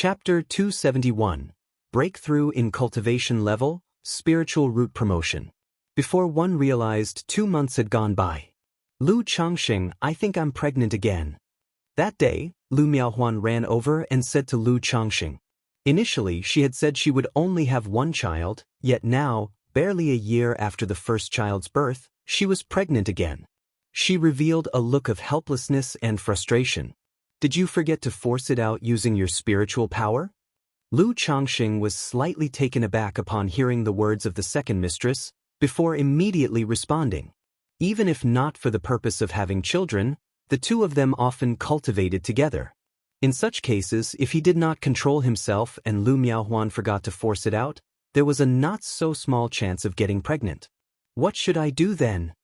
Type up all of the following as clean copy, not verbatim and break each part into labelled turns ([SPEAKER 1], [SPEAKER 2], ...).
[SPEAKER 1] Chapter 271. Breakthrough in Cultivation Level, Spiritual Root Promotion. Before one realized 2 months had gone by. Lu Changxing, I think I'm pregnant again. That day, Lu Miaohuan ran over and said to Lu Changxing. Initially, she had said she would only have one child, yet now, barely a year after the first child's birth, she was pregnant again. She revealed a look of helplessness and frustration. Did you forget to force it out using your spiritual power? Lu Changxing was slightly taken aback upon hearing the words of the second mistress, before immediately responding. Even if not for the purpose of having children, the two of them often cultivated together. In such cases, if he did not control himself and Lu Miaohuan forgot to force it out, there was a not-so-small chance of getting pregnant. What should I do then?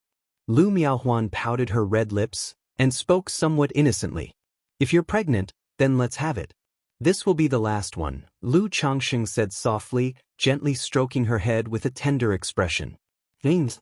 [SPEAKER 1] Lu Miaohuan pouted her red lips and spoke somewhat innocently. If you're pregnant, then let's have it. This will be the last one, Lu Changxing said softly, gently stroking her head with a tender expression. Thanks.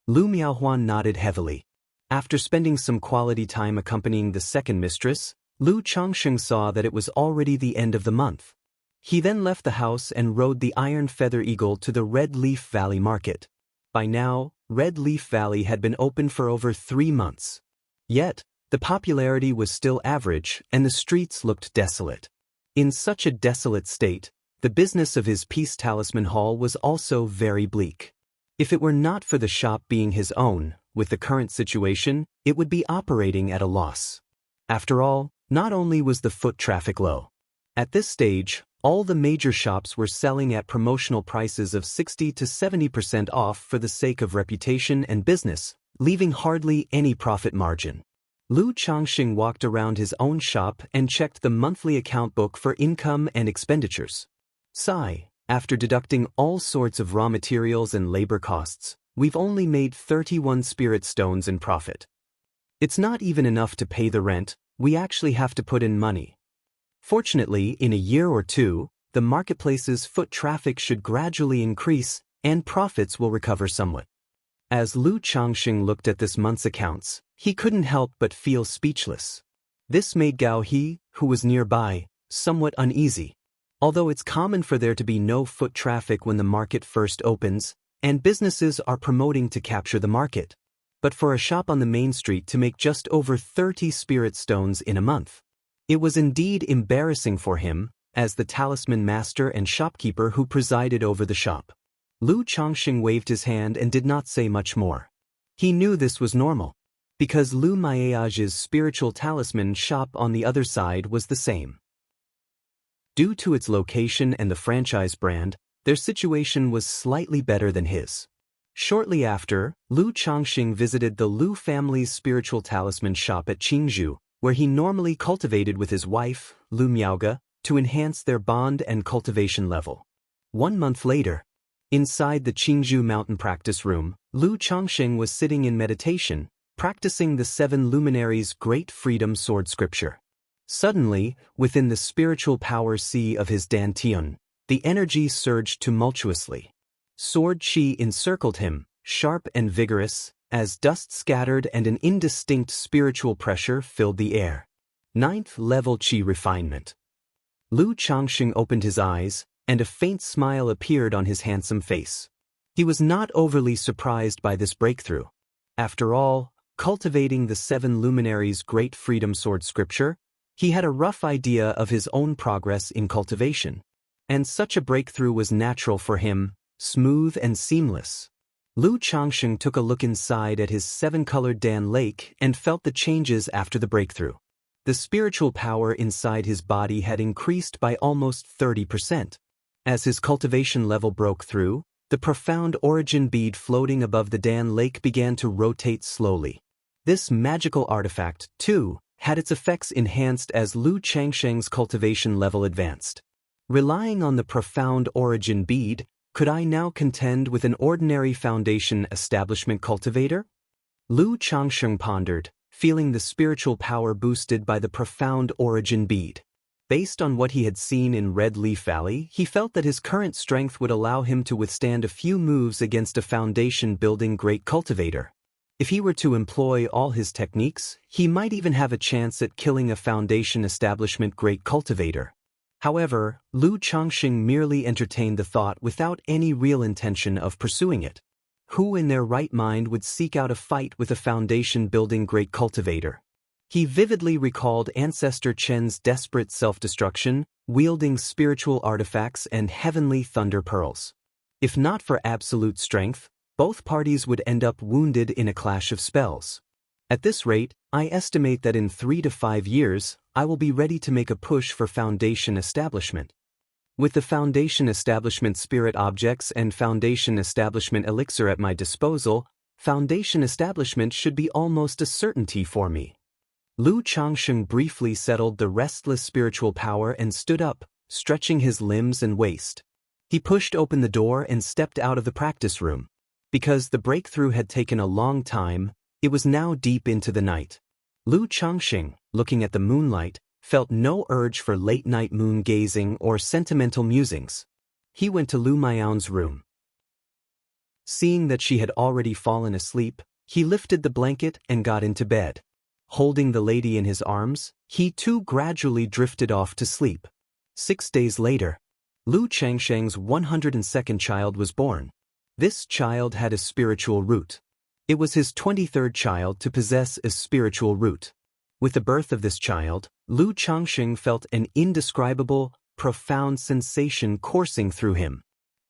[SPEAKER 1] Lu Miaohuan nodded heavily. After spending some quality time accompanying the second mistress, Lu Changxing saw that it was already the end of the month. He then left the house and rode the Iron Feather Eagle to the Red Leaf Valley market. By now, Red Leaf Valley had been open for over 3 months. Yet, the popularity was still average and the streets looked desolate. In such a desolate state, the business of his Peace Talisman Hall was also very bleak. If it were not for the shop being his own, with the current situation, it would be operating at a loss. After all, not only was the foot traffic low. At this stage, all the major shops were selling at promotional prices of 60 to 70% off for the sake of reputation and business, leaving hardly any profit margin. Lu Changxing walked around his own shop and checked the monthly account book for income and expenditures. Sigh, after deducting all sorts of raw materials and labor costs, we've only made 31 spirit stones in profit. It's not even enough to pay the rent, we actually have to put in money. Fortunately, in a year or two, the marketplace's foot traffic should gradually increase and profits will recover somewhat. As Lu Changxing looked at this month's accounts, he couldn't help but feel speechless. This made Gao He, who was nearby, somewhat uneasy. Although it's common for there to be no foot traffic when the market first opens, and businesses are promoting to capture the market. But for a shop on the main street to make just over 30 spirit stones in a month. It was indeed embarrassing for him, as the talisman master and shopkeeper who presided over the shop. Lu Changxing waved his hand and did not say much more. He knew this was normal, because Lu Maiage's spiritual talisman shop on the other side was the same. Due to its location and the franchise brand, their situation was slightly better than his. Shortly after, Lu Changxing visited the Lu family's spiritual talisman shop at Qingzhou, where he normally cultivated with his wife, Lu Miaoge, to enhance their bond and cultivation level. 1 month later, inside the Qingzhou mountain practice room, Lu Changxing was sitting in meditation, practicing the 7 luminaries' great freedom sword scripture. Suddenly, within the spiritual power sea of his dantian, the energy surged tumultuously. Sword qi encircled him, sharp and vigorous, as dust scattered and an indistinct spiritual pressure filled the air. 9th level qi refinement. Lu Changxing opened his eyes, and a faint smile appeared on his handsome face. He was not overly surprised by this breakthrough. After all, cultivating the 7 luminaries' great freedom sword scripture, he had a rough idea of his own progress in cultivation. And such a breakthrough was natural for him, smooth and seamless. Lu Changxing took a look inside at his 7-colored Dan lake and felt the changes after the breakthrough. The spiritual power inside his body had increased by almost 30%. As his cultivation level broke through, the profound origin bead floating above the Dan lake began to rotate slowly. This magical artifact, too, had its effects enhanced as Lu Changxing's cultivation level advanced. Relying on the profound origin bead, could I now contend with an ordinary foundation establishment cultivator? Lu Changxing pondered, feeling the spiritual power boosted by the profound origin bead. Based on what he had seen in Red Leaf Valley, he felt that his current strength would allow him to withstand a few moves against a foundation-building great cultivator. If he were to employ all his techniques, he might even have a chance at killing a foundation establishment great cultivator. However, Lu Changxing merely entertained the thought without any real intention of pursuing it. Who in their right mind would seek out a fight with a foundation-building great cultivator? He vividly recalled Ancestor Chen's desperate self-destruction, wielding spiritual artifacts and heavenly thunder pearls. If not for absolute strength, both parties would end up wounded in a clash of spells. At this rate, I estimate that in 3 to 5 years, I will be ready to make a push for foundation establishment. With the foundation establishment spirit objects and foundation establishment elixir at my disposal, foundation establishment should be almost a certainty for me. Lu Changxing briefly settled the restless spiritual power and stood up, stretching his limbs and waist. He pushed open the door and stepped out of the practice room. Because the breakthrough had taken a long time, it was now deep into the night. Lu Changxing, looking at the moonlight, felt no urge for late-night moon gazing or sentimental musings. He went to Lu Miao's room. Seeing that she had already fallen asleep, he lifted the blanket and got into bed. Holding the lady in his arms, he too gradually drifted off to sleep. 6 days later, Lu Changxing's 102nd child was born. This child had a spiritual root. It was his 23rd child to possess a spiritual root. With the birth of this child, Lu Changxing felt an indescribable, profound sensation coursing through him.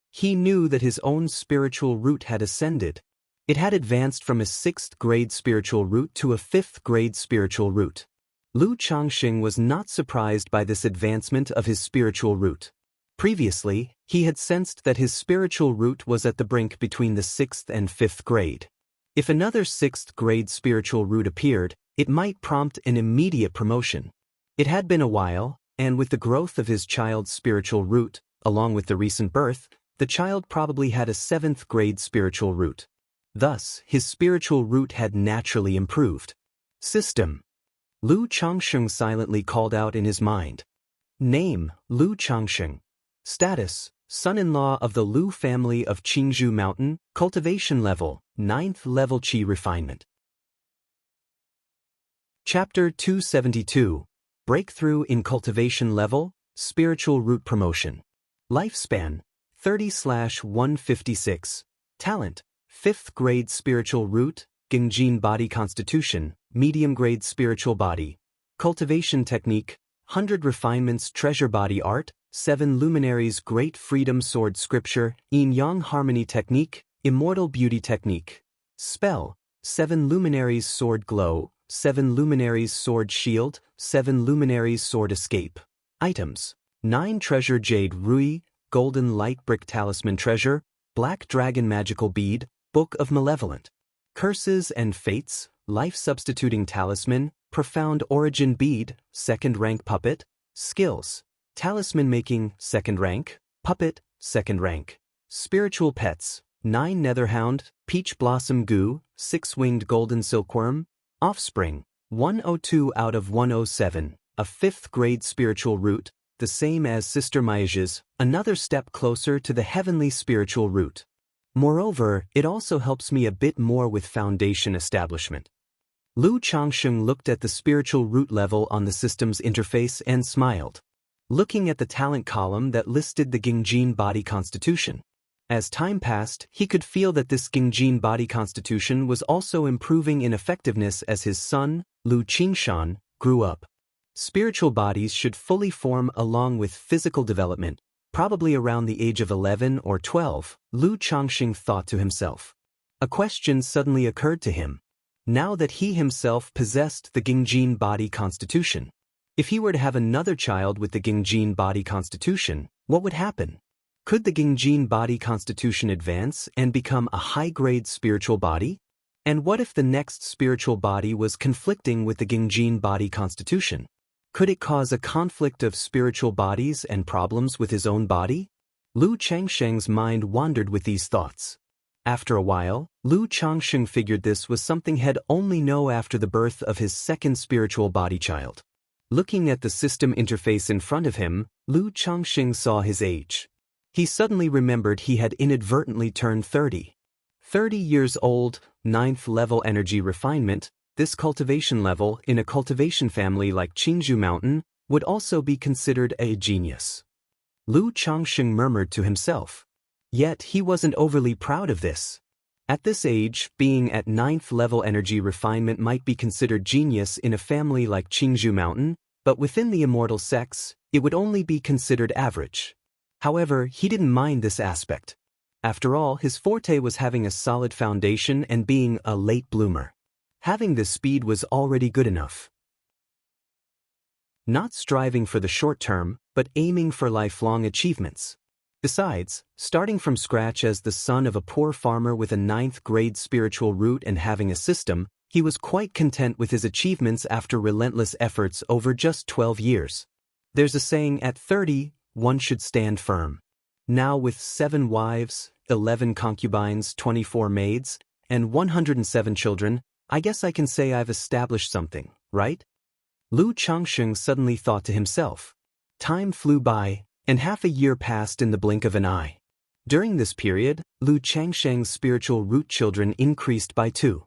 [SPEAKER 1] He knew that his own spiritual root had ascended. It had advanced from a 6th grade spiritual root to a 5th grade spiritual root. Lu Changxing was not surprised by this advancement of his spiritual root. Previously, he had sensed that his spiritual root was at the brink between the 6th and 5th grade. If another 6th grade spiritual root appeared, it might prompt an immediate promotion. It had been a while, and with the growth of his child's spiritual root, along with the recent birth, the child probably had a 7th grade spiritual root. Thus, his spiritual root had naturally improved. System. Lu Changxing silently called out in his mind. Name, Lu Changxing. Status, son-in-law of the Lu family of Qingzhou Mountain, cultivation level, 9th level Qi refinement. Chapter 272, Breakthrough in Cultivation Level, Spiritual Root Promotion. Lifespan, 30/156. Talent, 5th grade spiritual root, Gengjin body constitution, medium grade spiritual body. Cultivation technique, 100 refinements treasure body art, 7 luminaries great freedom sword scripture, yin-yang harmony technique, immortal beauty technique. Spell, 7 luminaries sword glow, 7 luminaries sword shield, 7 luminaries sword escape. Items, 9 treasure jade rui, golden light brick talisman treasure, black dragon magical bead, book of malevolent. Curses and fates, life substituting talisman, profound origin bead, 2nd rank puppet. Skills, talisman making, 2nd rank, puppet, 2nd rank. Spiritual pets, 9 netherhound, peach blossom goo, 6-winged golden silkworm. Offspring, 102 out of 107, a 5th grade spiritual root, the same as Sister Maija's, another step closer to the heavenly spiritual root. Moreover, it also helps me a bit more with foundation establishment. Lu Changxing looked at the spiritual root level on the system's interface and smiled. Looking at the talent column that listed the Gengjin body constitution. As time passed, he could feel that this Gengjin body constitution was also improving in effectiveness as his son, Lu Qingshan, grew up. Spiritual bodies should fully form along with physical development, probably around the age of 11 or 12, Lu Changxing thought to himself. A question suddenly occurred to him. Now that he himself possessed the Gengjin body constitution, if he were to have another child with the Gengjin body constitution, what would happen? Could the Gengjin body constitution advance and become a high-grade spiritual body? And what if the next spiritual body was conflicting with the Gengjin body constitution? Could it cause a conflict of spiritual bodies and problems with his own body? Lu Changxing's mind wandered with these thoughts. After a while, Lu Changxing figured this was something he'd only know after the birth of his 2nd spiritual body child. Looking at the system interface in front of him, Lu Changxing saw his age. He suddenly remembered he had inadvertently turned 30. 30 years old, 9th level energy refinement, this cultivation level in a cultivation family like Qingzhou Mountain would also be considered a genius. Lu Changxing murmured to himself. Yet he wasn't overly proud of this. At this age, being at 9th level energy refinement might be considered genius in a family like Qingzhou Mountain, but within the immortal sects, it would only be considered average. However, he didn't mind this aspect. After all, his forte was having a solid foundation and being a late bloomer. Having this speed was already good enough. Not striving for the short term, but aiming for lifelong achievements. Besides, starting from scratch as the son of a poor farmer with a 9th grade spiritual root and having a system, he was quite content with his achievements after relentless efforts over just 12 years. There's a saying, at 30, one should stand firm. Now with 7 wives, 11 concubines, 24 maids, and 107 children, I guess I can say I've established something, right? Lu Changxing suddenly thought to himself. Time flew by, and half a year passed in the blink of an eye. During this period, Lu Changsheng's spiritual root children increased by 2.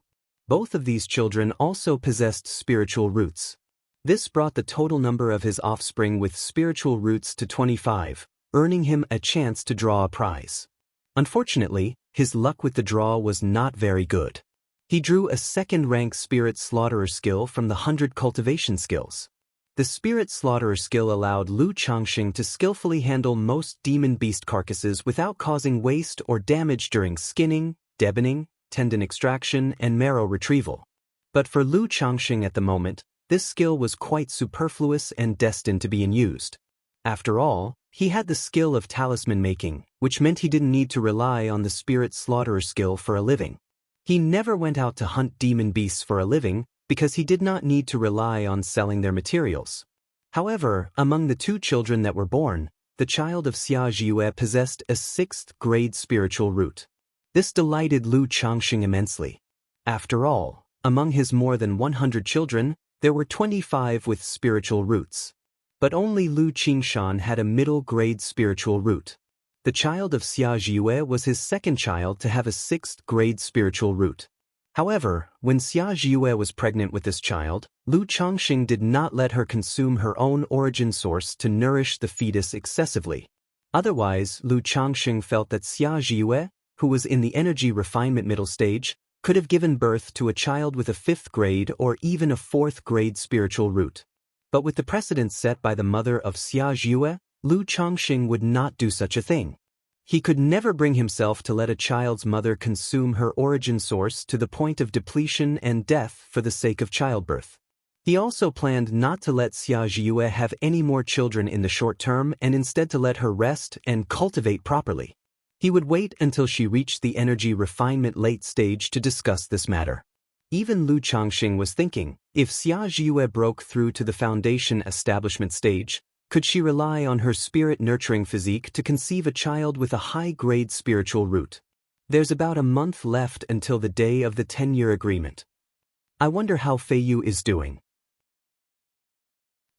[SPEAKER 1] Both of these children also possessed spiritual roots. This brought the total number of his offspring with spiritual roots to 25, earning him a chance to draw a prize. Unfortunately, his luck with the draw was not very good. He drew a 2nd-rank spirit slaughterer skill from the 100 cultivation skills. The spirit slaughterer skill allowed Lu Changxing to skillfully handle most demon beast carcasses without causing waste or damage during skinning, deboning, tendon extraction, and marrow retrieval. But for Lu Changxing at the moment, this skill was quite superfluous and destined to be unused. After all, he had the skill of talisman making, which meant he didn't need to rely on the spirit slaughterer skill for a living. He never went out to hunt demon beasts for a living, because he did not need to rely on selling their materials. However, among the 2 children that were born, the child of Xia Zhiyue possessed a 6th-grade spiritual root. This delighted Lu Changxing immensely. After all, among his more than 100 children, there were 25 with spiritual roots. But only Lu Qingshan had a middle-grade spiritual root. The child of Xia Zhiyue was his 2nd child to have a 6th-grade spiritual root. However, when Xia Zhiyue was pregnant with this child, Lu Changxing did not let her consume her own origin source to nourish the fetus excessively. Otherwise, Lu Changxing felt that Xia Zhiyue, who was in the energy refinement middle stage, could have given birth to a child with a 5th grade or even a 4th grade spiritual root. But with the precedent set by the mother of Xia Zhiyue, Lu Changxing would not do such a thing. He could never bring himself to let a child's mother consume her origin source to the point of depletion and death for the sake of childbirth. He also planned not to let Xia Zhiyue have any more children in the short term and instead to let her rest and cultivate properly. He would wait until she reached the energy refinement late stage to discuss this matter. Even Lu Changxing was thinking, if Xia Zhiyue broke through to the foundation establishment stage, could she rely on her spirit-nurturing physique to conceive a child with a high-grade spiritual root? There's about a month left until the day of the 10-year agreement. I wonder how Fei Yu is doing.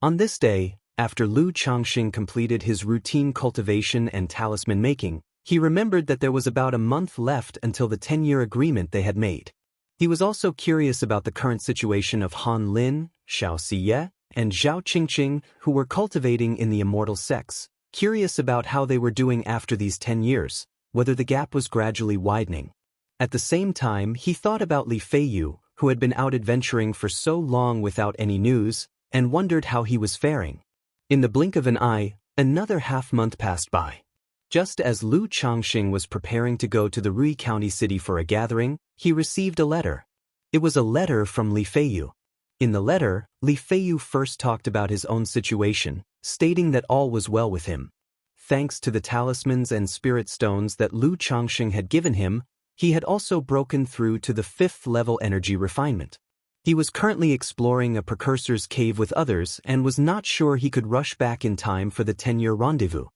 [SPEAKER 1] On this day, after Lu Changxing completed his routine cultivation and talisman making, he remembered that there was about a month left until the 10-year agreement they had made. He was also curious about the current situation of Han Lin, Xiao Siye, and Zhao Qingqing, who were cultivating in the immortal sects, curious about how they were doing after these 10 years, whether the gap was gradually widening. At the same time, he thought about Li Feiyu, who had been out adventuring for so long without any news, and wondered how he was faring. In the blink of an eye, another half-month passed by. Just as Lu Changxing was preparing to go to the Rui County city for a gathering, he received a letter. It was a letter from Li Feiyu. In the letter, Li Feiyu first talked about his own situation, stating that all was well with him. Thanks to the talismans and spirit stones that Lu Changxing had given him, he had also broken through to the 5th level energy refinement. He was currently exploring a precursor's cave with others and was not sure he could rush back in time for the 10-year rendezvous.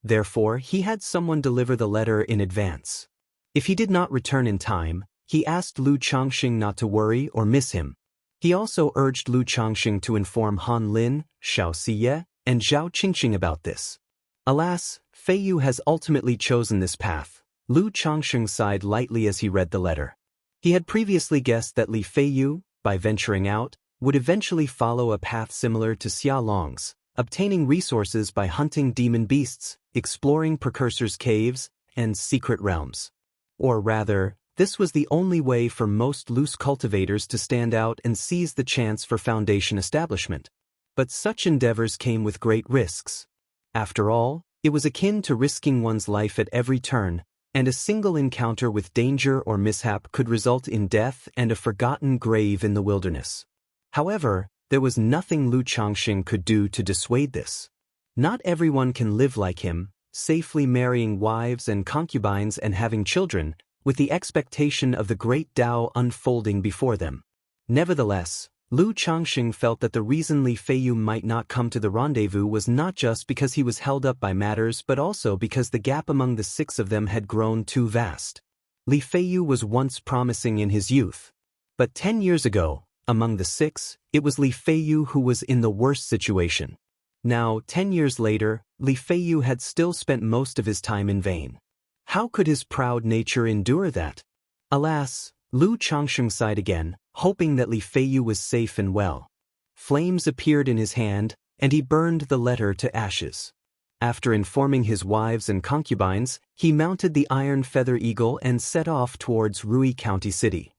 [SPEAKER 1] Therefore, he had someone deliver the letter in advance. If he did not return in time, he asked Lu Changxing not to worry or miss him. He also urged Lu Changxing to inform Han Lin, Xiao Siye, and Zhao Qingqing about this. Alas, Feiyu has ultimately chosen this path. Lu Changxing sighed lightly as he read the letter. He had previously guessed that Li Feiyu, by venturing out, would eventually follow a path similar to Xia Long's, obtaining resources by hunting demon beasts, exploring precursors' caves, and secret realms. Or rather, this was the only way for most loose cultivators to stand out and seize the chance for foundation establishment. But such endeavors came with great risks. After all, it was akin to risking one's life at every turn, and a single encounter with danger or mishap could result in death and a forgotten grave in the wilderness. However, there was nothing Lu Changxing could do to dissuade this. Not everyone can live like him, safely marrying wives and concubines and having children, with the expectation of the great Tao unfolding before them. Nevertheless, Lu Changxing felt that the reason Li Feiyu might not come to the rendezvous was not just because he was held up by matters but also because the gap among the six of them had grown too vast. Li Feiyu was once promising in his youth. But 10 years ago, among the six, it was Li Feiyu who was in the worst situation. Now, 10 years later, Li Feiyu had still spent most of his time in vain. How could his proud nature endure that? Alas, Lu Changxing sighed again, hoping that Li Feiyu was safe and well. Flames appeared in his hand, and he burned the letter to ashes. After informing his wives and concubines, he mounted the iron feather eagle and set off towards Rui County City.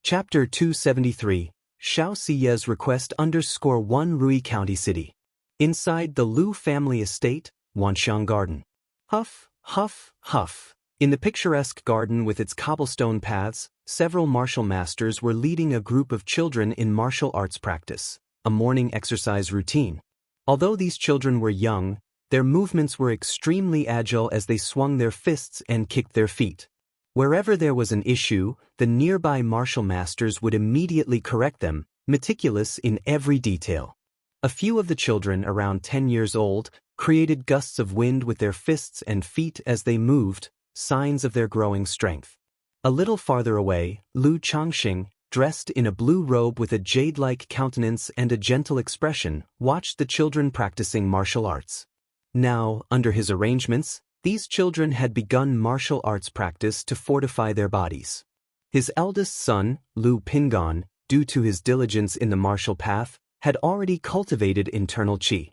[SPEAKER 1] Chapter 273, Xiao Siye's Request _1 Rui County City. Inside the Lu family estate, Wanxiang Garden. Huff, huff, huff. In the picturesque garden with its cobblestone paths, several martial masters were leading a group of children in martial arts practice, a morning exercise routine. Although these children were young, their movements were extremely agile as they swung their fists and kicked their feet. Wherever there was an issue, the nearby martial masters would immediately correct them, meticulous in every detail. A few of the children, around 10 years old, created gusts of wind with their fists and feet as they moved, signs of their growing strength. A little farther away, Lu Changxing, dressed in a blue robe with a jade-like countenance and a gentle expression, watched the children practicing martial arts. Now, under his arrangements, these children had begun martial arts practice to fortify their bodies. His eldest son, Lu Pingan, due to his diligence in the martial path, had already cultivated internal qi.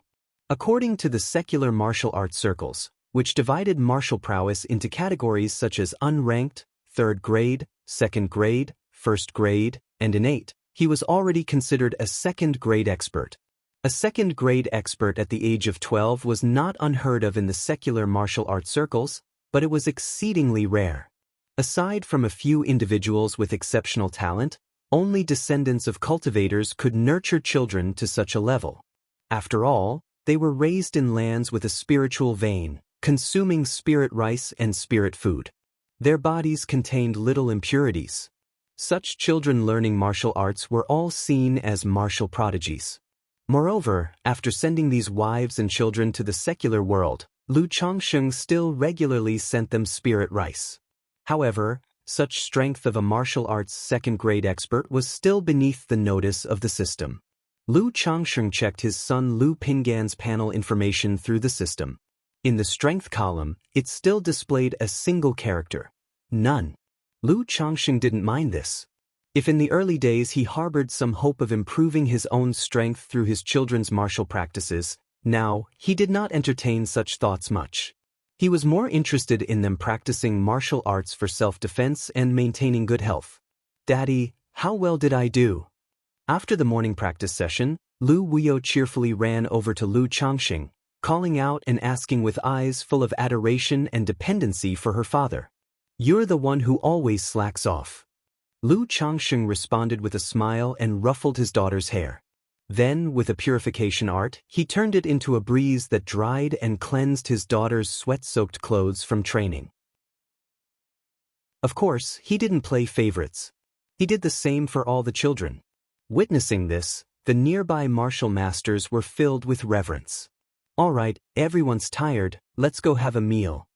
[SPEAKER 1] According to the secular martial arts circles, which divided martial prowess into categories such as unranked, 3rd grade, 2nd grade, 1st grade, and innate, he was already considered a 2nd grade expert. A 2nd grade expert at the age of 12 was not unheard of in the secular martial arts circles, but it was exceedingly rare. Aside from a few individuals with exceptional talent, only descendants of cultivators could nurture children to such a level. After all, they were raised in lands with a spiritual vein, consuming spirit rice and spirit food. Their bodies contained little impurities. Such children learning martial arts were all seen as martial prodigies. Moreover, after sending these wives and children to the secular world, Lu Changxing still regularly sent them spirit rice. However, such strength of a martial arts 2nd grade expert was still beneath the notice of the system. Lu Changxing checked his son Lu Pingan's panel information through the system. In the strength column, it still displayed a single character. None. Lu Changxing didn't mind this. If in the early days he harbored some hope of improving his own strength through his children's martial practices, now he did not entertain such thoughts much. He was more interested in them practicing martial arts for self-defense and maintaining good health. Daddy, how well did I do? After the morning practice session, Lu Wuyo cheerfully ran over to Lu Changxing, calling out and asking with eyes full of adoration and dependency for her father. You're the one who always slacks off. Lu Changxing responded with a smile and ruffled his daughter's hair. Then, with a purification art, he turned it into a breeze that dried and cleansed his daughter's sweat-soaked clothes from training. Of course, he didn't play favorites. He did the same for all the children. Witnessing this, the nearby martial masters were filled with reverence. All right, everyone's tired, let's go have a meal.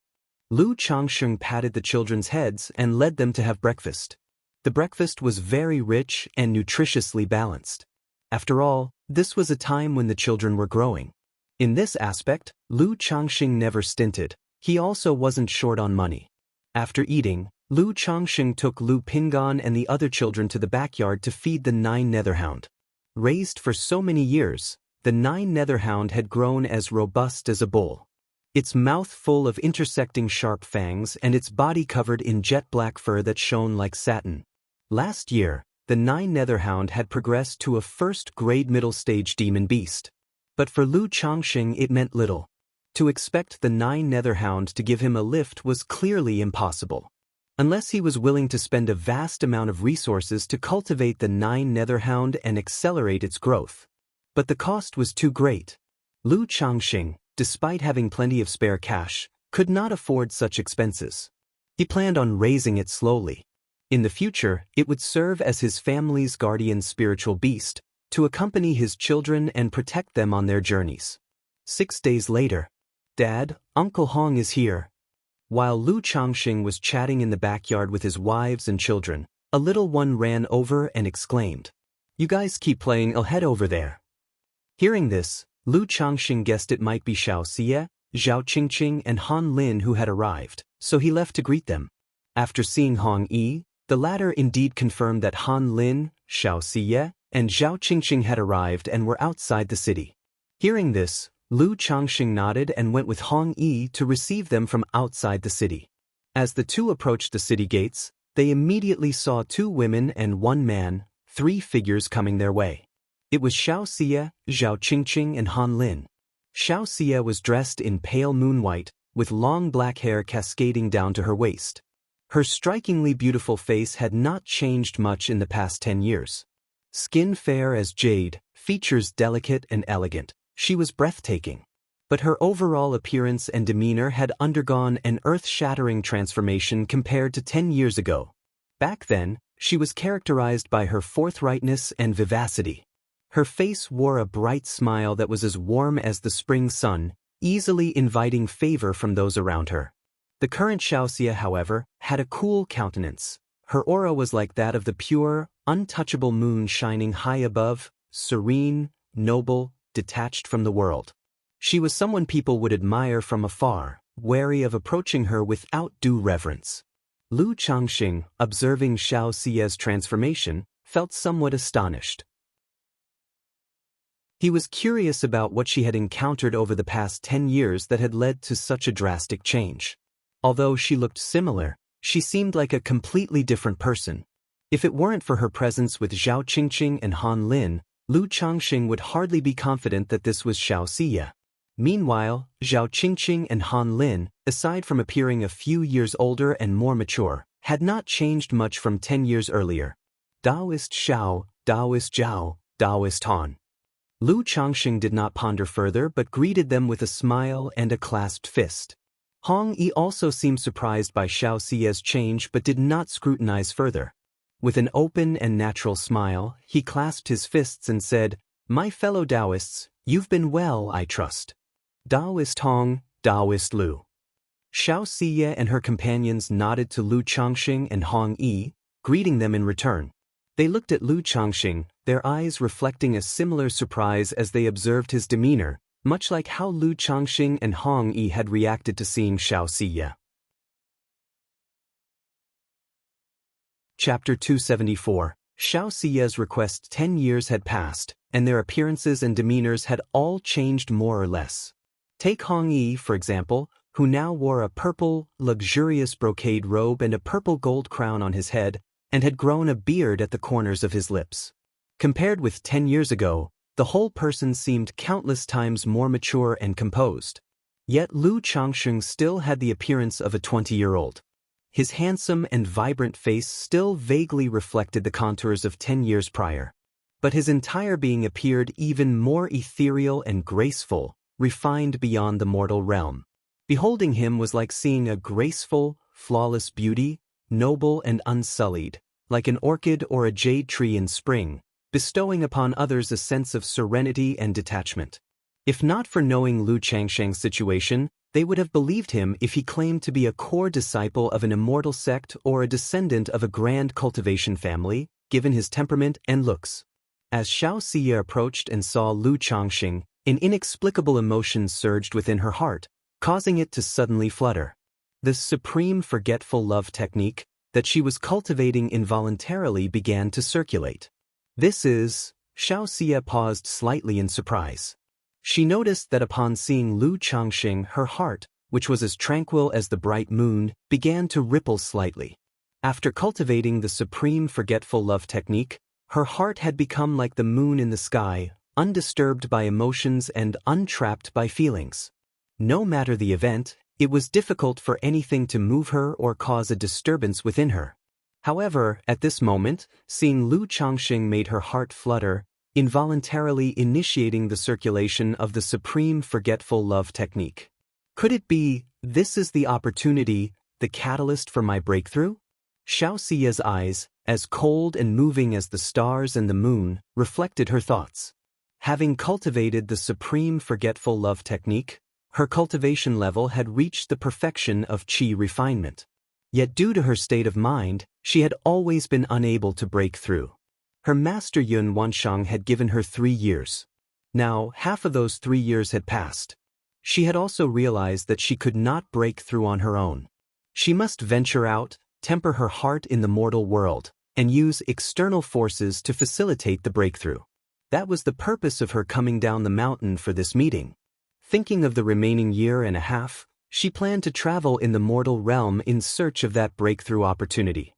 [SPEAKER 1] Lu Changxing patted the children's heads and led them to have breakfast. The breakfast was very rich and nutritiously balanced. After all, this was a time when the children were growing. In this aspect, Lu Changxing never stinted. He also wasn't short on money. After eating, Lu Changxing took Lu Pingan and the other children to the backyard to feed the 9 netherhound. Raised for so many years, the Nine Netherhound had grown as robust as a bull. Its mouth full of intersecting sharp fangs and its body covered in jet-black fur that shone like satin. Last year, the Nine Netherhound had progressed to a first-grade middle-stage demon beast. But for Lu Changxing it meant little. To expect the Nine Netherhound to give him a lift was clearly impossible. Unless he was willing to spend a vast amount of resources to cultivate the Nine Netherhound and accelerate its growth. But the cost was too great. Lu Changxing, despite having plenty of spare cash, could not afford such expenses. He planned on raising it slowly. In the future, it would serve as his family's guardian spiritual beast, to accompany his children and protect them on their journeys. 6 days later, "Dad, Uncle Hong is here." While Lu Changxing was chatting in the backyard with his wives and children, a little one ran over and exclaimed, "You guys keep playing, I'll head over there." Hearing this, Lu Changxing guessed it might be Xianxia, Zhao Qingqing and Han Lin who had arrived, so he left to greet them. After seeing Hong Yi, the latter indeed confirmed that Han Lin, Xianxia, and Zhao Qingqing had arrived and were outside the city. Hearing this, Lu Changxing nodded and went with Hong Yi to receive them from outside the city. As the two approached the city gates, they immediately saw 2 women and 1 man, 3 figures coming their way. It was Xianxia, Zhao Qingqing and Han Lin. Xianxia was dressed in pale moonwhite, with long black hair cascading down to her waist. Her strikingly beautiful face had not changed much in the past 10 years. Skin fair as jade, features delicate and elegant, she was breathtaking. But her overall appearance and demeanor had undergone an earth-shattering transformation compared to 10 years ago. Back then, she was characterized by her forthrightness and vivacity. Her face wore a bright smile that was as warm as the spring sun, easily inviting favor from those around her. The current Xianxia, however, had a cool countenance. Her aura was like that of the pure, untouchable moon shining high above, serene, noble, detached from the world. She was someone people would admire from afar, wary of approaching her without due reverence. Lu Changxing, observing Xianxia's transformation, felt somewhat astonished. He was curious about what she had encountered over the past 10 years that had led to such a drastic change. Although she looked similar, she seemed like a completely different person. If it weren't for her presence with Zhao Qingqing and Han Lin, Lu Changxing would hardly be confident that this was Xianxia. Meanwhile, Zhao Qingqing and Han Lin, aside from appearing a few years older and more mature, had not changed much from 10 years earlier. Daoist Xiao, Daoist Zhao, Daoist Han. Lu Changxing did not ponder further but greeted them with a smile and a clasped fist. Hong Yi also seemed surprised by Xiaoxia's change but did not scrutinize further. With an open and natural smile, he clasped his fists and said, "My fellow Daoists, you've been well, I trust." Daoist Hong, Daoist Lu. Xiaoxia and her companions nodded to Lu Changxing and Hong Yi, greeting them in return. They looked at Lu Changxing, their eyes reflecting a similar surprise as they observed his demeanor, much like how Lu Changxing and Hong Yi had reacted to seeing Xiaoxia. Chapter 274. Xiaoxia's request. 10 years had passed, and their appearances and demeanors had all changed more or less. Take Hong Yi, for example, who now wore a purple, luxurious brocade robe and a purple gold crown on his head, and had grown a beard at the corners of his lips. Compared with 10 years ago, the whole person seemed countless times more mature and composed. Yet Lu Changxing still had the appearance of a 20-year-old. His handsome and vibrant face still vaguely reflected the contours of 10 years prior. But his entire being appeared even more ethereal and graceful, refined beyond the mortal realm. Beholding him was like seeing a graceful, flawless beauty, noble and unsullied, like an orchid or a jade tree in spring, bestowing upon others a sense of serenity and detachment. If not for knowing Lu Changxing's situation, they would have believed him if he claimed to be a core disciple of an immortal sect or a descendant of a grand cultivation family, given his temperament and looks. As Xiaoxia approached and saw Lu Changxing, an inexplicable emotion surged within her heart, causing it to suddenly flutter. The supreme forgetful love technique that she was cultivating involuntarily began to circulate. "This is," Xianxia paused slightly in surprise. She noticed that upon seeing Lu Changxing, her heart, which was as tranquil as the bright moon, began to ripple slightly. After cultivating the supreme forgetful love technique, her heart had become like the moon in the sky, undisturbed by emotions and untrapped by feelings. No matter the event, it was difficult for anything to move her or cause a disturbance within her. However, at this moment, seeing Lu Changxing made her heart flutter, involuntarily initiating the circulation of the supreme forgetful love technique. Could it be, this is the opportunity, the catalyst for my breakthrough? Xiaoxia's eyes, as cold and moving as the stars and the moon, reflected her thoughts. Having cultivated the supreme forgetful love technique, her cultivation level had reached the perfection of qi refinement. Yet due to her state of mind, she had always been unable to break through. Her master Yun Wanshang had given her 3 years. Now, half of those 3 years had passed. She had also realized that she could not break through on her own. She must venture out, temper her heart in the mortal world, and use external forces to facilitate the breakthrough. That was the purpose of her coming down the mountain for this meeting. Thinking of the remaining year and a half, she planned to travel in the mortal realm in search of that breakthrough opportunity.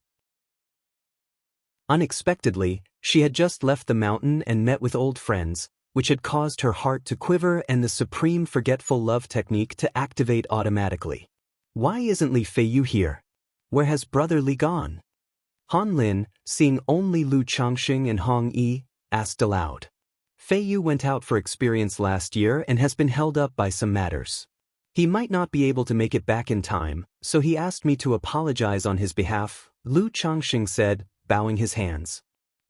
[SPEAKER 1] Unexpectedly, she had just left the mountain and met with old friends, which had caused her heart to quiver and the supreme forgetful love technique to activate automatically. Why isn't Li Feiyu here? Where has Brother Li gone? Han Lin, seeing only Lu Changxing and Hong Yi, asked aloud. Feiyu went out for experience last year and has been held up by some matters. He might not be able to make it back in time, so he asked me to apologize on his behalf, Lu Changxing said, bowing his hands.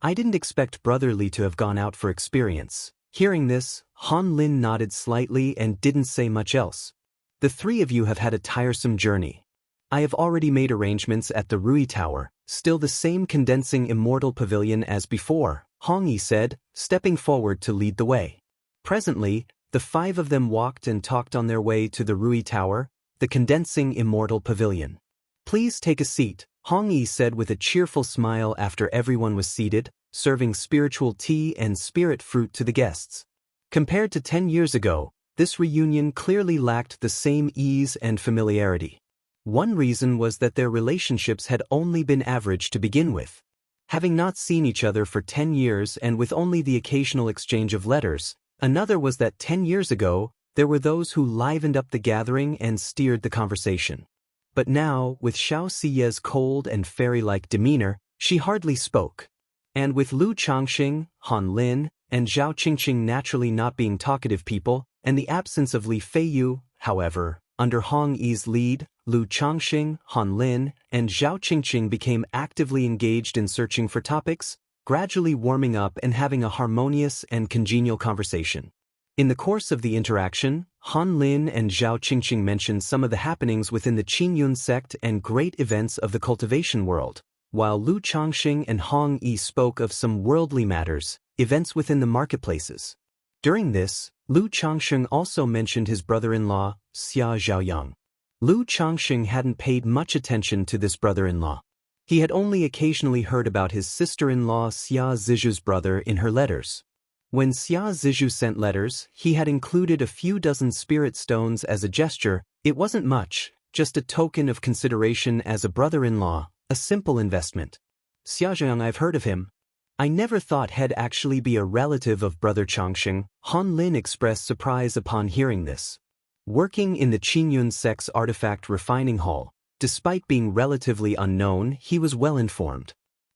[SPEAKER 1] I didn't expect Brother Li to have gone out for experience. Hearing this, Han Lin nodded slightly and didn't say much else. The 3 of you have had a tiresome journey. I have already made arrangements at the Rui Tower, still the same condensing immortal pavilion as before, Hong Yi said, stepping forward to lead the way. Presently, the 5 of them walked and talked on their way to the Rui Tower, the condensing immortal pavilion. Please take a seat, Hong Yi said with a cheerful smile after everyone was seated, serving spiritual tea and spirit fruit to the guests. Compared to 10 years ago, this reunion clearly lacked the same ease and familiarity. One reason was that their relationships had only been average to begin with. Having not seen each other for 10 years and with only the occasional exchange of letters, another was that 10 years ago, there were those who livened up the gathering and steered the conversation. But now, with Xiaoxia's cold and fairy-like demeanor, she hardly spoke. And with Lu Changxing, Han Lin, and Zhao Qingqing naturally not being talkative people, and the absence of Li Feiyu, however, under Hong Yi's lead, Lu Changxing, Han Lin, and Zhao Qingqing became actively engaged in searching for topics, gradually warming up and having a harmonious and congenial conversation. In the course of the interaction, Han Lin and Zhao Qingqing mentioned some of the happenings within the Qingyun sect and great events of the cultivation world, while Lu Changxing and Hong Yi spoke of some worldly matters, events within the marketplaces. During this, Lu Changxing also mentioned his brother-in-law, Xia Zhaoyang. Lu Changxing hadn't paid much attention to this brother-in-law. He had only occasionally heard about his sister-in-law Xia Zizhu's brother in her letters. When Xia Zizhu sent letters, he had included a few dozen spirit stones as a gesture. It wasn't much, just a token of consideration as a brother-in-law, a simple investment. Xia Zhaoyang, I've heard of him. I never thought he'd actually be a relative of Brother Changxing, Han Lin expressed surprise upon hearing this. Working in the Qingyun sect's artifact refining hall, despite being relatively unknown, he was well informed.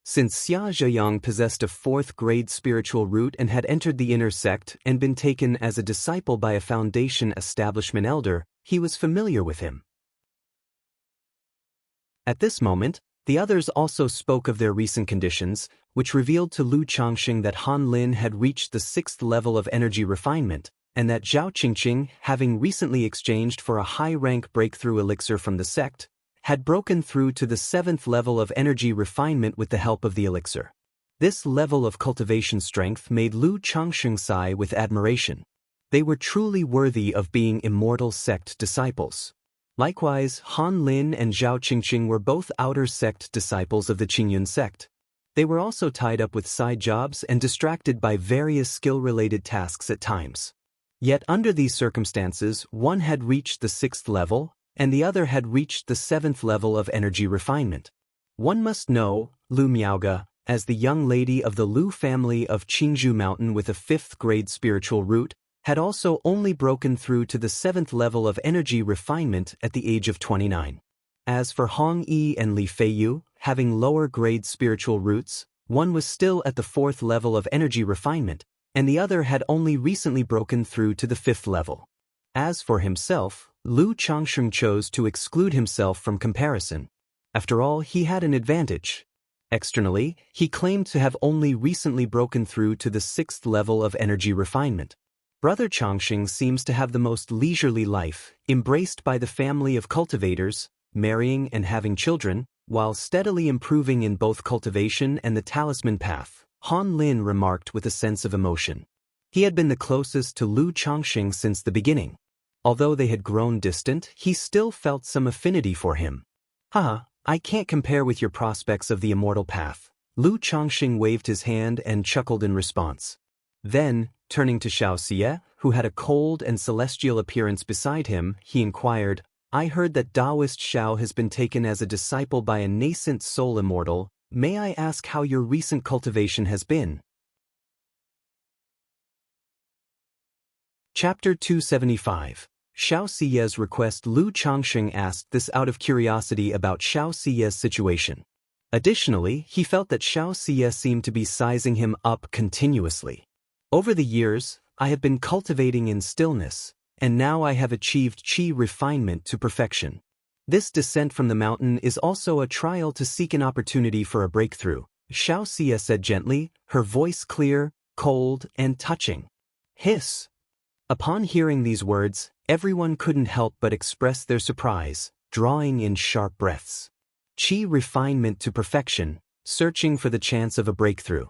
[SPEAKER 1] Since Xia Zhaoyang possessed a 4th-grade spiritual root and had entered the inner sect and been taken as a disciple by a foundation establishment elder, he was familiar with him. At this moment, the others also spoke of their recent conditions, which revealed to Lu Changxing that Han Lin had reached the 6th level of energy refinement, and that Zhao Qingqing, having recently exchanged for a high-rank breakthrough elixir from the sect, had broken through to the 7th level of energy refinement with the help of the elixir. This level of cultivation strength made Lu Changxing sigh with admiration. They were truly worthy of being Immortal sect disciples. Likewise, Han Lin and Zhao Qingqing were both outer sect disciples of the Qingyun sect. They were also tied up with side jobs and distracted by various skill-related tasks at times. Yet under these circumstances, one had reached the 6th level, and the other had reached the 7th level of energy refinement. One must know, Lu Miaoge, as the young lady of the Lu family of Qingzhou Mountain with a 5th grade spiritual root, had also only broken through to the 7th level of energy refinement at the age of 29. As for Hong Yi and Li Feiyu, having lower grade spiritual roots, one was still at the 4th level of energy refinement, and the other had only recently broken through to the 5th level. As for himself, Lu Changsheng chose to exclude himself from comparison. After all, he had an advantage. Externally, he claimed to have only recently broken through to the 6th level of energy refinement. Brother Changsheng seems to have the most leisurely life, embraced by the family of cultivators, marrying and having children, while steadily improving in both cultivation and the talisman path, Han Lin remarked with a sense of emotion. He had been the closest to Lu Changsheng since the beginning. Although they had grown distant, he still felt some affinity for him. I can't compare with your prospects of the immortal path. Lu Changsheng waved his hand and chuckled in response. Then, turning to Xianxia, who had a cold and celestial appearance beside him, he inquired, I heard that Daoist Xiao has been taken as a disciple by a nascent soul immortal. May I ask how your recent cultivation has been? Chapter 275. Xiaoxiye's request. Lu Changsheng asked this out of curiosity about Xiaoxiye's situation. Additionally, he felt that Xiaoxiye seemed to be sizing him up continuously. Over the years, I have been cultivating in stillness, and now I have achieved qi refinement to perfection. This descent from the mountain is also a trial to seek an opportunity for a breakthrough, Xiaoxiye said gently, her voice clear, cold, and touching. Hiss. Upon hearing these words, everyone couldn't help but express their surprise, drawing in sharp breaths. Qi refinement to perfection, searching for the chance of a breakthrough.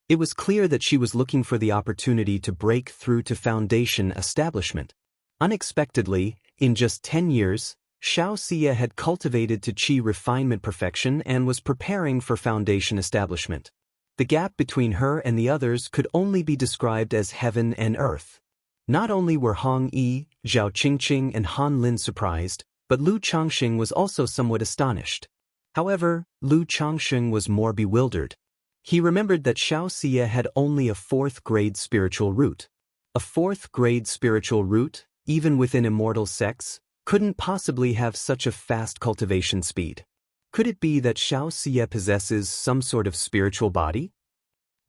[SPEAKER 1] It was clear that she was looking for the opportunity to break through to foundation establishment. Unexpectedly, in just 10 years, Xiaoxiye had cultivated to qi refinement perfection and was preparing for foundation establishment. The gap between her and the others could only be described as heaven and earth. Not only were Hong Yi, Zhao Qingqing and Han Lin surprised, but Lu Changsheng was also somewhat astonished. However, Lu Changsheng was more bewildered. He remembered that Xiaoxiye had only a 4th grade spiritual root. A 4th grade spiritual root, even within immortal sects, couldn't possibly have such a fast cultivation speed. Could it be that Xiaoxiye possesses some sort of spiritual body?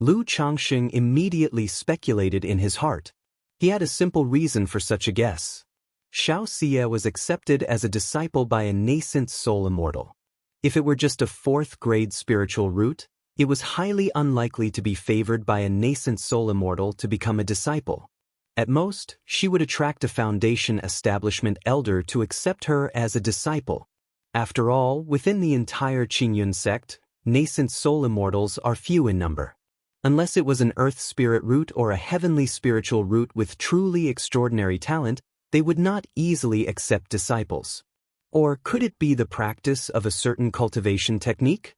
[SPEAKER 1] Lu Changsheng immediately speculated in his heart. He had a simple reason for such a guess. Xiaoxiye was accepted as a disciple by a nascent soul immortal. If it were just a 4th grade spiritual root, it was highly unlikely to be favored by a nascent soul immortal to become a disciple. At most, she would attract a foundation establishment elder to accept her as a disciple. After all, within the entire Qingyun sect, nascent soul immortals are few in number. Unless it was an earth spirit root or a heavenly spiritual root with truly extraordinary talent, they would not easily accept disciples. Or could it be the practice of a certain cultivation technique?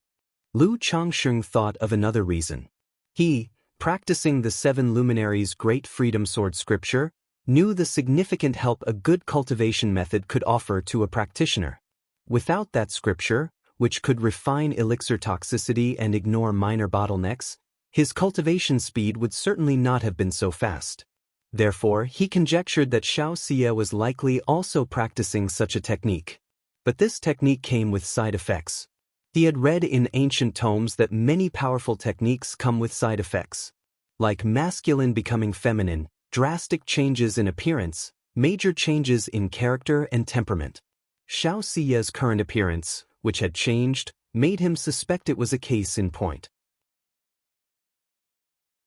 [SPEAKER 1] Lu Changsheng thought of another reason. He, practicing the 7 luminaries' great freedom sword scripture, knew the significant help a good cultivation method could offer to a practitioner. Without that scripture, which could refine elixir toxicity and ignore minor bottlenecks, his cultivation speed would certainly not have been so fast. Therefore, he conjectured that Xiaoxiye was likely also practicing such a technique. But this technique came with side effects. He had read in ancient tomes that many powerful techniques come with side effects. Like masculine becoming feminine, drastic changes in appearance, major changes in character and temperament. Xiaoxiye's current appearance, which had changed, made him suspect it was a case in point.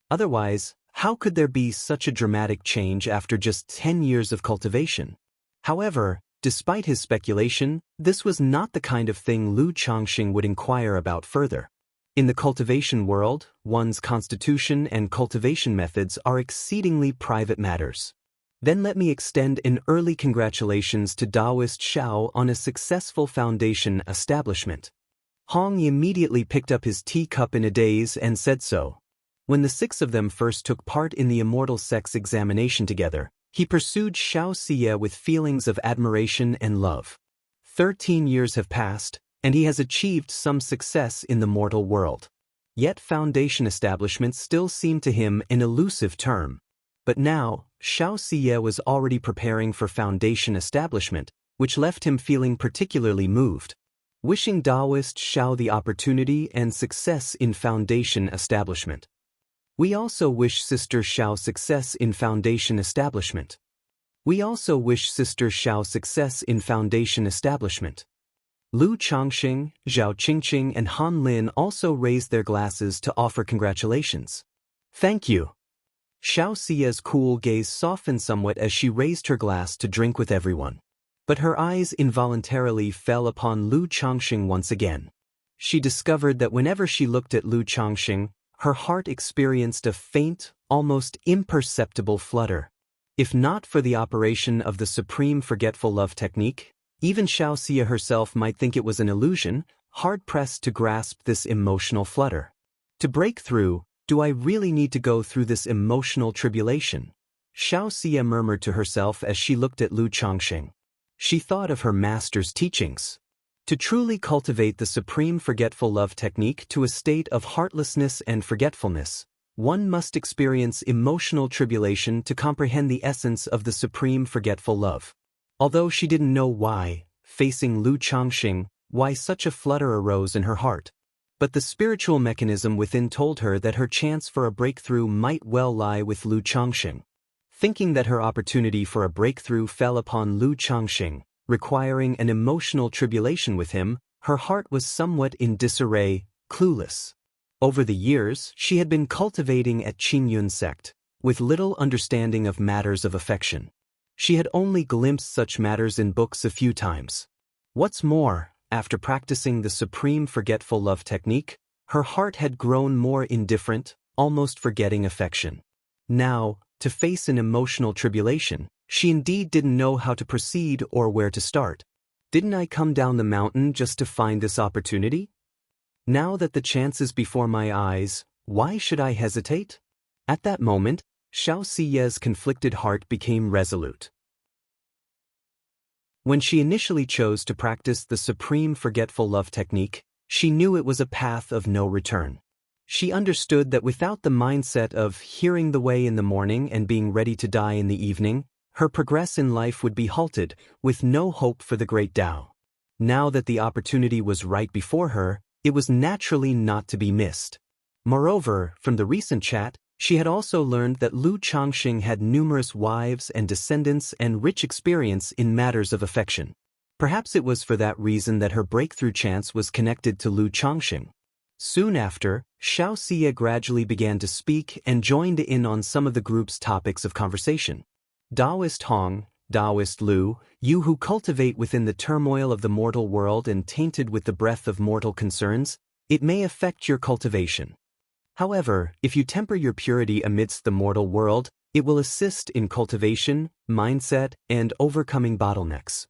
[SPEAKER 1] Otherwise, how could there be such a dramatic change after just 10 years of cultivation? However, despite his speculation, this was not the kind of thing Lu Changsheng would inquire about further. In the cultivation world, one's constitution and cultivation methods are exceedingly private matters. Then let me extend an early congratulations to Daoist Xiao on a successful foundation establishment. Hong immediately picked up his teacup in a daze and said so. When the 6 of them first took part in the Immortal sex examination together, he pursued Xianxia with feelings of admiration and love. 13 years have passed, and he has achieved some success in the mortal world. Yet foundation establishment still seemed to him an elusive term. But now, Xianxia was already preparing for foundation establishment, which left him feeling particularly moved. Wishing Daoist Xiao the opportunity and success in foundation establishment. We also wish Sister Xiao success in foundation establishment. We also wish Sister Xiao success in foundation establishment. Lu Changxing, Zhao Qingqing and Han Lin also raised their glasses to offer congratulations. Thank you. Xiaoxia's cool gaze softened somewhat as she raised her glass to drink with everyone. But her eyes involuntarily fell upon Lu Changxing once again. She discovered that whenever she looked at Lu Changxing, her heart experienced a faint, almost imperceptible flutter. If not for the operation of the supreme forgetful love technique, even Xiaoxia herself might think it was an illusion, hard-pressed to grasp this emotional flutter. To break through, do I really need to go through this emotional tribulation? Xiaoxia murmured to herself as she looked at Lu Changxing. She thought of her master's teachings. To truly cultivate the supreme forgetful love technique to a state of heartlessness and forgetfulness, one must experience emotional tribulation to comprehend the essence of the supreme forgetful love. Although she didn't know why, facing Lu Changxing, why such a flutter arose in her heart. But the spiritual mechanism within told her that her chance for a breakthrough might well lie with Lu Changxing. Thinking that her opportunity for a breakthrough fell upon Lu Changxing, requiring an emotional tribulation with him, her heart was somewhat in disarray, clueless. Over the years, she had been cultivating at Qingyun sect, with little understanding of matters of affection. She had only glimpsed such matters in books a few times. What's more, after practicing the supreme forgetful love technique, her heart had grown more indifferent, almost forgetting affection. Now, to face an emotional tribulation, she indeed didn't know how to proceed or where to start. Didn't I come down the mountain just to find this opportunity? Now that the chance is before my eyes, why should I hesitate? At that moment, Xiaoxia's conflicted heart became resolute. When she initially chose to practice the supreme forgetful love technique, she knew it was a path of no return. She understood that without the mindset of hearing the way in the morning and being ready to die in the evening, her progress in life would be halted, with no hope for the great Tao. Now that the opportunity was right before her, it was naturally not to be missed. Moreover, from the recent chat, she had also learned that Lu Changxing had numerous wives and descendants and rich experience in matters of affection. Perhaps it was for that reason that her breakthrough chance was connected to Lu Changxing. Soon after, Xiaoxia gradually began to speak and joined in on some of the group's topics of conversation. Daoist Hong, Daoist Lu, you who cultivate within the turmoil of the mortal world and tainted with the breath of mortal concerns, it may affect your cultivation. However, if you temper your purity amidst the mortal world, it will assist in cultivation, mindset, and overcoming bottlenecks.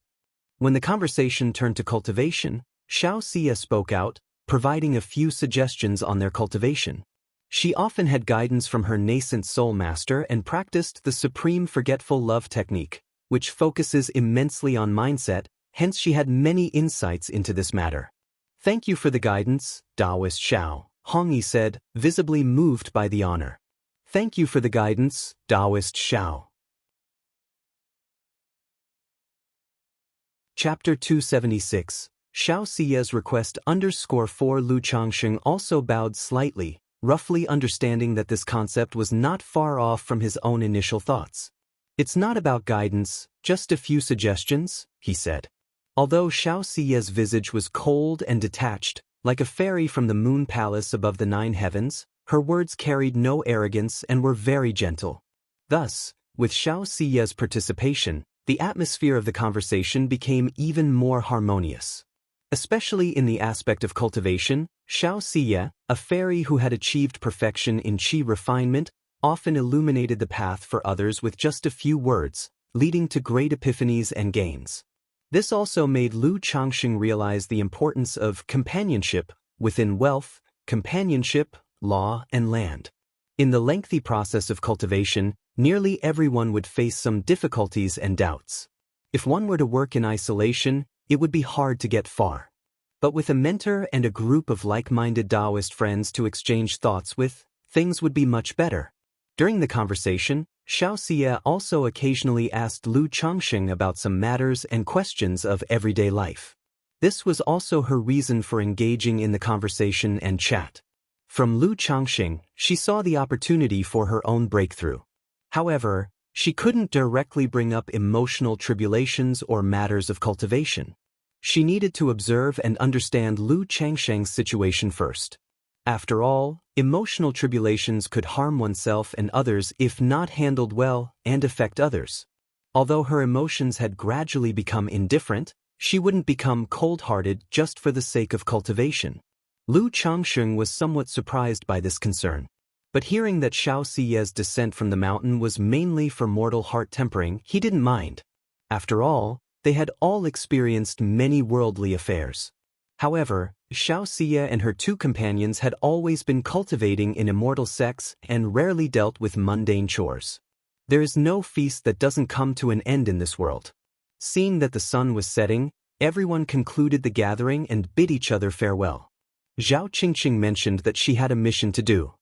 [SPEAKER 1] When the conversation turned to cultivation, Xiaoxia spoke out, providing a few suggestions on their cultivation. She often had guidance from her nascent soul master and practiced the supreme forgetful love technique, which focuses immensely on mindset, hence she had many insights into this matter. Thank you for the guidance, Daoist Xiao, Hongyi said, visibly moved by the honor. Thank you for the guidance, Daoist Xiao. Chapter 276. Xiaoxia's request _4 Lu Changxing also bowed slightly, roughly understanding that this concept was not far off from his own initial thoughts. It's not about guidance, just a few suggestions, he said. Although Xiaoxia's visage was cold and detached, like a fairy from the moon palace above the 9 heavens, her words carried no arrogance and were very gentle. Thus, with Xiaoxia's participation, the atmosphere of the conversation became even more harmonious. Especially in the aspect of cultivation, Xiaoxia, a fairy who had achieved perfection in qi refinement, often illuminated the path for others with just a few words, leading to great epiphanies and gains. This also made Lu Changxing realize the importance of companionship within wealth, companionship, law, and land. In the lengthy process of cultivation, nearly everyone would face some difficulties and doubts. If one were to work in isolation, it would be hard to get far. But with a mentor and a group of like-minded Daoist friends to exchange thoughts with, things would be much better. During the conversation, Xianxia also occasionally asked Lu Changxing about some matters and questions of everyday life. This was also her reason for engaging in the conversation and chat. From Lu Changxing, she saw the opportunity for her own breakthrough. However, she couldn't directly bring up emotional tribulations or matters of cultivation. She needed to observe and understand Lu Changxing's situation first. After all, emotional tribulations could harm oneself and others if not handled well and affect others. Although her emotions had gradually become indifferent, she wouldn't become cold-hearted just for the sake of cultivation. Lu Changxing was somewhat surprised by this concern. But hearing that Xiaoxia's descent from the mountain was mainly for mortal heart tempering, he didn't mind. After all, they had all experienced many worldly affairs. However, Xiaoxia and her two companions had always been cultivating in immortal sects and rarely dealt with mundane chores. There is no feast that doesn't come to an end in this world. Seeing that the sun was setting, everyone concluded the gathering and bid each other farewell. Zhao Qingqing mentioned that she had a mission to do,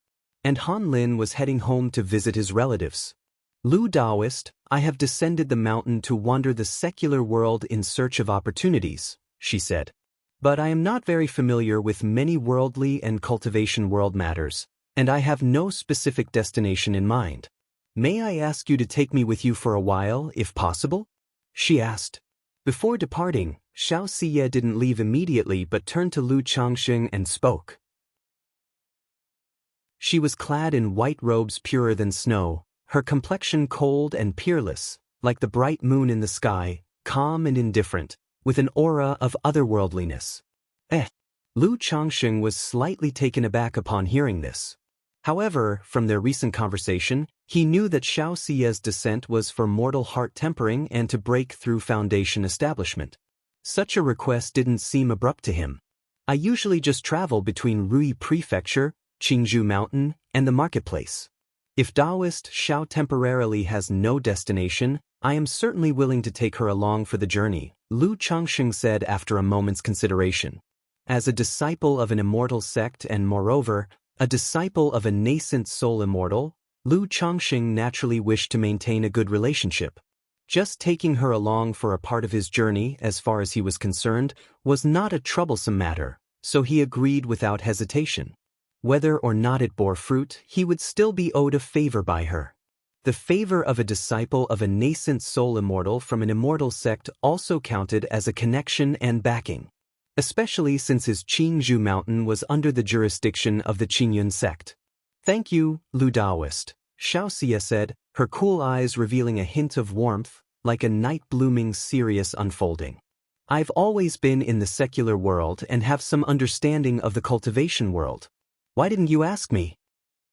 [SPEAKER 1] and Han Lin was heading home to visit his relatives. Lu Daoist, I have descended the mountain to wander the secular world in search of opportunities, she said. But I am not very familiar with many worldly and cultivation world matters, and I have no specific destination in mind. May I ask you to take me with you for a while, if possible? She asked. Before departing, Xiaoxia didn't leave immediately but turned to Lu Changxing and spoke. She was clad in white robes purer than snow, her complexion cold and peerless, like the bright moon in the sky, calm and indifferent, with an aura of otherworldliness. Lu Changxing was slightly taken aback upon hearing this. However, from their recent conversation, he knew that Xiaoxia's descent was for mortal heart tempering and to break through foundation establishment. Such a request didn't seem abrupt to him. I usually just travel between Rui Prefecture, Qingzhou Mountain, and the marketplace. If Daoist Xiao temporarily has no destination, I am certainly willing to take her along for the journey, Lu Changxing said after a moment's consideration. As a disciple of an immortal sect and moreover, a disciple of a nascent soul immortal, Lu Changxing naturally wished to maintain a good relationship. Just taking her along for a part of his journey, as far as he was concerned, was not a troublesome matter, so he agreed without hesitation. Whether or not it bore fruit, he would still be owed a favor by her. The favor of a disciple of a nascent soul immortal from an immortal sect also counted as a connection and backing, especially since his Qingzhou Mountain was under the jurisdiction of the Qingyun sect. Thank you, Lu Daoist, Xiaoxia said, her cool eyes revealing a hint of warmth, like a night blooming serious unfolding. I've always been in the secular world and have some understanding of the cultivation world. Why didn't you ask me?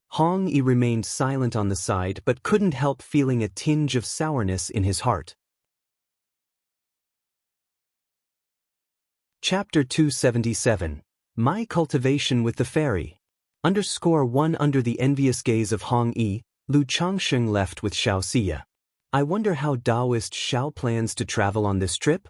[SPEAKER 1] Hong Yi remained silent on the side but couldn't help feeling a tinge of sourness in his heart. Chapter 277. My Cultivation with the Fairy. _1 Under the envious gaze of Hong Yi, Lu Changxing left with Xiaoxia. I wonder how Daoist Xiao plans to travel on this trip?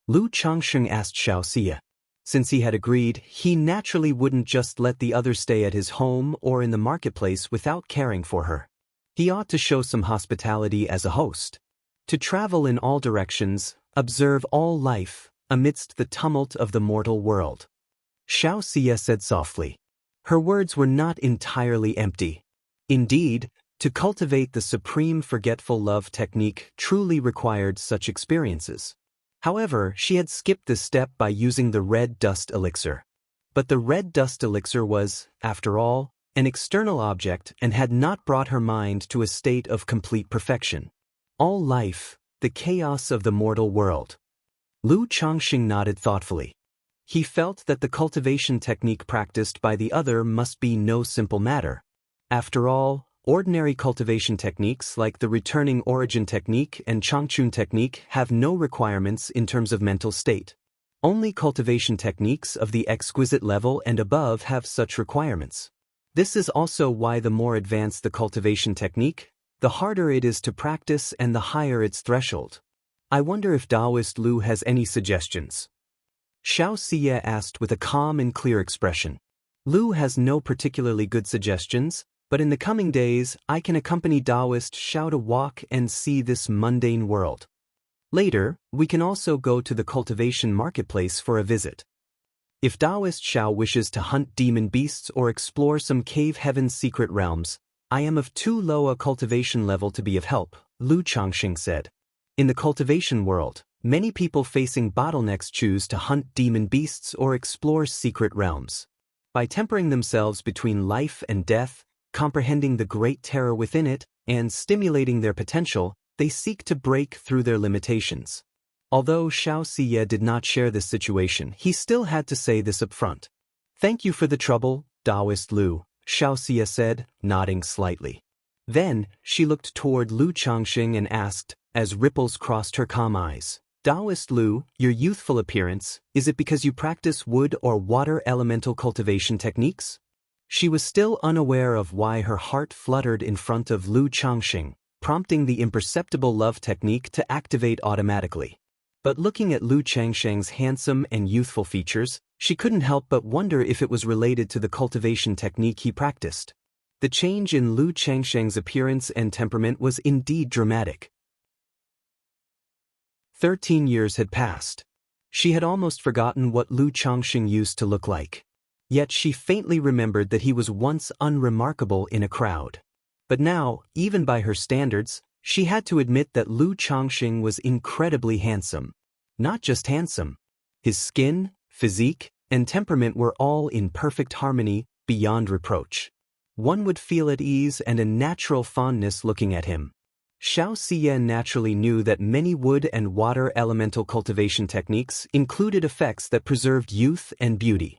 [SPEAKER 1] Lu Changxing asked Xiaoxia. Since he had agreed, he naturally wouldn't just let the other stay at his home or in the marketplace without caring for her. He ought to show some hospitality as a host. To travel in all directions, observe all life, amidst the tumult of the mortal world. Xiaoxia said softly. Her words were not entirely empty. Indeed, to cultivate the supreme forgetful love technique truly required such experiences. However, she had skipped this step by using the red dust elixir. But the red dust elixir was, after all, an external object and had not brought her mind to a state of complete perfection. All life, the chaos of the mortal world. Lu Changxing nodded thoughtfully. He felt that the cultivation technique practiced by the other must be no simple matter. After all ordinary cultivation techniques like the returning origin technique and Changchun technique have no requirements in terms of mental state. Only cultivation techniques of the exquisite level and above have such requirements. This is also why the more advanced the cultivation technique, the harder it is to practice and the higher its threshold. I wonder if Daoist Lu has any suggestions. Xianxia asked with a calm and clear expression. Lu has no particularly good suggestions, but in the coming days I can accompany Daoist Xiao to walk and see this mundane world. Later, we can also go to the cultivation marketplace for a visit. If Daoist Xiao wishes to hunt demon beasts or explore some cave heaven's secret realms, I am of too low a cultivation level to be of help, Lu Changxing said. In the cultivation world, many people facing bottlenecks choose to hunt demon beasts or explore secret realms. By tempering themselves between life and death, comprehending the great terror within it, and stimulating their potential, they seek to break through their limitations. Although Xianxia did not share this situation, he still had to say this up front. Thank you for the trouble, Daoist Lu, Xianxia said, nodding slightly. Then, she looked toward Lu Changxing and asked, as ripples crossed her calm eyes, Daoist Lu, your youthful appearance, is it because you practice wood or water elemental cultivation techniques? She was still unaware of why her heart fluttered in front of Lu Changxing, prompting the imperceptible love technique to activate automatically. But looking at Lu Changxing's handsome and youthful features, she couldn't help but wonder if it was related to the cultivation technique he practiced. The change in Lu Changxing's appearance and temperament was indeed dramatic. 13 years had passed. She had almost forgotten what Lu Changxing used to look like. Yet she faintly remembered that he was once unremarkable in a crowd. But now, even by her standards, she had to admit that Lu Changxing was incredibly handsome. Not just handsome. His skin, physique, and temperament were all in perfect harmony, beyond reproach. One would feel at ease and a natural fondness looking at him. Xianxia naturally knew that many wood and water elemental cultivation techniques included effects that preserved youth and beauty.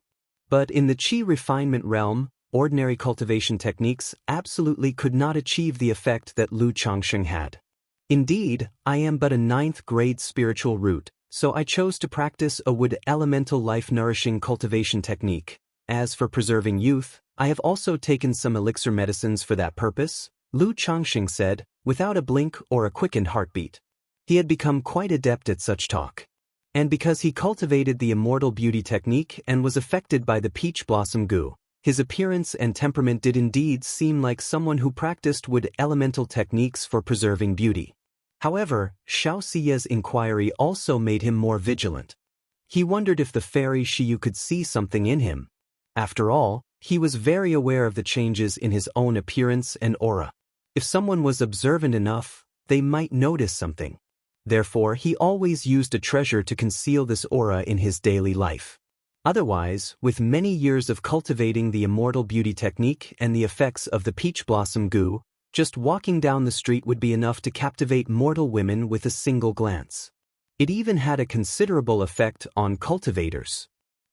[SPEAKER 1] But in the qi refinement realm, ordinary cultivation techniques absolutely could not achieve the effect that Lu Changxing had. Indeed, I am but a 9th grade spiritual root, so I chose to practice a wood elemental life-nourishing cultivation technique. As for preserving youth, I have also taken some elixir medicines for that purpose, Lu Changxing said, without a blink or a quickened heartbeat. He had become quite adept at such talk. And because he cultivated the immortal beauty technique and was affected by the peach blossom goo, his appearance and temperament did indeed seem like someone who practiced wood elemental techniques for preserving beauty. However, Xiaoxia's inquiry also made him more vigilant. He wondered if the fairy Shiyu could see something in him. After all, he was very aware of the changes in his own appearance and aura. If someone was observant enough, they might notice something. Therefore, he always used a treasure to conceal this aura in his daily life. Otherwise, with many years of cultivating the immortal beauty technique and the effects of the peach blossom goo, just walking down the street would be enough to captivate mortal women with a single glance. It even had a considerable effect on cultivators.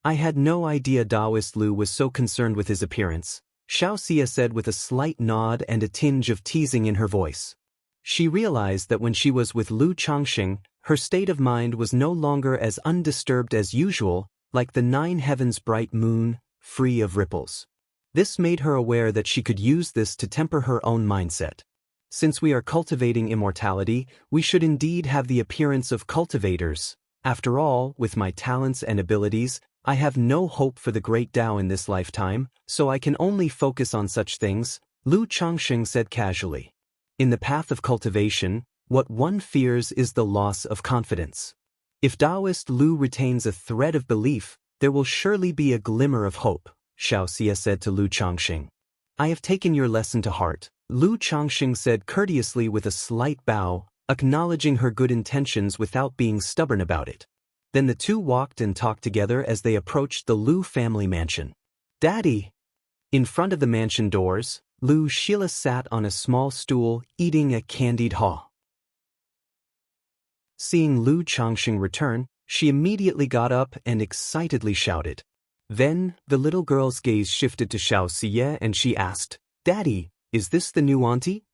[SPEAKER 1] I had no idea Daoist Lu was so concerned with his appearance, Xiaoxia said with a slight nod and a tinge of teasing in her voice. She realized that when she was with Lu Changxing, her state of mind was no longer as undisturbed as usual, like the 9 heavens bright moon, free of ripples. This made her aware that she could use this to temper her own mindset. Since we are cultivating immortality, we should indeed have the appearance of cultivators. After all, with my talents and abilities, I have no hope for the great Tao in this lifetime, so I can only focus on such things, Lu Changxing said casually. In the path of cultivation, what one fears is the loss of confidence. If Daoist Lu retains a thread of belief, there will surely be a glimmer of hope, Xiaoxia said to Lu Changxing. I have taken your lesson to heart, Lu Changxing said courteously with a slight bow, acknowledging her good intentions without being stubborn about it. Then the two walked and talked together as they approached the Lu family mansion. Daddy! In front of the mansion doors, Lu Shila sat on a small stool, eating a candied haw. Seeing Lu Changxing return, she immediately got up and excitedly shouted. Then, the little girl's gaze shifted to Xiaoxia and she asked, Daddy, Is this the new auntie?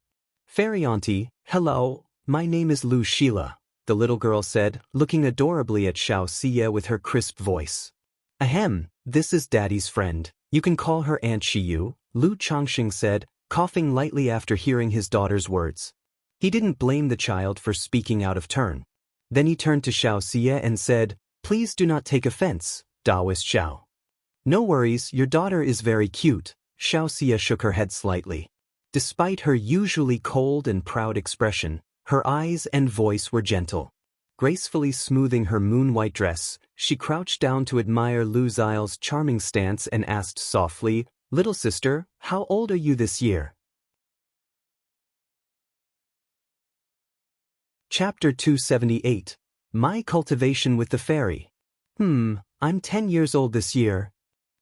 [SPEAKER 1] Fairy auntie, hello, my name is Lu Sheila, the little girl said, looking adorably at Xianxia with her crisp voice. Ahem, this is Daddy's friend. You can call her Aunt Xiyu, Lu Changxing said, coughing lightly after hearing his daughter's words. He didn't blame the child for speaking out of turn. Then he turned to Xianxia and said, Please do not take offense, Daoist Xiao. No worries, your daughter is very cute. Xianxia shook her head slightly. Despite her usually cold and proud expression, her eyes and voice were gentle. Gracefully smoothing her moon-white dress, she crouched down to admire Lu Xiao's charming stance and asked softly, Little sister, how old are you this year? Chapter 278. My Cultivation with the Fairy. I'm 10 years old this year.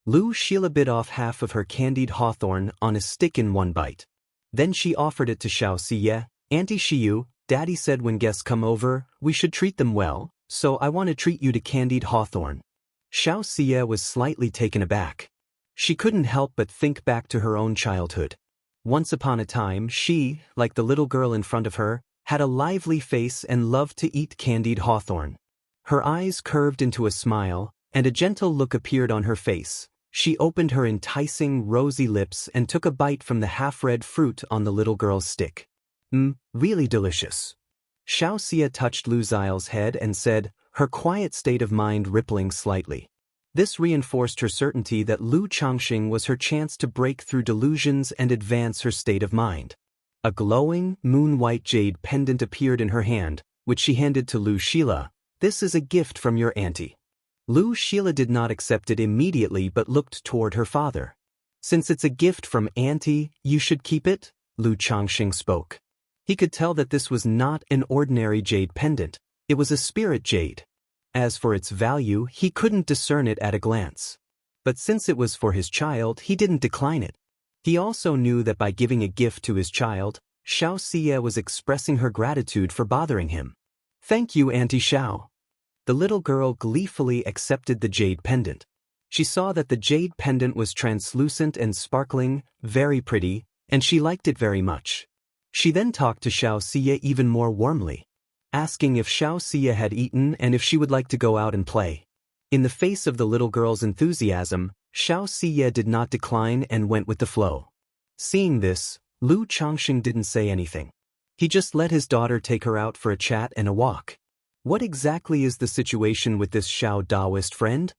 [SPEAKER 1] Lu Sheila bit off half of her candied hawthorn on a stick in one bite. Then she offered it to Xianxia. Auntie Xiyu, Daddy said when guests come over, we should treat them well, so I want to treat you to candied hawthorn. Xianxia was slightly taken aback. She couldn't help but think back to her own childhood. Once upon a time she, like the little girl in front of her, had a lively face and loved to eat candied hawthorn. Her eyes curved into a smile, and a gentle look appeared on her face. She opened her enticing, rosy lips and took a bite from the half-red fruit on the little girl's stick. Really delicious. Xianxia touched Lu Xiao's head and said, her quiet state of mind rippling slightly. This reinforced her certainty that Lu Changxing was her chance to break through delusions and advance her state of mind. A glowing, moon-white jade pendant appeared in her hand, which she handed to Lu Sheila. This is a gift from your auntie. Lu Sheila did not accept it immediately but looked toward her father. Since it's a gift from auntie, you should keep it, Lu Changxing spoke. He could tell that this was not an ordinary jade pendant, it was a spirit jade. As for its value, he couldn't discern it at a glance. But since it was for his child, he didn't decline it. He also knew that by giving a gift to his child, Xianxia was expressing her gratitude for bothering him. Thank you, Auntie Xiao. The little girl gleefully accepted the jade pendant. She saw that the jade pendant was translucent and sparkling, very pretty, and she liked it very much. She then talked to Xianxia even more warmly, asking if Xianxia had eaten and if she would like to go out and play. In the face of the little girl's enthusiasm, Xianxia did not decline and went with the flow. Seeing this, Lu Changxing didn't say anything. He just let his daughter take her out for a chat and a walk. What exactly is the situation with this Xiao Daoist friend?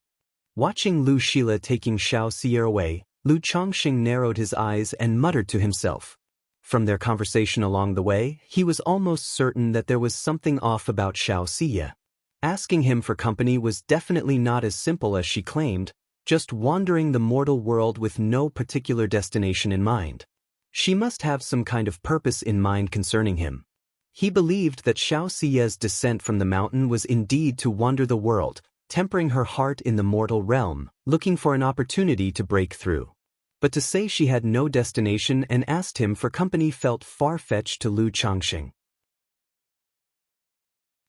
[SPEAKER 1] Watching Lu Sheila taking Xianxia away, Lu Changxing narrowed his eyes and muttered to himself. From their conversation along the way, he was almost certain that there was something off about Xianxia. Asking him for company was definitely not as simple as she claimed, just wandering the mortal world with no particular destination in mind. She must have some kind of purpose in mind concerning him. He believed that Xianxia's descent from the mountain was indeed to wander the world, tempering her heart in the mortal realm, looking for an opportunity to break through. But to say she had no destination and asked him for company felt far-fetched to Lu Changxing.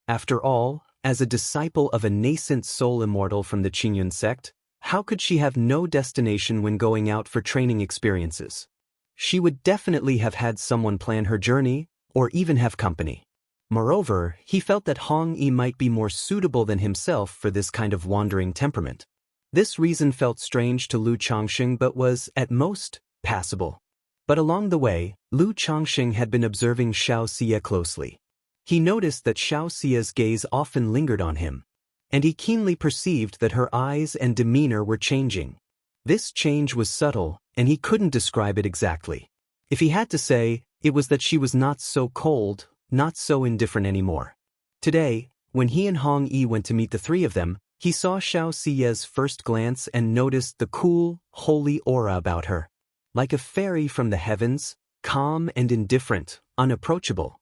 [SPEAKER 1] After all, as a disciple of a nascent soul immortal from the Qingyun sect, how could she have no destination when going out for training experiences? She would definitely have had someone plan her journey, or even have company. Moreover, he felt that Hong Yi might be more suitable than himself for this kind of wandering temperament. This reason felt strange to Lu Changxing but was, at most, passable. But along the way, Lu Changxing had been observing Xianxia closely. He noticed that Xiaoxia's gaze often lingered on him, and he keenly perceived that her eyes and demeanor were changing. This change was subtle, and he couldn't describe it exactly. If he had to say, it was that she was not so cold, not so indifferent anymore. Today, when he and Hong Yi went to meet the three of them, he saw Xiaoxia's first glance and noticed the cool, holy aura about her. Like a fairy from the heavens, calm and indifferent, unapproachable.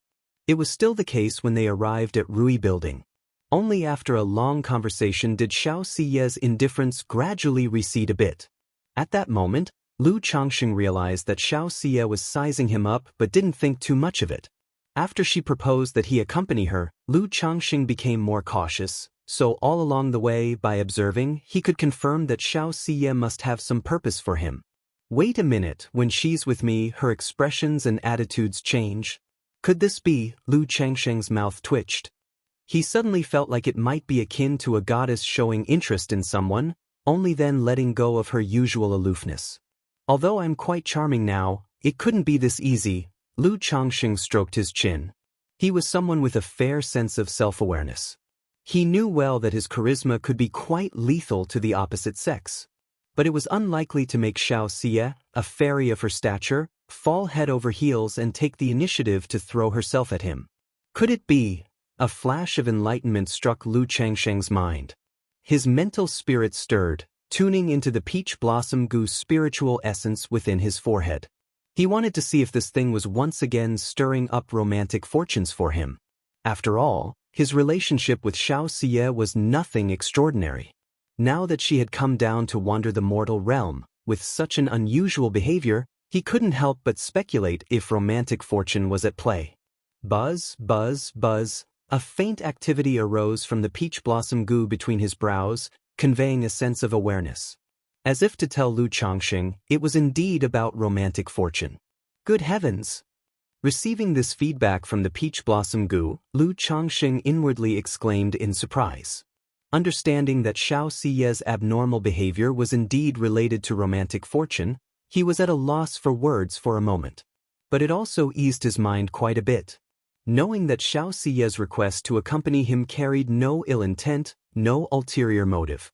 [SPEAKER 1] It was still the case when they arrived at Rui Building. Only after a long conversation did Xiaoxia's indifference gradually recede a bit. At that moment, Lu Changxing realized that Xiaoxia was sizing him up but didn't think too much of it. After she proposed that he accompany her, Lu Changxing became more cautious, so all along the way, by observing, he could confirm that Xiaoxia must have some purpose for him. Wait a minute, when she's with me, her expressions and attitudes change. Could this be? Lu Changsheng's mouth twitched. He suddenly felt like it might be akin to a goddess showing interest in someone, only then letting go of her usual aloofness. Although I'm quite charming now, it couldn't be this easy. Lu Changsheng stroked his chin. He was someone with a fair sense of self-awareness. He knew well that his charisma could be quite lethal to the opposite sex. But it was unlikely to make Xianxia, a fairy of her stature, fall head over heels and take the initiative to throw herself at him. Could it be? A flash of enlightenment struck Lu Changsheng's mind. His mental spirit stirred, tuning into the peach blossom goose spiritual essence within his forehead. He wanted to see if this thing was once again stirring up romantic fortunes for him. After all, his relationship with Xianxia was nothing extraordinary. Now that she had come down to wander the mortal realm, with such an unusual behavior, he couldn't help but speculate if romantic fortune was at play. Buzz, buzz, buzz. A faint activity arose from the peach blossom goo between his brows, conveying a sense of awareness. As if to tell Lu Changsheng, it was indeed about romantic fortune. Good heavens! Receiving this feedback from the peach blossom goo, Lu Changsheng inwardly exclaimed in surprise. Understanding that Xiaoxiye's abnormal behavior was indeed related to romantic fortune, he was at a loss for words for a moment. But it also eased his mind quite a bit. Knowing that Xiaoxiye's request to accompany him carried no ill intent, no ulterior motive.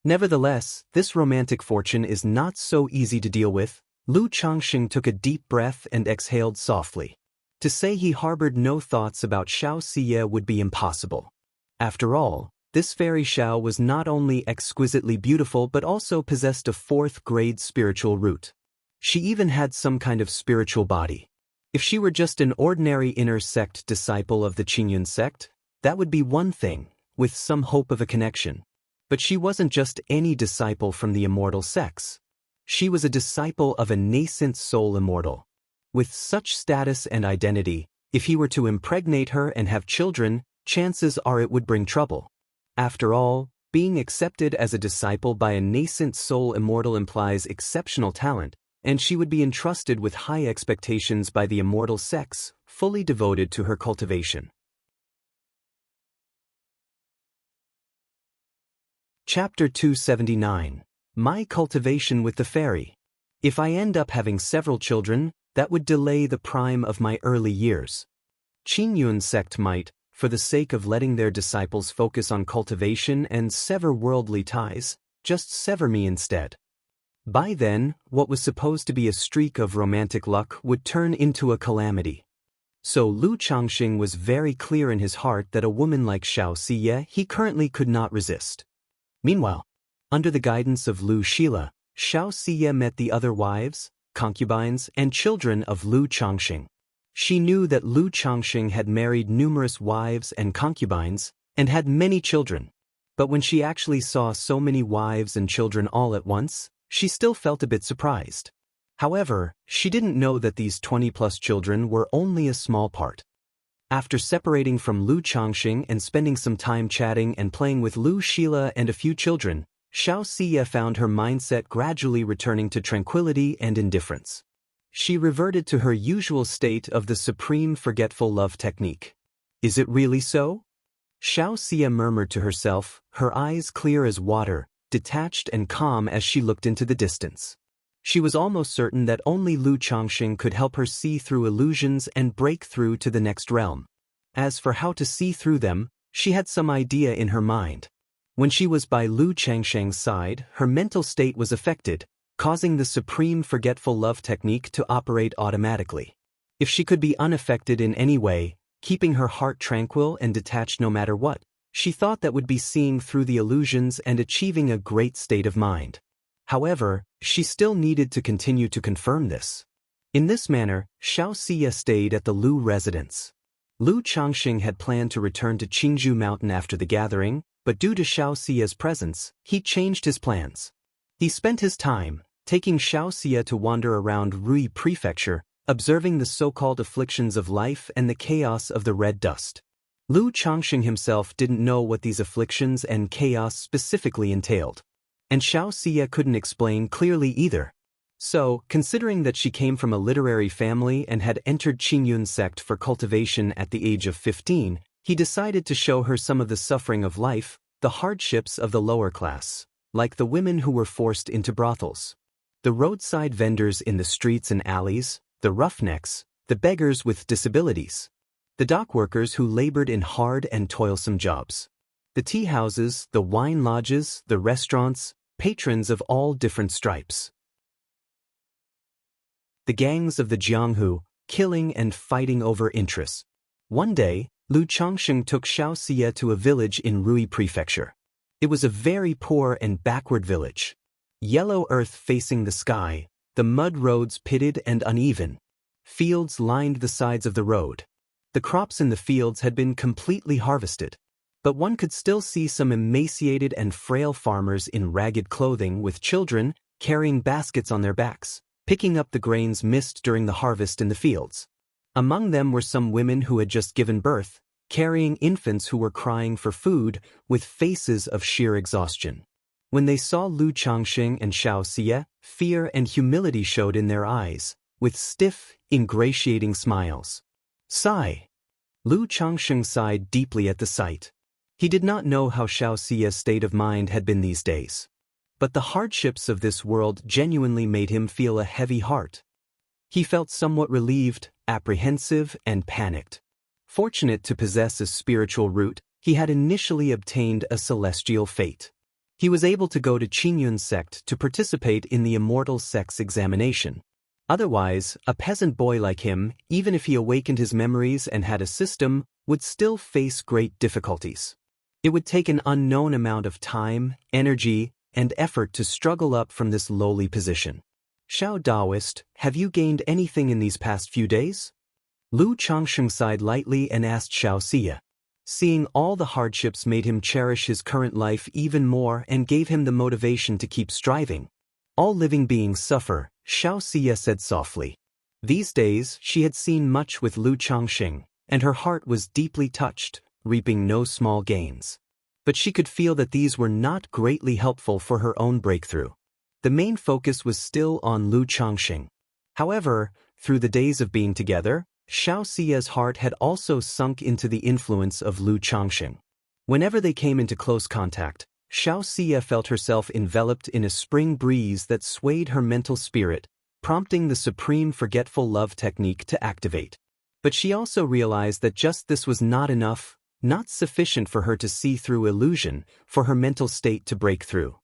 [SPEAKER 1] Nevertheless, this romantic fortune is not so easy to deal with. Lu Changsheng took a deep breath and exhaled softly. To say he harbored no thoughts about Xiaoxiye would be impossible. After all, this fairy Xiao was not only exquisitely beautiful but also possessed a fourth-grade spiritual root. She even had some kind of spiritual body. If she were just an ordinary inner sect disciple of the Qingyun sect, that would be one thing, with some hope of a connection. But she wasn't just any disciple from the immortal sects. She was a disciple of a nascent soul immortal. With such status and identity, if he were to impregnate her and have children, chances are it would bring trouble. After all, being accepted as a disciple by a nascent soul immortal implies exceptional talent, and she would be entrusted with high expectations by the immortal sex, fully devoted to her cultivation. Chapter 279. My cultivation with the fairy. If I end up having several children, that would delay the prime of my early years. Qingyun sect might, for the sake of letting their disciples focus on cultivation and sever worldly ties, just sever me instead. By then, what was supposed to be a streak of romantic luck would turn into a calamity. So Lu Changsheng was very clear in his heart that a woman like Xiaoxiye he currently could not resist. Meanwhile, under the guidance of Lu Shila, Xiaoxiye met the other wives, concubines, and children of Lu Changsheng. She knew that Lu Changsheng had married numerous wives and concubines, and had many children. But when she actually saw so many wives and children all at once, she still felt a bit surprised. However, she didn't know that these 20-plus children were only a small part. After separating from Lu Changsheng and spending some time chatting and playing with Lu Shila and a few children, Xiaoxiye found her mindset gradually returning to tranquility and indifference. She reverted to her usual state of the supreme forgetful love technique. Is it really so? Xiaoxiye murmured to herself, her eyes clear as water, detached and calm as she looked into the distance. She was almost certain that only Lu Changsheng could help her see through illusions and break through to the next realm. As for how to see through them, she had some idea in her mind. When she was by Lu Changsheng's side, her mental state was affected, causing the supreme forgetful love technique to operate automatically. If she could be unaffected in any way, keeping her heart tranquil and detached no matter what, she thought that would be seeing through the illusions and achieving a great state of mind. However, she still needed to continue to confirm this. In this manner, Xiaoxiye stayed at the Lu residence. Lu Changsheng had planned to return to Qingzhou Mountain after the gathering, but due to Xiaoxiye's presence, he changed his plans. He spent his time, taking Xiaoxiye to wander around Rui Prefecture, observing the so-called afflictions of life and the chaos of the red dust. Lu Changsheng himself didn't know what these afflictions and chaos specifically entailed. and Xianxia couldn't explain clearly either. So, considering that she came from a literary family and had entered Qingyun sect for cultivation at the age of 15, he decided to show her some of the suffering of life, the hardships of the lower class, like the women who were forced into brothels, the roadside vendors in the streets and alleys, the roughnecks, the beggars with disabilities, the dock workers who labored in hard and toilsome jobs, the tea houses, the wine lodges, the restaurants, patrons of all different stripes, the gangs of the Jianghu, killing and fighting over interests. One day, Lu Changsheng took Xianxia to a village in Rui Prefecture. It was a very poor and backward village. Yellow earth facing the sky, the mud roads pitted and uneven. Fields lined the sides of the road. The crops in the fields had been completely harvested, but one could still see some emaciated and frail farmers in ragged clothing with children carrying baskets on their backs, picking up the grains missed during the harvest in the fields. Among them were some women who had just given birth, carrying infants who were crying for food with faces of sheer exhaustion. When they saw Lu Changsheng and Xianxia, fear and humility showed in their eyes, with stiff, ingratiating smiles. Sigh. Lu Changsheng sighed deeply at the sight. He did not know how Xiaoxia's state of mind had been these days. But the hardships of this world genuinely made him feel a heavy heart. He felt somewhat relieved, apprehensive, and panicked. Fortunate to possess a spiritual root, he had initially obtained a celestial fate. He was able to go to Qingyun sect to participate in the Immortal sect's examination. Otherwise, a peasant boy like him, even if he awakened his memories and had a system, would still face great difficulties. It would take an unknown amount of time, energy, and effort to struggle up from this lowly position. Xiao Daoist, have you gained anything in these past few days? Lu Changsheng sighed lightly and asked Xiaoxia. Seeing all the hardships made him cherish his current life even more and gave him the motivation to keep striving. All living beings suffer, Xiaoxia said softly. These days, she had seen much with Lu Changsheng, and her heart was deeply touched, reaping no small gains. But she could feel that these were not greatly helpful for her own breakthrough. The main focus was still on Lu Changsheng. However, through the days of being together, Xiaoxia's heart had also sunk into the influence of Lu Changsheng. Whenever they came into close contact, Xiaoxia felt herself enveloped in a spring breeze that swayed her mental spirit, prompting the supreme forgetful love technique to activate. But she also realized that just this was not enough, not sufficient for her to see through illusion, for her mental state to break through.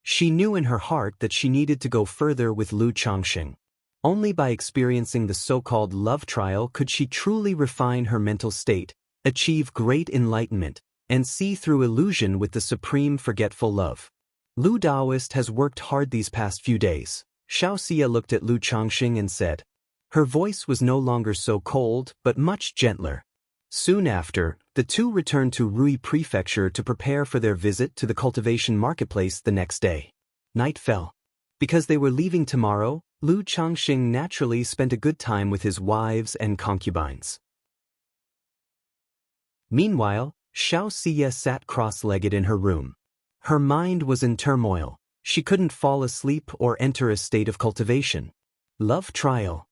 [SPEAKER 1] She knew in her heart that she needed to go further with Lu Changsheng. Only by experiencing the so-called love trial could she truly refine her mental state, achieve great enlightenment, and see through illusion with the supreme forgetful love. Lu Daoist has worked hard these past few days. Xiaoxia looked at Lu Changsheng and said. Her voice was no longer so cold, but much gentler. Soon after, the two returned to Rui Prefecture to prepare for their visit to the cultivation marketplace the next day. Night fell. Because they were leaving tomorrow, Lu Changsheng naturally spent a good time with his wives and concubines. Meanwhile, Xiaoxia sat cross-legged in her room. Her mind was in turmoil. She couldn't fall asleep or enter a state of cultivation. Love trial.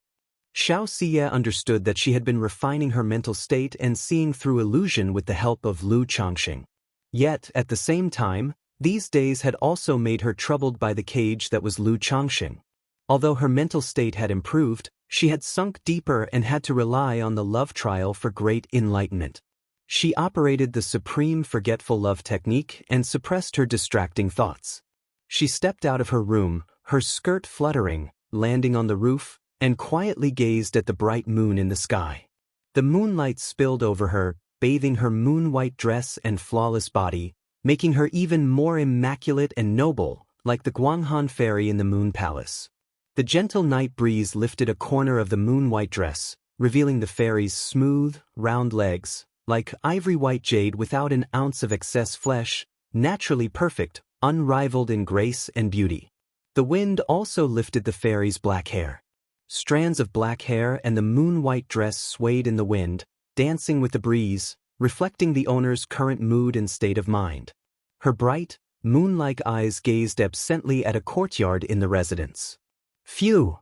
[SPEAKER 1] Xiaoxia understood that she had been refining her mental state and seeing through illusion with the help of Lu Changsheng. Yet, at the same time, these days had also made her troubled by the cage that was Lu Changsheng. Although her mental state had improved, she had sunk deeper and had to rely on the love trial for great enlightenment. She operated the supreme forgetful love technique and suppressed her distracting thoughts. She stepped out of her room, her skirt fluttering, landing on the roof, and quietly gazed at the bright moon in the sky. The moonlight spilled over her, bathing her moon-white dress and flawless body, making her even more immaculate and noble, like the Guanghan fairy in the Moon Palace. The gentle night breeze lifted a corner of the moon-white dress, revealing the fairy's smooth, round legs, like ivory-white jade without an ounce of excess flesh, naturally perfect, unrivaled in grace and beauty. The wind also lifted the fairy's black hair. Strands of black hair and the moon-white dress swayed in the wind, dancing with the breeze, reflecting the owner's current mood and state of mind. Her bright, moon-like eyes gazed absently at a courtyard in the residence. Phew!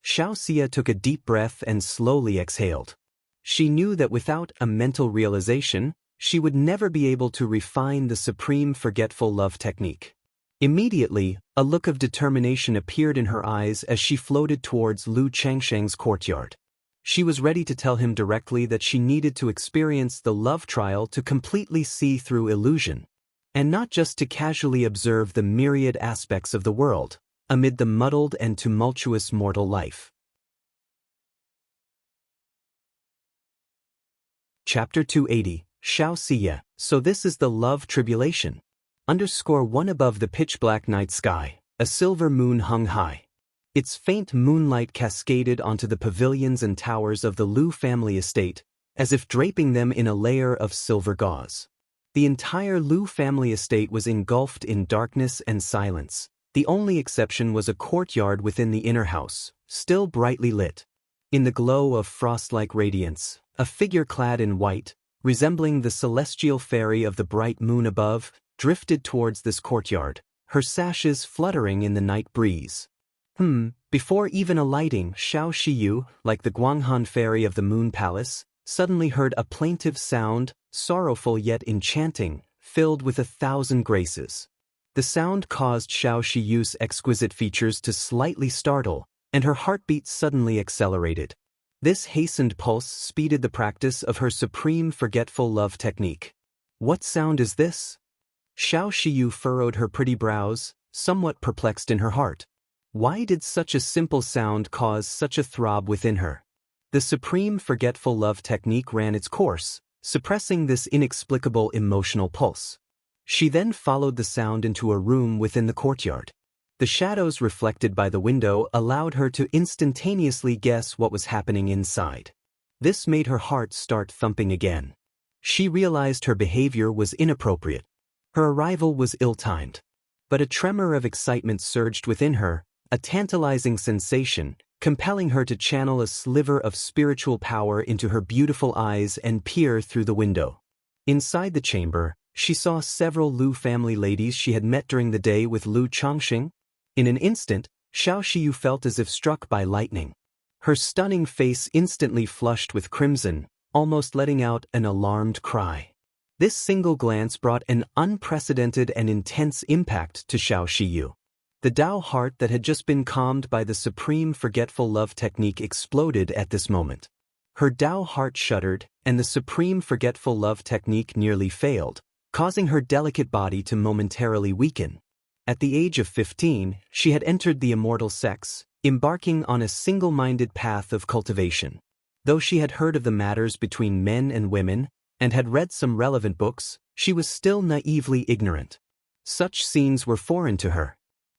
[SPEAKER 1] Xianxia took a deep breath and slowly exhaled. She knew that without a mental realization, she would never be able to refine the supreme forgetful love technique. Immediately, a look of determination appeared in her eyes as she floated towards Lu Changsheng's courtyard. She was ready to tell him directly that she needed to experience the love trial to completely see through illusion, and not just to casually observe the myriad aspects of the world, amid the muddled and tumultuous mortal life. Chapter 280, Xianxia, so this is the love tribulation. _1 above the pitch-black night sky, a silver moon hung high. Its faint moonlight cascaded onto the pavilions and towers of the Lu family estate, as if draping them in a layer of silver gauze. The entire Lu family estate was engulfed in darkness and silence. The only exception was a courtyard within the inner house, still brightly lit. In the glow of frost-like radiance, a figure clad in white, resembling the celestial fairy of the bright moon above, drifted towards this courtyard, her sashes fluttering in the night breeze. Before even alighting, Xiao Shiyu, like the Guanghan fairy of the moon palace, suddenly heard a plaintive sound, sorrowful yet enchanting, filled with 1,000 graces. The sound caused Xiao Shiyu's exquisite features to slightly startle, and her heartbeat suddenly accelerated. This hastened pulse speeded the practice of her supreme forgetful love technique. What sound is this? Xiao Shiyu furrowed her pretty brows, somewhat perplexed in her heart. Why did such a simple sound cause such a throb within her? The supreme forgetful love technique ran its course, suppressing this inexplicable emotional pulse. She then followed the sound into a room within the courtyard. The shadows reflected by the window allowed her to instantaneously guess what was happening inside. This made her heart start thumping again. She realized her behavior was inappropriate. Her arrival was ill-timed. But a tremor of excitement surged within her, a tantalizing sensation, compelling her to channel a sliver of spiritual power into her beautiful eyes and peer through the window. Inside the chamber, she saw several Lu family ladies she had met during the day with Lu Changsheng. In an instant, Xiao Shiyu felt as if struck by lightning. Her stunning face instantly flushed with crimson, almost letting out an alarmed cry. This single glance brought an unprecedented and intense impact to Xiao Shiyu. The Dao heart that had just been calmed by the supreme forgetful love technique exploded at this moment. Her Dao heart shuddered, and the supreme forgetful love technique nearly failed, causing her delicate body to momentarily weaken. At the age of 15, she had entered the immortal sex, embarking on a single-minded path of cultivation. Though she had heard of the matters between men and women, and had read some relevant books, she was still naively ignorant. Such scenes were foreign to her,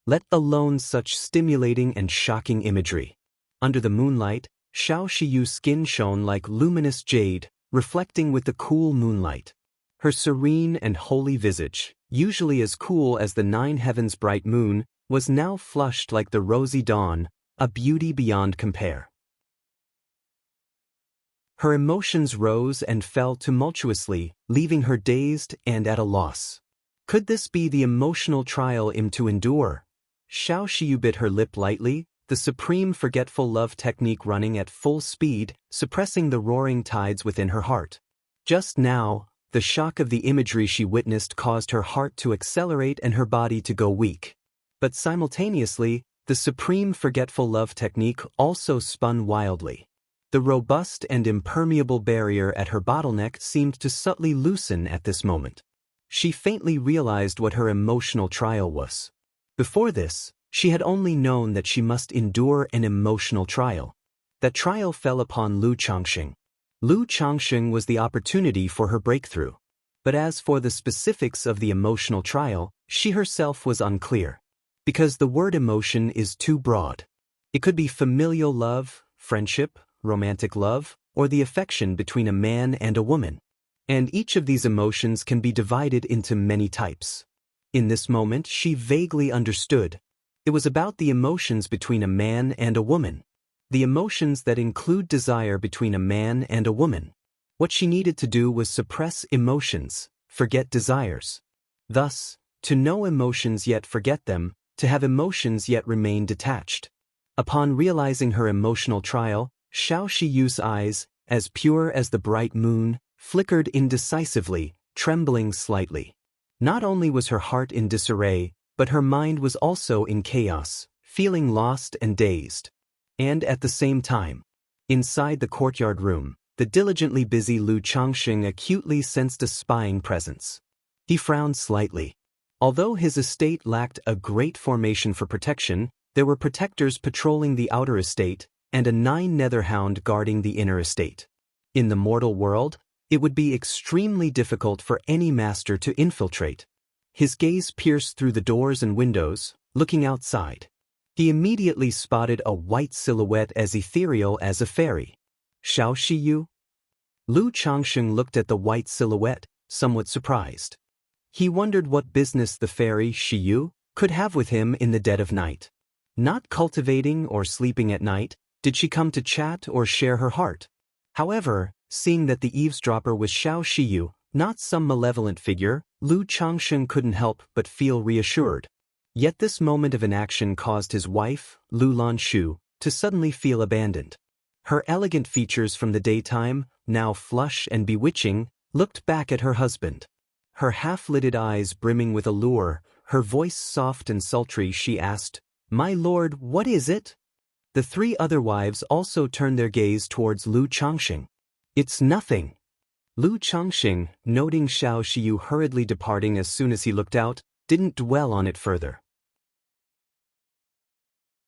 [SPEAKER 1] let alone such stimulating and shocking imagery. Under the moonlight, Xiao Shiyu's skin shone like luminous jade, reflecting with the cool moonlight. Her serene and holy visage, usually as cool as the 9 heavens' bright moon, was now flushed like the rosy dawn, a beauty beyond compare. Her emotions rose and fell tumultuously, leaving her dazed and at a loss. Could this be the emotional trial to endure? Xiao Shiyu bit her lip lightly, the supreme forgetful love technique running at full speed, suppressing the roaring tides within her heart. Just now, the shock of the imagery she witnessed caused her heart to accelerate and her body to go weak. But simultaneously, the supreme forgetful love technique also spun wildly. The robust and impermeable barrier at her bottleneck seemed to subtly loosen at this moment. She faintly realized what her emotional trial was. Before this, she had only known that she must endure an emotional trial. That trial fell upon Lu Changsheng. Lu Changsheng was the opportunity for her breakthrough. But as for the specifics of the emotional trial, she herself was unclear. Because the word emotion is too broad. It could be familial love, friendship, romantic love, or the affection between a man and a woman. And each of these emotions can be divided into many types. In this moment, she vaguely understood. It was about the emotions between a man and a woman. The emotions that include desire between a man and a woman. What she needed to do was suppress emotions, forget desires. Thus, to know emotions yet forget them, to have emotions yet remain detached. Upon realizing her emotional trial, Xiao Shiyu's eyes, as pure as the bright moon, flickered indecisively, trembling slightly. Not only was her heart in disarray, but her mind was also in chaos, feeling lost and dazed. And at the same time, inside the courtyard room, the diligently busy Lu Changxing acutely sensed a spying presence. He frowned slightly. Although his estate lacked a great formation for protection, there were protectors patrolling the outer estate, and a 9-netherhound guarding the inner estate. In the mortal world, it would be extremely difficult for any master to infiltrate. His gaze pierced through the doors and windows, looking outside. He immediately spotted a white silhouette as ethereal as a fairy. Xiao Shiyu? Lu Changxing looked at the white silhouette, somewhat surprised. He wondered what business the fairy Shiyu could have with him in the dead of night. Not cultivating or sleeping at night, did she come to chat or share her heart? However, seeing that the eavesdropper was Xiao Shiyu, not some malevolent figure, Lu Changxing couldn't help but feel reassured. Yet this moment of inaction caused his wife, Lu Lanshu, to suddenly feel abandoned. Her elegant features from the daytime, now flush and bewitching, looked back at her husband. Her half-lidded eyes brimming with allure, her voice soft and sultry, she asked, "My lord, what is it?" The 3 other wives also turned their gaze towards Lu Changxing. "It's nothing." Lu Changxing, noting Xiao Shiyu hurriedly departing as soon as he looked out, didn't dwell on it further.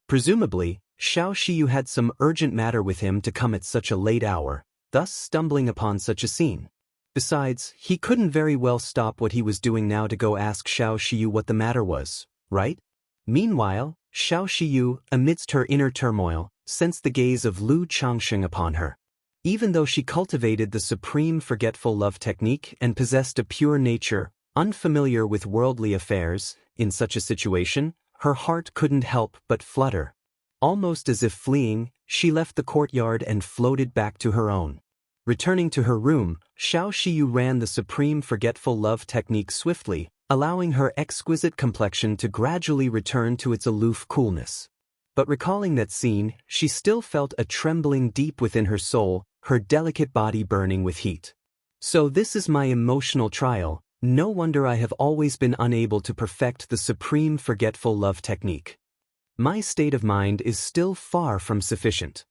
[SPEAKER 1] Presumably, Xiao Shiyu had some urgent matter with him to come at such a late hour, thus stumbling upon such a scene. Besides, he couldn't very well stop what he was doing now to go ask Xiao Shiyu what the matter was, right? Meanwhile, Xiao Shiyu, amidst her inner turmoil, sensed the gaze of Lu Changxing upon her. Even though she cultivated the supreme forgetful love technique and possessed a pure nature, unfamiliar with worldly affairs, in such a situation, her heart couldn't help but flutter. Almost as if fleeing, she left the courtyard and floated back to her own. Returning to her room, Xiao Shiyu ran the supreme forgetful love technique swiftly, allowing her exquisite complexion to gradually return to its aloof coolness. But recalling that scene, she still felt a trembling deep within her soul, her delicate body burning with heat. So this is my emotional trial, no wonder I have always been unable to perfect the supreme forgetful love technique. My state of mind is still far from sufficient.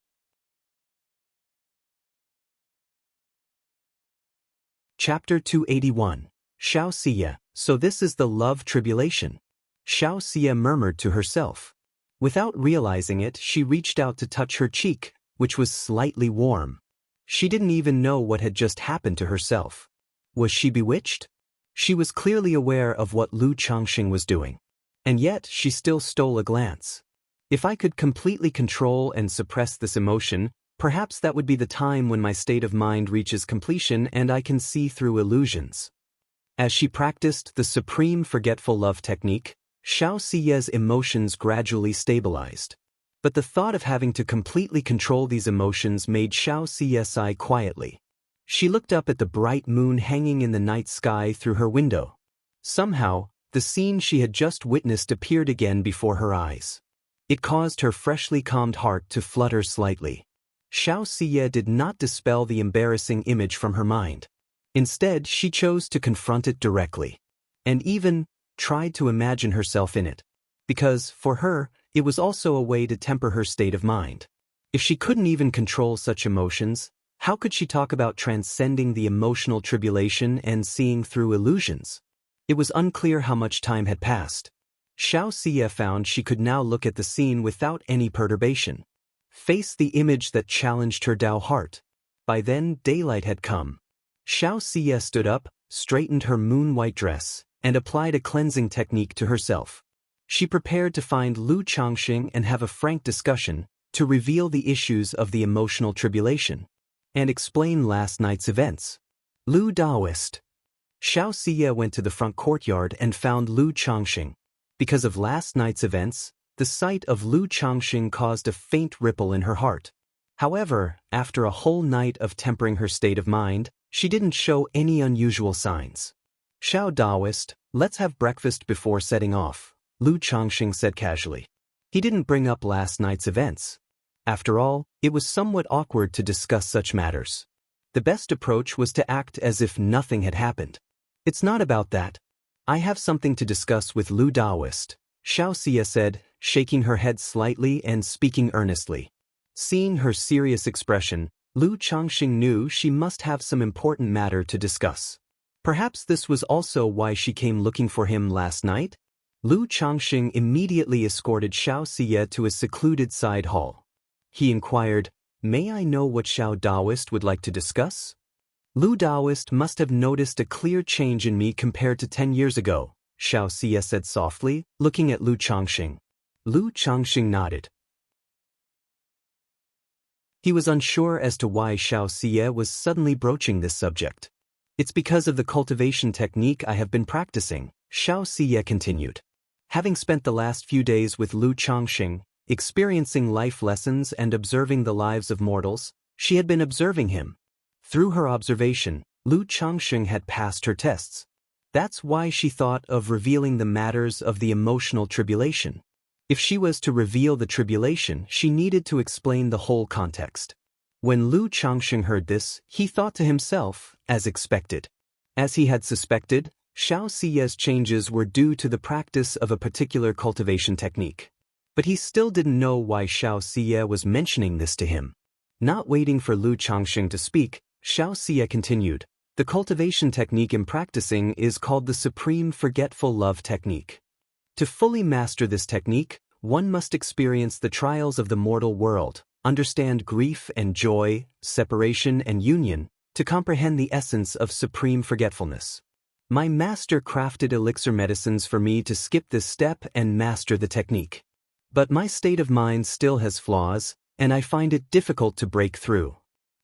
[SPEAKER 1] Chapter 281. Xiao Xia, so this is the love tribulation. Xiao Xia murmured to herself. Without realizing it, she reached out to touch her cheek, which was slightly warm. She didn't even know what had just happened to herself. Was she bewitched? She was clearly aware of what Lu Changxing was doing. And yet, she still stole a glance. If I could completely control and suppress this emotion, perhaps that would be the time when my state of mind reaches completion and I can see through illusions. As she practiced the supreme forgetful love technique, Xiao Xia's emotions gradually stabilized. But the thought of having to completely control these emotions made Xiao Xia sigh quietly. She looked up at the bright moon hanging in the night sky through her window. Somehow, the scene she had just witnessed appeared again before her eyes. It caused her freshly calmed heart to flutter slightly. Xiao Xia did not dispel the embarrassing image from her mind. Instead, she chose to confront it directly. And even tried to imagine herself in it. Because, for her, it was also a way to temper her state of mind. If she couldn't even control such emotions, how could she talk about transcending the emotional tribulation and seeing through illusions? It was unclear how much time had passed. Xiao Xia found she could now look at the scene without any perturbation. Face the image that challenged her Dao heart. By then, daylight had come. Xiao Xia stood up, straightened her moon-white dress, and applied a cleansing technique to herself. She prepared to find Lu Changxing and have a frank discussion, to reveal the issues of the emotional tribulation, and explain last night's events. Lu Daoist. Xiao Xia went to the front courtyard and found Lu Changxing. Because of last night's events, the sight of Lu Changxing caused a faint ripple in her heart. However, after a whole night of tempering her state of mind, she didn't show any unusual signs. Xiao Daoist, let's have breakfast before setting off, Lu Changxing said casually. He didn't bring up last night's events. After all, it was somewhat awkward to discuss such matters. The best approach was to act as if nothing had happened. It's not about that. I have something to discuss with Lu Daoist, Xianxia said, shaking her head slightly and speaking earnestly. Seeing her serious expression, Lu Changxing knew she must have some important matter to discuss. Perhaps this was also why she came looking for him last night? Lu Changxing immediately escorted Xianxia to a secluded side hall. He inquired, "May I know what Xiao Daoist would like to discuss?" Lu Daoist must have noticed a clear change in me compared to 10 years ago, Xianxia said softly, looking at Lu Changxing. Lu Changxing nodded. He was unsure as to why Xianxia was suddenly broaching this subject. It's because of the cultivation technique I have been practicing, Xianxia continued. Having spent the last few days with Lu Changxing, experiencing life lessons and observing the lives of mortals, she had been observing him. Through her observation, Lu Changxing had passed her tests. That's why she thought of revealing the matters of the emotional tribulation. If she was to reveal the tribulation, she needed to explain the whole context. When Lu Changxing heard this, he thought to himself, as expected. As he had suspected, Xiaoxia's changes were due to the practice of a particular cultivation technique. But he still didn't know why Xiaoxia was mentioning this to him. Not waiting for Lu Changxing to speak, Xiaoxia continued, "The cultivation technique I'm practicing is called the Supreme Forgetful Love Technique. To fully master this technique, one must experience the trials of the mortal world, understand grief and joy, separation and union, to comprehend the essence of supreme forgetfulness. My master crafted elixir medicines for me to skip this step and master the technique. But my state of mind still has flaws, and I find it difficult to break through."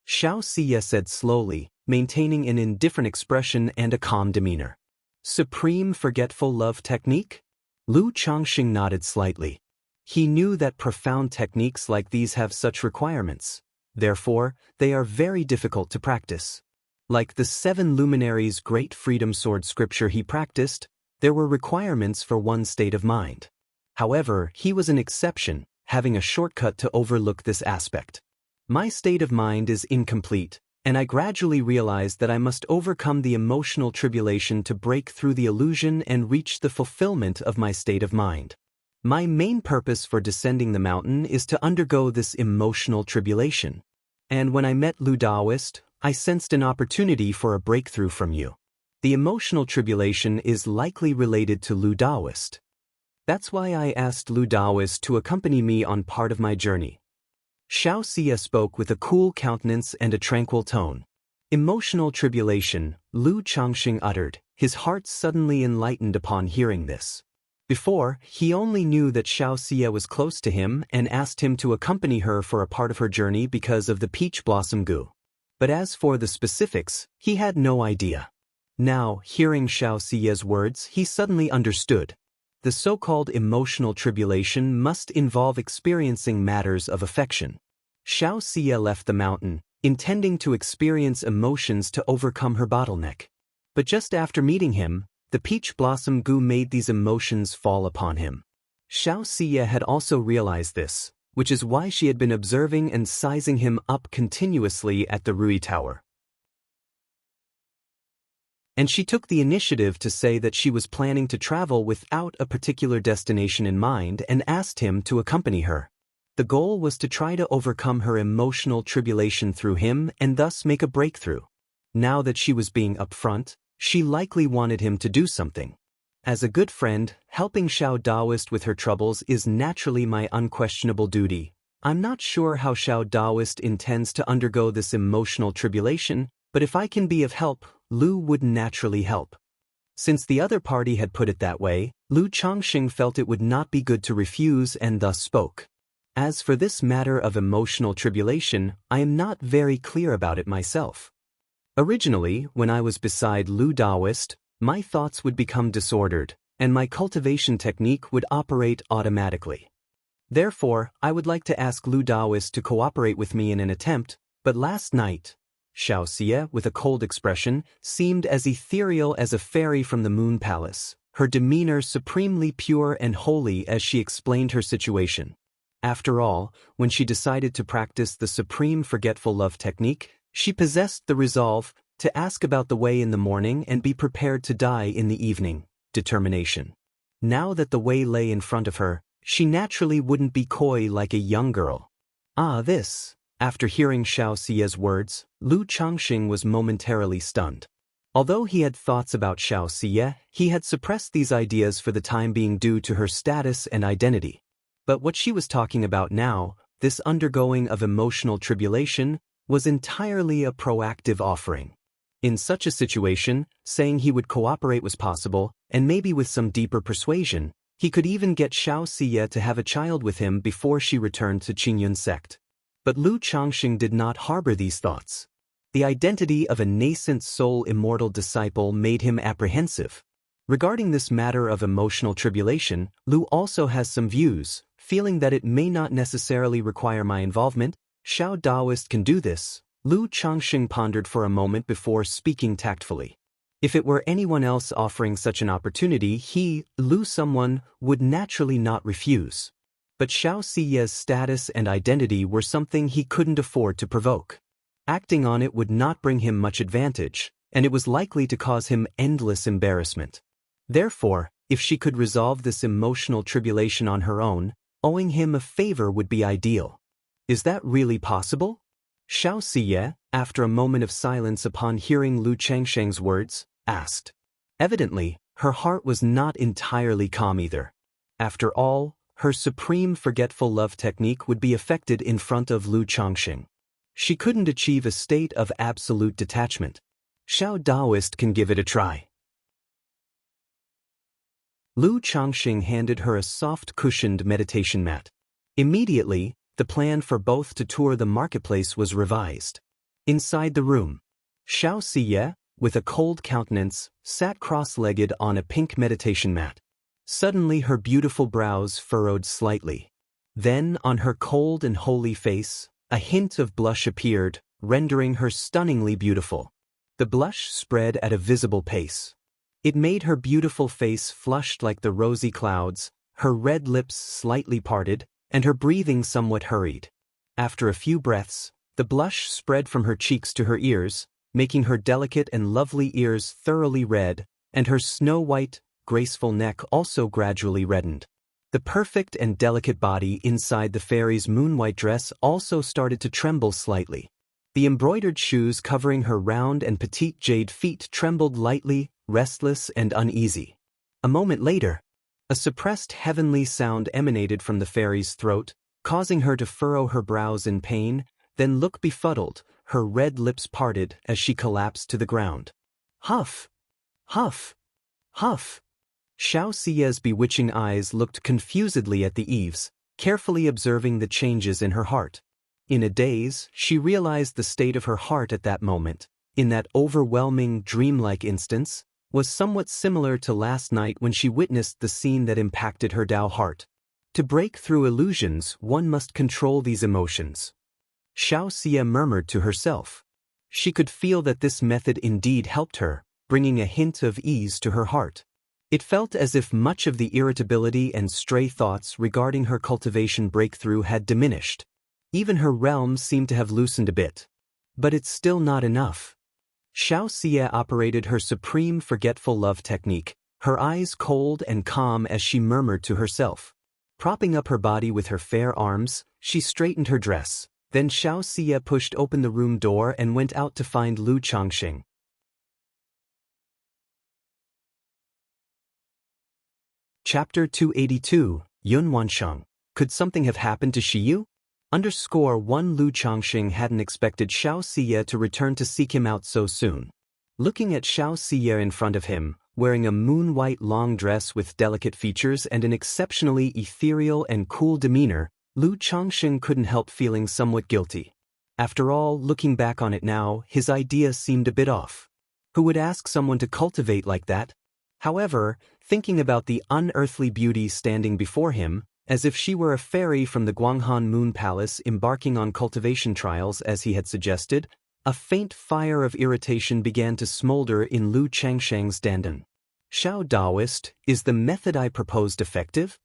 [SPEAKER 1] Xiaoxia said slowly, maintaining an indifferent expression and a calm demeanor. "Supreme Forgetful Love Technique?" Lu Changxing nodded slightly. He knew that profound techniques like these have such requirements. Therefore, they are very difficult to practice. Like the 7 luminaries' great freedom sword scripture he practiced, there were requirements for one's state of mind. However, he was an exception, having a shortcut to overlook this aspect. My state of mind is incomplete, and I gradually realized that I must overcome the emotional tribulation to break through the illusion and reach the fulfillment of my state of mind. My main purpose for descending the mountain is to undergo this emotional tribulation. And when I met Lu Daoist, I sensed an opportunity for a breakthrough from you. The emotional tribulation is likely related to Lu Daoist. That's why I asked Lu Daoist to accompany me on part of my journey. Xiaoxia spoke with a cool countenance and a tranquil tone. Emotional tribulation, Lu Changxing uttered, his heart suddenly enlightened upon hearing this. Before, he only knew that Xiaoxia was close to him and asked him to accompany her for a part of her journey because of the peach blossom goo. But as for the specifics, he had no idea. Now, hearing Xiaoxia's words, he suddenly understood. The so-called emotional tribulation must involve experiencing matters of affection. Xiaoxia left the mountain, intending to experience emotions to overcome her bottleneck. But just after meeting him, the peach blossom goo made these emotions fall upon him. Xiaoxia had also realized this, which is why she had been observing and sizing him up continuously at the Rui Tower. And she took the initiative to say that she was planning to travel without a particular destination in mind and asked him to accompany her. The goal was to try to overcome her emotional tribulation through him and thus make a breakthrough. Now that she was being upfront, she likely wanted him to do something. As a good friend, helping Xiao Daoist with her troubles is naturally my unquestionable duty. I'm not sure how Xiao Daoist intends to undergo this emotional tribulation, but if I can be of help, Lu would naturally help. Since the other party had put it that way, Lu Changxing felt it would not be good to refuse and thus spoke. As for this matter of emotional tribulation, I am not very clear about it myself. Originally, when I was beside Lu Daoist, my thoughts would become disordered, and my cultivation technique would operate automatically. Therefore, I would like to ask Lu Daoist to cooperate with me in an attempt, but last night, Xianxia, with a cold expression, seemed as ethereal as a fairy from the moon palace, her demeanor supremely pure and holy as she explained her situation. After all, when she decided to practice the supreme forgetful love technique, she possessed the resolve to ask about the way in the morning and be prepared to die in the evening. Determination. Now that the way lay in front of her, she naturally wouldn't be coy like a young girl. After hearing Xiaoxia's words, Lu Changxing was momentarily stunned. Although he had thoughts about Xiaoxia, he had suppressed these ideas for the time being due to her status and identity. But what she was talking about now, this undergoing of emotional tribulation, was entirely a proactive offering. In such a situation, saying he would cooperate was possible, and maybe with some deeper persuasion, he could even get Xiaoxia to have a child with him before she returned to Qingyun sect. But Lu Changxing did not harbor these thoughts. The identity of a nascent soul immortal disciple made him apprehensive. Regarding this matter of emotional tribulation, Lu also has some views, feeling that it may not necessarily require my involvement. Xiao Daoist can do this. Lu Changxing pondered for a moment before speaking tactfully. If it were anyone else offering such an opportunity, someone, would naturally not refuse. But Xiaoxia's status and identity were something he couldn't afford to provoke. Acting on it would not bring him much advantage, and it was likely to cause him endless embarrassment. Therefore, if she could resolve this emotional tribulation on her own, owing him a favor would be ideal. Is that really possible? Xiaoxia, after a moment of silence upon hearing Lu Changxing's words, asked. Evidently, her heart was not entirely calm either. After all, her supreme forgetful love technique would be effected in front of Lu Changxing. She couldn't achieve a state of absolute detachment. Xiao Daoist can give it a try. Lu Changxing handed her a soft cushioned meditation mat. Immediately, the plan for both to tour the marketplace was revised. Inside the room, Xiaoxia, with a cold countenance, sat cross-legged on a pink meditation mat. Suddenly her beautiful brows furrowed slightly. Then, on her cold and holy face, a hint of blush appeared, rendering her stunningly beautiful. The blush spread at a visible pace. It made her beautiful face flushed like the rosy clouds, her red lips slightly parted, and her breathing somewhat hurried. After a few breaths, the blush spread from her cheeks to her ears, making her delicate and lovely ears thoroughly red, and her snow-white, graceful neck also gradually reddened. The perfect and delicate body inside the fairy's moon-white dress also started to tremble slightly. The embroidered shoes covering her round and petite jade feet trembled lightly, restless and uneasy. A moment later, a suppressed heavenly sound emanated from the fairy's throat, causing her to furrow her brows in pain, then look befuddled, her red lips parted as she collapsed to the ground. Huff! Huff! Huff! Xiaoxia's bewitching eyes looked confusedly at the eaves, carefully observing the changes in her heart. In a daze, she realized the state of her heart at that moment, in that overwhelming, dreamlike instance, was somewhat similar to last night when she witnessed the scene that impacted her Dao heart. To break through illusions, one must control these emotions. Xiaoxia murmured to herself. She could feel that this method indeed helped her, bringing a hint of ease to her heart. It felt as if much of the irritability and stray thoughts regarding her cultivation breakthrough had diminished. Even her realm seemed to have loosened a bit. But it's still not enough. Xiaoxia operated her supreme forgetful love technique, her eyes cold and calm as she murmured to herself. Propping up her body with her fair arms, she straightened her dress. Then Xiaoxia pushed open the room door and went out to find Lu Changxing. Chapter 282, Yun Wansheng. Could something have happened to Shiyu? _1 Lu Changxing hadn't expected Xiaoxia to return to seek him out so soon. Looking at Xiaoxia in front of him, wearing a moon-white long dress with delicate features and an exceptionally ethereal and cool demeanor, Lu Changxing couldn't help feeling somewhat guilty. After all, looking back on it now, his idea seemed a bit off. Who would ask someone to cultivate like that? However, thinking about the unearthly beauty standing before him, as if she were a fairy from the Guanghan Moon Palace embarking on cultivation trials as he had suggested, A faint fire of irritation began to smolder in Lu Changsheng's dandan. Xiao Daoist, is the method I proposed effective?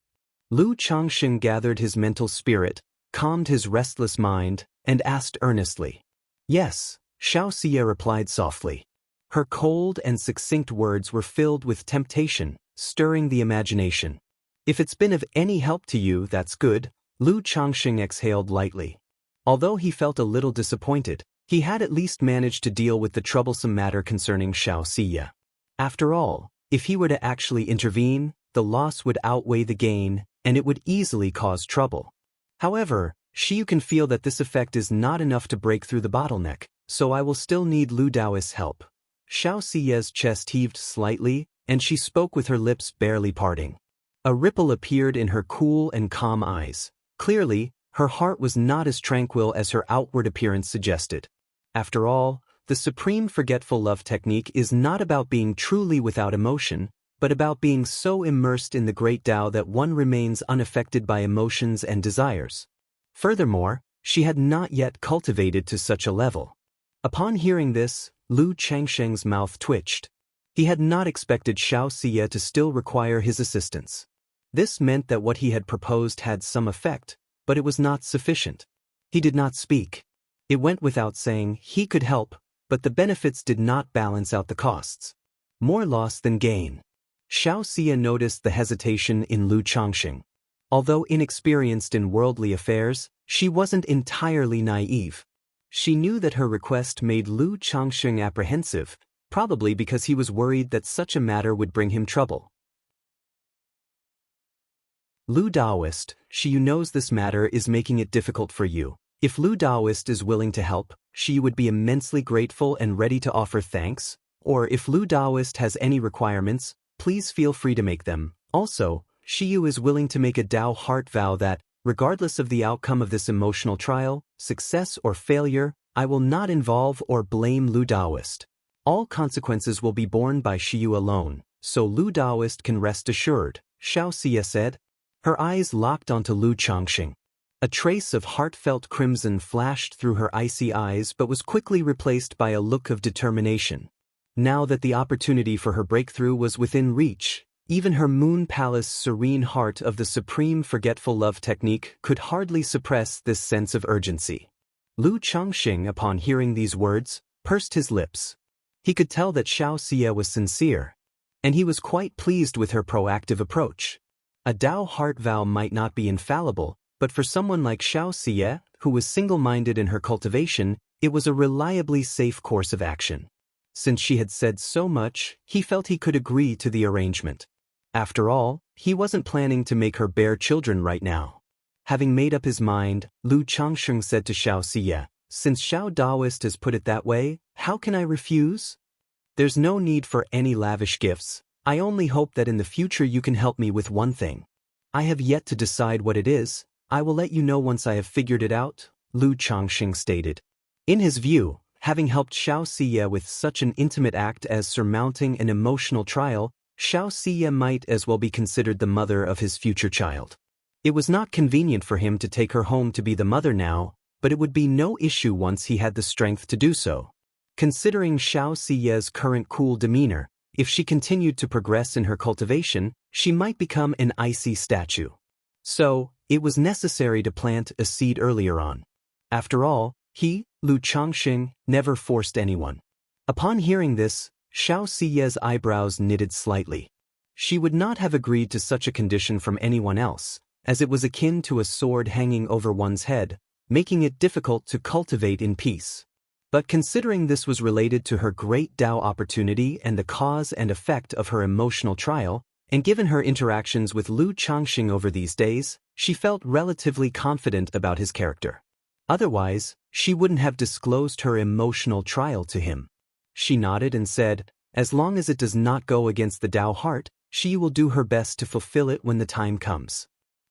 [SPEAKER 1] Lu Changsheng gathered his mental spirit, calmed his restless mind, and asked earnestly. Yes, Xianxia replied softly. Her cold and succinct words were filled with temptation, stirring the imagination. If it's been of any help to you, that's good, Lu Changsheng exhaled lightly. Although he felt a little disappointed, he had at least managed to deal with the troublesome matter concerning Xianxia. After all, if he were to actually intervene, the loss would outweigh the gain, and it would easily cause trouble. However, Xiu can feel that this effect is not enough to break through the bottleneck, so I will still need Lu Daoist's help. Xiaoxia's chest heaved slightly, and she spoke with her lips barely parting. A ripple appeared in her cool and calm eyes. Clearly, her heart was not as tranquil as her outward appearance suggested. After all, the supreme forgetful love technique is not about being truly without emotion, but about being so immersed in the great Tao that one remains unaffected by emotions and desires. Furthermore, she had not yet cultivated to such a level. Upon hearing this, Lu Changsheng's mouth twitched. He had not expected Xiaoxia to still require his assistance. This meant that what he had proposed had some effect, but it was not sufficient. He did not speak. It went without saying he could help, but the benefits did not balance out the costs. More loss than gain. Xiaoxia noticed the hesitation in Lu Changsheng. Although inexperienced in worldly affairs, she wasn't entirely naive. She knew that her request made Lu Changsheng apprehensive, probably because he was worried that such a matter would bring him trouble. Lu Daoist, Xiu knows this matter is making it difficult for you. If Lu Daoist is willing to help, Xiu would be immensely grateful and ready to offer thanks, or if Lu Daoist has any requirements, please feel free to make them. Also, Xiu is willing to make a Dao heart vow that, regardless of the outcome of this emotional trial, success or failure, I will not involve or blame Lu Daoist. All consequences will be borne by Xiu alone, so Lu Daoist can rest assured, Xiaoxia said. Her eyes locked onto Lu Changsheng. A trace of heartfelt crimson flashed through her icy eyes but was quickly replaced by a look of determination. Now that the opportunity for her breakthrough was within reach, even her Moon Palace serene heart of the supreme forgetful love technique could hardly suppress this sense of urgency. Lu Changsheng, upon hearing these words, pursed his lips. He could tell that Xiaoxia was sincere, and he was quite pleased with her proactive approach. A Dao heart vow might not be infallible, but for someone like Xiaoxia, who was single-minded in her cultivation, it was a reliably safe course of action. Since she had said so much, he felt he could agree to the arrangement. After all, he wasn't planning to make her bear children right now. Having made up his mind, Lu Changsheng said to Xiaoxia, since Xiao Daoist has put it that way, how can I refuse? There's no need for any lavish gifts. I only hope that in the future you can help me with one thing. I have yet to decide what it is. I will let you know once I have figured it out, Lu Changsheng stated. In his view, having helped Xiaoxia with such an intimate act as surmounting an emotional trial, Xiaoxia might as well be considered the mother of his future child. It was not convenient for him to take her home to be the mother now, but it would be no issue once he had the strength to do so. Considering Xiaoxia's current cool demeanor, if she continued to progress in her cultivation, she might become an icy statue. So, it was necessary to plant a seed earlier on. After all, he, Lu Changsheng, never forced anyone. Upon hearing this, Xiaoxia's eyebrows knitted slightly. She would not have agreed to such a condition from anyone else, as it was akin to a sword hanging over one's head, making it difficult to cultivate in peace. But considering this was related to her great Dao opportunity and the cause and effect of her emotional trial, and given her interactions with Lu Changsheng over these days, she felt relatively confident about his character. Otherwise, she wouldn't have disclosed her emotional trial to him. She nodded and said, as long as it does not go against the Dao heart, she will do her best to fulfill it when the time comes.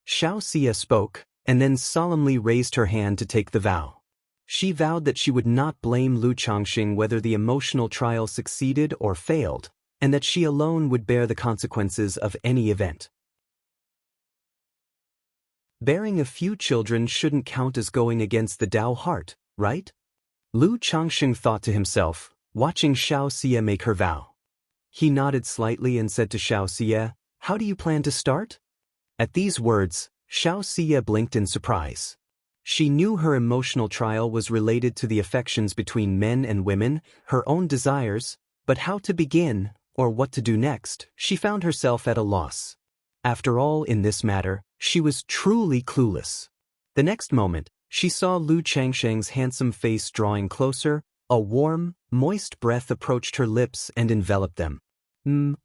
[SPEAKER 1] Xiaoxia spoke, and then solemnly raised her hand to take the vow. She vowed that she would not blame Lu Changsheng whether the emotional trial succeeded or failed, and that she alone would bear the consequences of any event. Bearing a few children shouldn't count as going against the Dao heart, right? Lu Changxing thought to himself, watching Xianxia make her vow. He nodded slightly and said to Xianxia, "How do you plan to start?" At these words, Xianxia blinked in surprise. She knew her emotional trial was related to the affections between men and women, her own desires, but how to begin, or what to do next, she found herself at a loss. After all, in this matter, she was truly clueless. The next moment, she saw Lu Changsheng's handsome face drawing closer. A warm, moist breath approached her lips and enveloped them.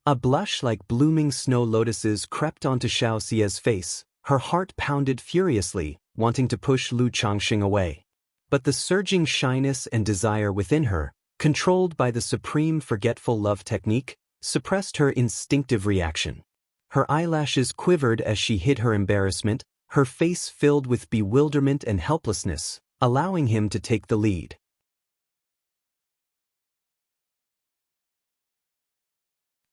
[SPEAKER 1] A blush like blooming snow lotuses crept onto Xiaoxia's face. Her heart pounded furiously, wanting to push Lu Changxing away. But the surging shyness and desire within her, controlled by the supreme forgetful love technique, suppressed her instinctive reaction. Her eyelashes quivered as she hid her embarrassment, her face filled with bewilderment and helplessness, allowing him to take the lead.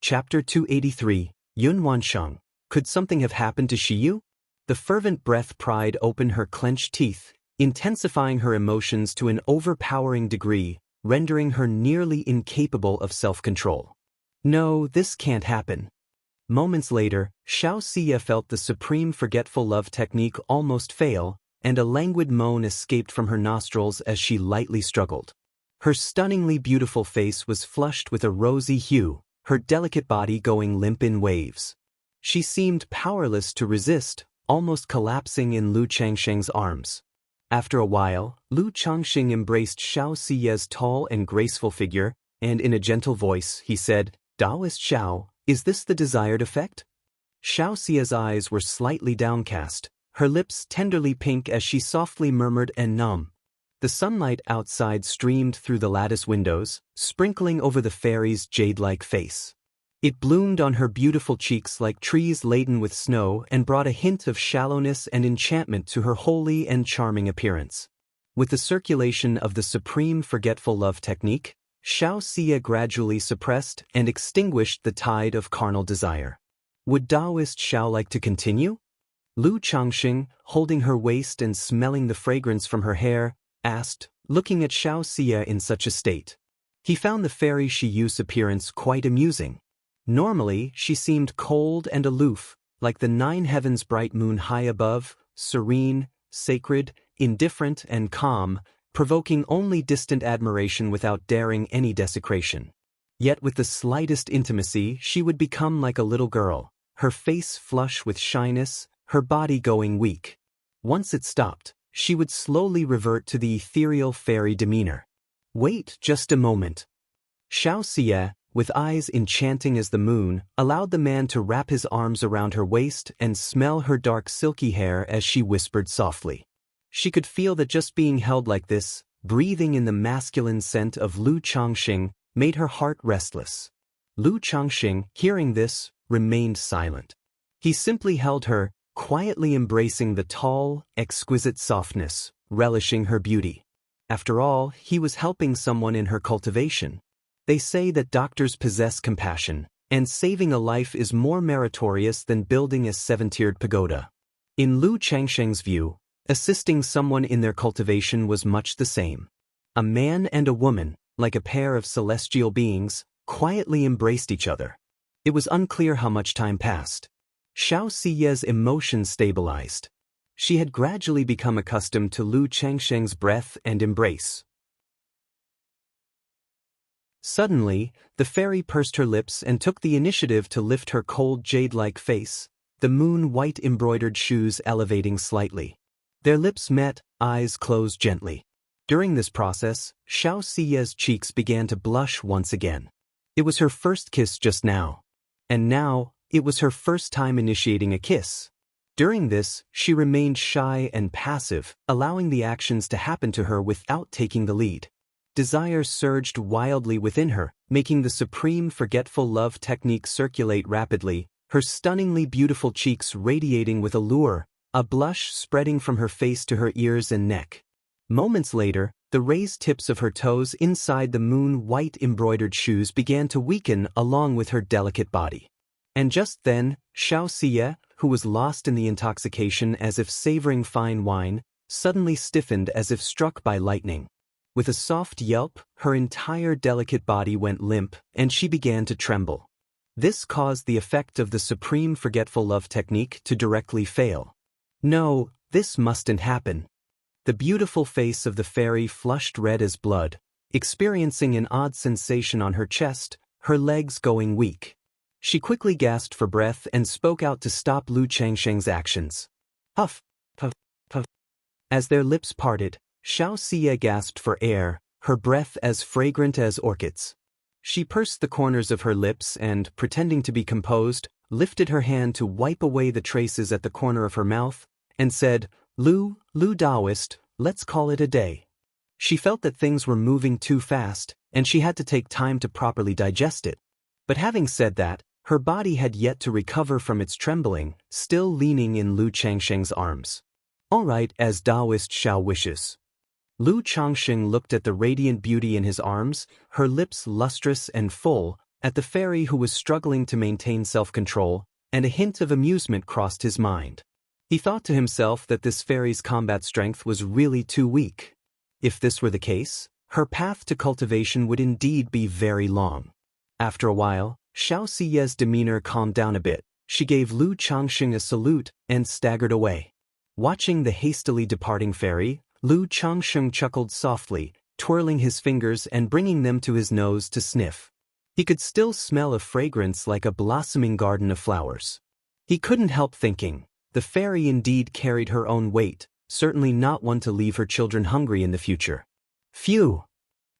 [SPEAKER 1] Chapter 283, Yun Wansheng. Could something have happened to Shiyu? The fervent breath pried open her clenched teeth, intensifying her emotions to an overpowering degree, rendering her nearly incapable of self-control. No, this can't happen. Moments later, Xiaoxia felt the supreme forgetful love technique almost fail, and a languid moan escaped from her nostrils as she lightly struggled. Her stunningly beautiful face was flushed with a rosy hue, her delicate body going limp in waves. She seemed powerless to resist, almost collapsing in Lu Changsheng's arms. After a while, Lu Changxing embraced Xiaoxia's tall and graceful figure, and in a gentle voice, he said, "Daoist Xiao, is this the desired effect?" Xiaoxia's eyes were slightly downcast, her lips tenderly pink as she softly murmured "and numb." The sunlight outside streamed through the lattice windows, sprinkling over the fairy's jade-like face. It bloomed on her beautiful cheeks like trees laden with snow and brought a hint of shallowness and enchantment to her holy and charming appearance. With the circulation of the supreme forgetful love technique, Xiaoxia gradually suppressed and extinguished the tide of carnal desire. Would Daoist Xiao like to continue? Lu Changxing, holding her waist and smelling the fragrance from her hair, asked, looking at Xiaoxia in such a state. He found the fairy Shiyu's appearance quite amusing. Normally, she seemed cold and aloof, like the 9 heavens bright moon high above, serene, sacred, indifferent and calm, provoking only distant admiration without daring any desecration. Yet with the slightest intimacy she would become like a little girl, her face flush with shyness, her body going weak. Once it stopped, she would slowly revert to the ethereal fairy demeanor. Wait just a moment. Xiaoxia, with eyes enchanting as the moon, allowed the man to wrap his arms around her waist and smell her dark silky hair as she whispered softly. She could feel that just being held like this, breathing in the masculine scent of Lu Changxing, made her heart restless. Lu Changxing, hearing this, remained silent. He simply held her, quietly embracing the tall, exquisite softness, relishing her beauty. After all, he was helping someone in her cultivation. They say that doctors possess compassion, and saving a life is more meritorious than building a 7-tiered pagoda. In Lu Changsheng's view, assisting someone in their cultivation was much the same. A man and a woman, like a pair of celestial beings, quietly embraced each other. It was unclear how much time passed. Xiaoxia's emotions stabilized. She had gradually become accustomed to Lu Changsheng's breath and embrace. Suddenly, the fairy pursed her lips and took the initiative to lift her cold jade-like face, the moon-white embroidered shoes elevating slightly. Their lips met, eyes closed gently. During this process, Xiaoxia's cheeks began to blush once again. It was her first kiss just now. And now, it was her first time initiating a kiss. During this, she remained shy and passive, allowing the actions to happen to her without taking the lead. Desire surged wildly within her, making the supreme forgetful love technique circulate rapidly, her stunningly beautiful cheeks radiating with allure, a blush spreading from her face to her ears and neck. Moments later, the raised tips of her toes inside the moon-white embroidered shoes began to weaken along with her delicate body. And just then, Xiaoxia, who was lost in the intoxication as if savoring fine wine, suddenly stiffened as if struck by lightning. With a soft yelp, her entire delicate body went limp, and she began to tremble. This caused the effect of the supreme forgetful love technique to directly fail. No, this mustn't happen. The beautiful face of the fairy flushed red as blood, experiencing an odd sensation on her chest, her legs going weak. She quickly gasped for breath and spoke out to stop Lu Changsheng's actions. Huff, puff, puff. As their lips parted, Xianxia gasped for air, her breath as fragrant as orchids. She pursed the corners of her lips and, pretending to be composed, lifted her hand to wipe away the traces at the corner of her mouth, and said, Lu Daoist, let's call it a day. She felt that things were moving too fast, and she had to take time to properly digest it. But having said that, her body had yet to recover from its trembling, still leaning in Lu Changsheng's arms. All right, as Daoist shall wishes. Lu Changsheng looked at the radiant beauty in his arms, her lips lustrous and full, at the fairy who was struggling to maintain self-control, and a hint of amusement crossed his mind. He thought to himself that this fairy's combat strength was really too weak. If this were the case, her path to cultivation would indeed be very long. After a while, Xiaoxiye's demeanor calmed down a bit. She gave Lu Changsheng a salute and staggered away. Watching the hastily departing fairy, Lu Changsheng chuckled softly, twirling his fingers and bringing them to his nose to sniff. He could still smell a fragrance like a blossoming garden of flowers. He couldn't help thinking, the fairy indeed carried her own weight, certainly not one to leave her children hungry in the future. Phew!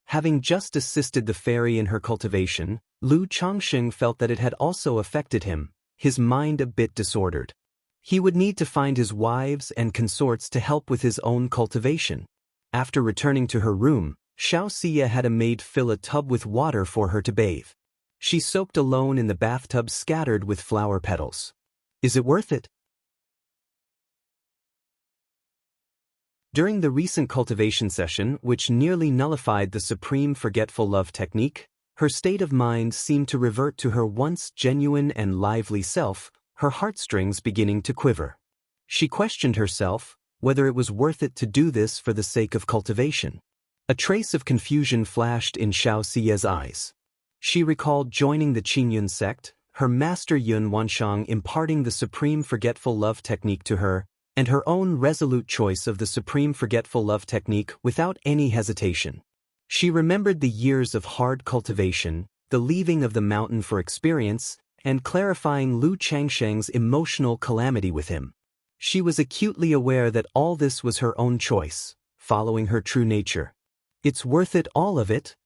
[SPEAKER 1] Having just assisted the fairy in her cultivation, Lu Changsheng felt that it had also affected him, his mind a bit disordered. He would need to find his wives and consorts to help with his own cultivation. After returning to her room, Xiaoxia had a maid fill a tub with water for her to bathe. She soaked alone in the bathtub scattered with flower petals. Is it worth it? During the recent cultivation session, which nearly nullified the supreme forgetful love technique, her state of mind seemed to revert to her once genuine and lively self, her heartstrings beginning to quiver. She questioned herself whether it was worth it to do this for the sake of cultivation. A trace of confusion flashed in Xiaoxiye's eyes. She recalled joining the Qingyun sect, her master Yun Wanshang imparting the supreme forgetful love technique to her, and her own resolute choice of the supreme forgetful love technique without any hesitation. She remembered the years of hard cultivation, the leaving of the mountain for experience, and clarifying Lu Changsheng's emotional calamity with him. She was acutely aware that all this was her own choice, following her true nature. It's worth it, all of it?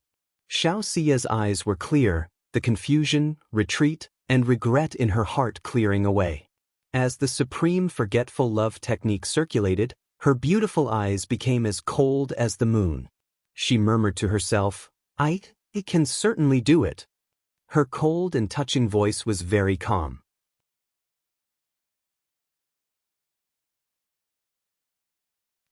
[SPEAKER 1] Xiaoxiye's eyes were clear, the confusion, retreat, and regret in her heart clearing away. As the supreme forgetful love technique circulated, her beautiful eyes became as cold as the moon. She murmured to herself, It can certainly do it. Her cold and touching voice was very calm.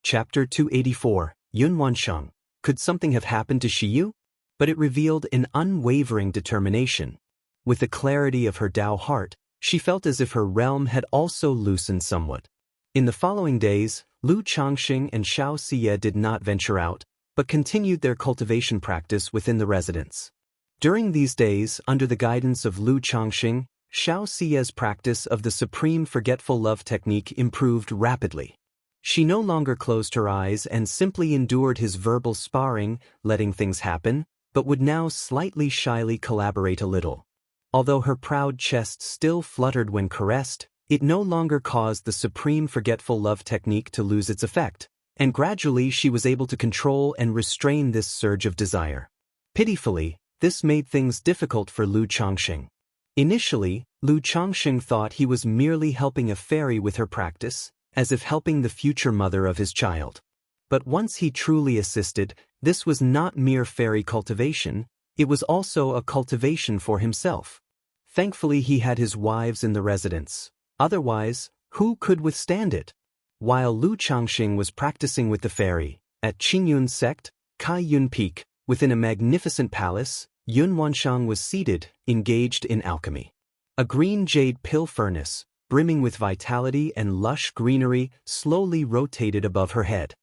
[SPEAKER 1] Chapter 284, Yun Wanshang. Could something have happened to Shiyu? But it revealed an unwavering determination. With the clarity of her Tao heart, she felt as if her realm had also loosened somewhat. In the following days, Lu Changsheng and Xiaoxiye did not venture out, but continued their cultivation practice within the residence. During these days, under the guidance of Lu Changsheng, Xiaoxiye's practice of the supreme forgetful love technique improved rapidly. She no longer closed her eyes and simply endured his verbal sparring, letting things happen, but would now slightly shyly collaborate a little. Although her proud chest still fluttered when caressed, it no longer caused the supreme forgetful love technique to lose its effect, and gradually she was able to control and restrain this surge of desire. Pitifully, this made things difficult for Lu Changsheng. Initially, Lu Changsheng thought he was merely helping a fairy with her practice, as if helping the future mother of his child. But once he truly assisted, this was not mere fairy cultivation, it was also a cultivation for himself. Thankfully he had his wives in the residence. Otherwise, who could withstand it? While Lu Changsheng was practicing with the fairy, at Qingyun sect, Kaiyun Peak, within a magnificent palace, Yun Wanshang was seated, engaged in alchemy. A green jade pill furnace, brimming with vitality and lush greenery, slowly rotated above her head.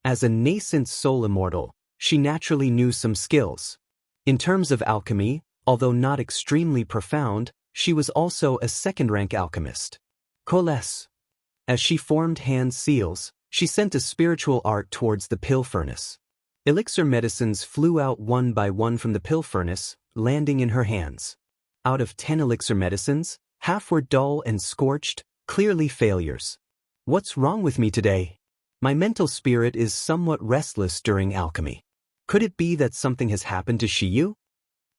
[SPEAKER 1] As a nascent soul immortal, she naturally knew some skills. In terms of alchemy, although not extremely profound, she was also a second-rank alchemist. Coalesce. As she formed hand seals, she sent a spiritual art towards the pill furnace. Elixir medicines flew out one by one from the pill furnace, landing in her hands. Out of 10 elixir medicines, half were dull and scorched, clearly failures. What's wrong with me today? My mental spirit is somewhat restless during alchemy. Could it be that something has happened to Shiyu?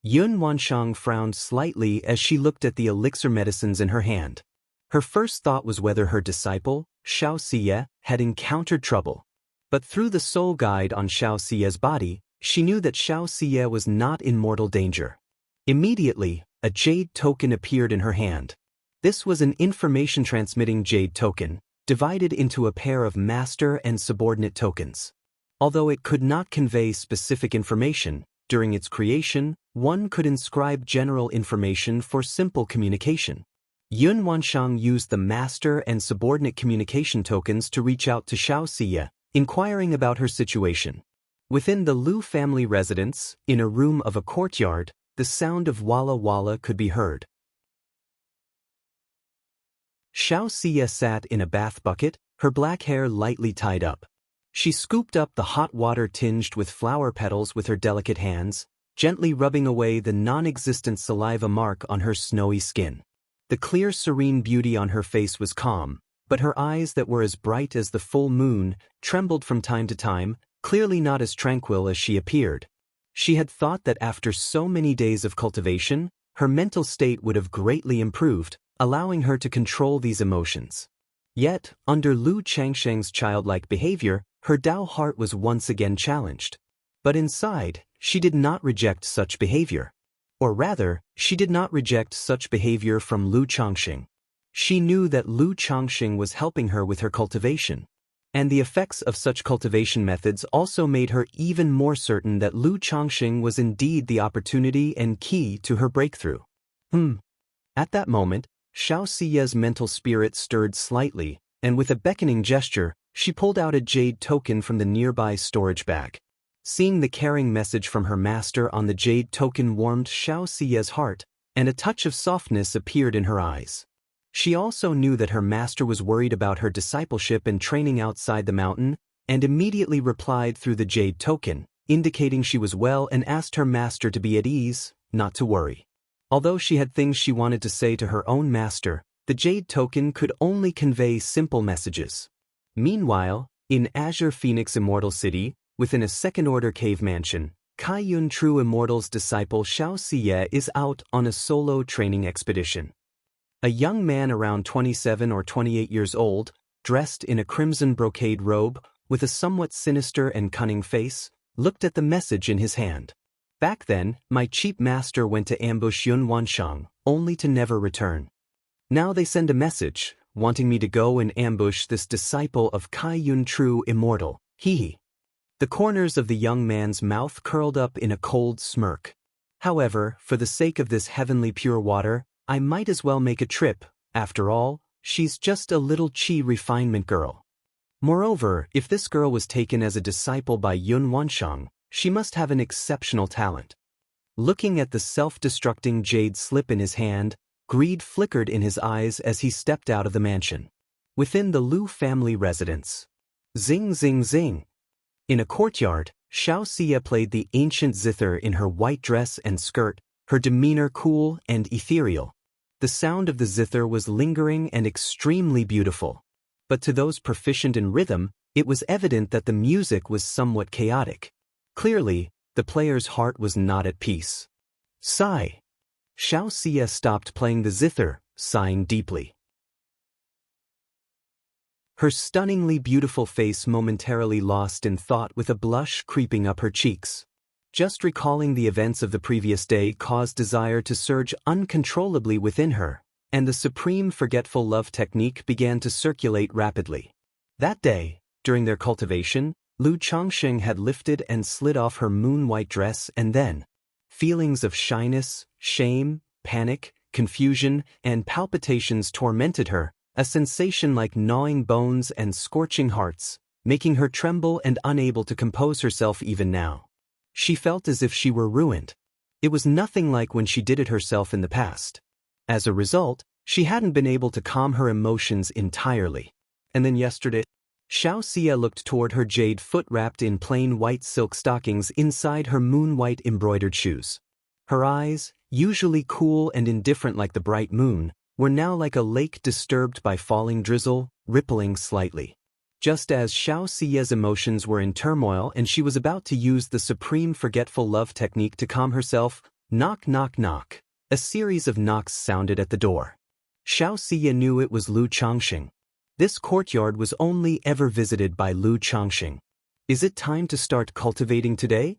[SPEAKER 1] Yun Wanshang frowned slightly as she looked at the elixir medicines in her hand. Her first thought was whether her disciple, Xianxia, had encountered trouble. But through the soul guide on Xianxia's body, she knew that Xianxia was not in mortal danger. Immediately, a jade token appeared in her hand. This was an information-transmitting jade token, divided into a pair of master and subordinate tokens. Although it could not convey specific information, during its creation, one could inscribe general information for simple communication. Yun Wanshang used the master and subordinate communication tokens to reach out to Xianxia, inquiring about her situation. Within the Lu family residence, in a room of a courtyard, the sound of Walla Walla could be heard. Xianxia sat in a bath bucket, her black hair lightly tied up. She scooped up the hot water tinged with flower petals with her delicate hands, gently rubbing away the non-existent saliva mark on her snowy skin. The clear, serene beauty on her face was calm, but her eyes that were as bright as the full moon trembled from time to time, clearly not as tranquil as she appeared. She had thought that after so many days of cultivation, her mental state would have greatly improved, allowing her to control these emotions. Yet, under Lu Changsheng's childlike behavior, her Dao heart was once again challenged. But inside, she did not reject such behavior. Or rather, she did not reject such behavior from Lu Changsheng. She knew that Lu Changsheng was helping her with her cultivation. And the effects of such cultivation methods also made her even more certain that Lu Changsheng was indeed the opportunity and key to her breakthrough. At that moment, Xiaoxia's mental spirit stirred slightly, and with a beckoning gesture, she pulled out a jade token from the nearby storage bag. Seeing the caring message from her master on the jade token warmed Xiaoxia's heart, and a touch of softness appeared in her eyes. She also knew that her master was worried about her discipleship and training outside the mountain, and immediately replied through the jade token, indicating she was well and asked her master to be at ease, not to worry. Although she had things she wanted to say to her own master, the jade token could only convey simple messages. Meanwhile, in Azure Phoenix Immortal City, within a second-order cave mansion, Kaiyun True Immortal's disciple Xiaoxia is out on a solo training expedition. A young man around 27 or 28 years old, dressed in a crimson brocade robe, with a somewhat sinister and cunning face, looked at the message in his hand. Back then, my cheap master went to ambush Yun Wanshang, only to never return. Now they send a message, wanting me to go and ambush this disciple of Kaiyun True Immortal. Hee. The corners of the young man's mouth curled up in a cold smirk. However, for the sake of this heavenly pure water, I might as well make a trip. After all, she's just a little chi refinement girl. Moreover, if this girl was taken as a disciple by Yun Wanshang, she must have an exceptional talent. Looking at the self-destructing jade slip in his hand, greed flickered in his eyes as he stepped out of the mansion. Within the Lu family residence. Zing zing zing. In a courtyard, Xiaoxia played the ancient zither in her white dress and skirt, her demeanor cool and ethereal. The sound of the zither was lingering and extremely beautiful. But to those proficient in rhythm, it was evident that the music was somewhat chaotic. Clearly, the player's heart was not at peace. Sigh. Xiaoxia stopped playing the zither, sighing deeply. Her stunningly beautiful face momentarily lost in thought with a blush creeping up her cheeks. Just recalling the events of the previous day caused desire to surge uncontrollably within her, and the supreme forgetful love technique began to circulate rapidly. That day, during their cultivation, Lu Changsheng had lifted and slid off her moon-white dress, and then, feelings of shyness, shame, panic, confusion, and palpitations tormented her, a sensation like gnawing bones and scorching hearts, making her tremble and unable to compose herself even now. She felt as if she were ruined. It was nothing like when she did it herself in the past. As a result, she hadn't been able to calm her emotions entirely. And then yesterday, Xianxia looked toward her jade foot wrapped in plain white silk stockings inside her moon-white embroidered shoes. Her eyes, usually cool and indifferent like the bright moon, were now like a lake disturbed by falling drizzle, rippling slightly. Just as Xiaoxia's emotions were in turmoil and she was about to use the supreme forgetful love technique to calm herself, knock knock knock, a series of knocks sounded at the door. Xiaoxia knew it was Lu Changxing. This courtyard was only ever visited by Lu Changxing. Is it time to start cultivating today?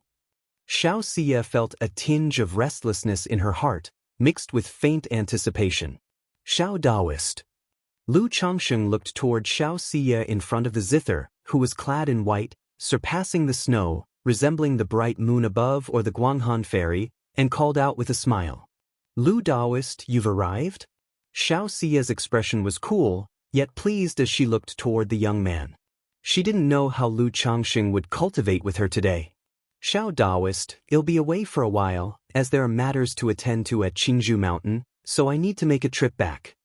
[SPEAKER 1] Xiaoxia felt a tinge of restlessness in her heart, mixed with faint anticipation. Xiao Daoist. Lu Changxing looked toward Xiaoxia in front of the zither, who was clad in white, surpassing the snow, resembling the bright moon above or the Guanghan fairy, and called out with a smile. Lu Daoist, you've arrived? Xiaoxia's expression was cool, yet pleased as she looked toward the young man. She didn't know how Lu Changxing would cultivate with her today. Xiao Daoist, I'll be away for a while, as there are matters to attend to at Qingzhou Mountain, so I need to make a trip back.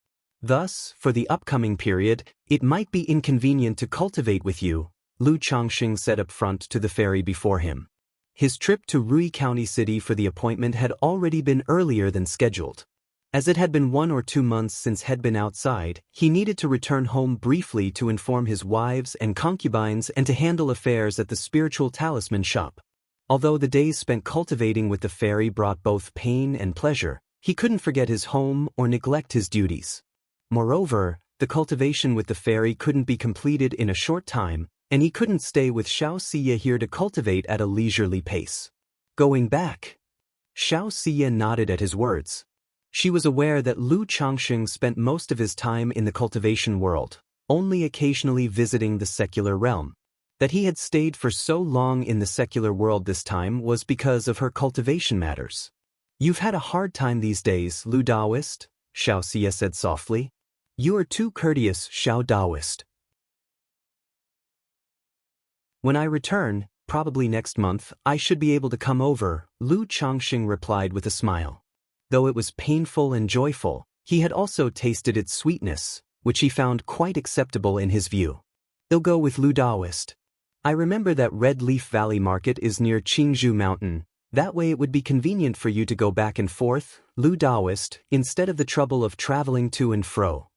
[SPEAKER 1] Thus, for the upcoming period, it might be inconvenient to cultivate with you, Lu Changxing said up front to the fairy before him. His trip to Rui County City for the appointment had already been earlier than scheduled. As it had been 1 or 2 months since he'd been outside, he needed to return home briefly to inform his wives and concubines and to handle affairs at the spiritual talisman shop. Although the days spent cultivating with the fairy brought both pain and pleasure, he couldn't forget his home or neglect his duties. Moreover, the cultivation with the fairy couldn't be completed in a short time, and he couldn't stay with Xiaoxia here to cultivate at a leisurely pace. Going back? Xiaoxia nodded at his words. She was aware that Lu Changxing spent most of his time in the cultivation world, only occasionally visiting the secular realm. That he had stayed for so long in the secular world this time was because of her cultivation matters. You've had a hard time these days, Lu Daoist, Xiaoxia said softly. You are too courteous, Xiao Daoist. When I return, probably next month, I should be able to come over, Lu Changxing replied with a smile. Though it was painful and joyful, he had also tasted its sweetness, which he found quite acceptable in his view. I'll go with Lu Daoist. I remember that Red Leaf Valley Market is near Qingzhou Mountain. That way it would be convenient for you to go back and forth, Lu Daoist, instead of the trouble of traveling to and fro.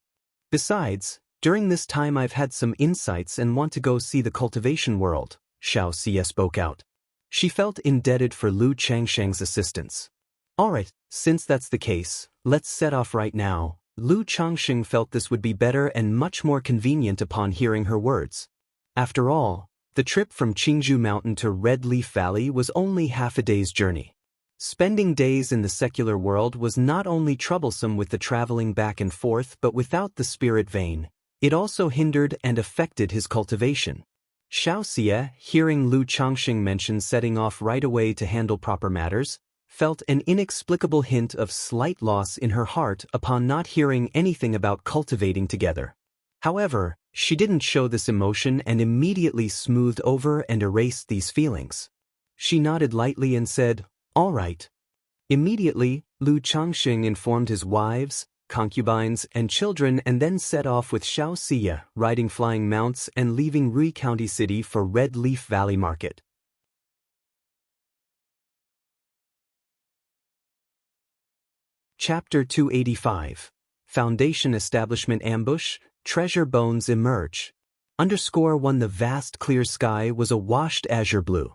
[SPEAKER 1] Besides, during this time I've had some insights and want to go see the cultivation world, Xiaoxia spoke out. She felt indebted for Lu Changxing's assistance. Alright, since that's the case, let's set off right now. Lu Changxing felt this would be better and much more convenient upon hearing her words. After all, the trip from Qingzhou Mountain to Red Leaf Valley was only half a day's journey. Spending days in the secular world was not only troublesome with the traveling back and forth but without the spirit vein, it also hindered and affected his cultivation. Xiaoxia, hearing Lu Changxing mention setting off right away to handle proper matters, felt an inexplicable hint of slight loss in her heart upon not hearing anything about cultivating together. However, she didn't show this emotion and immediately smoothed over and erased these feelings. She nodded lightly and said, All right. Immediately, Lu Changxing informed his wives, concubines, and children and then set off with Xiaoxia, riding flying mounts and leaving Rui County City for Red Leaf Valley Market. Chapter 285. Foundation Establishment Ambush, Treasure Bones Emerge. _1 The vast clear sky was a washed azure blue.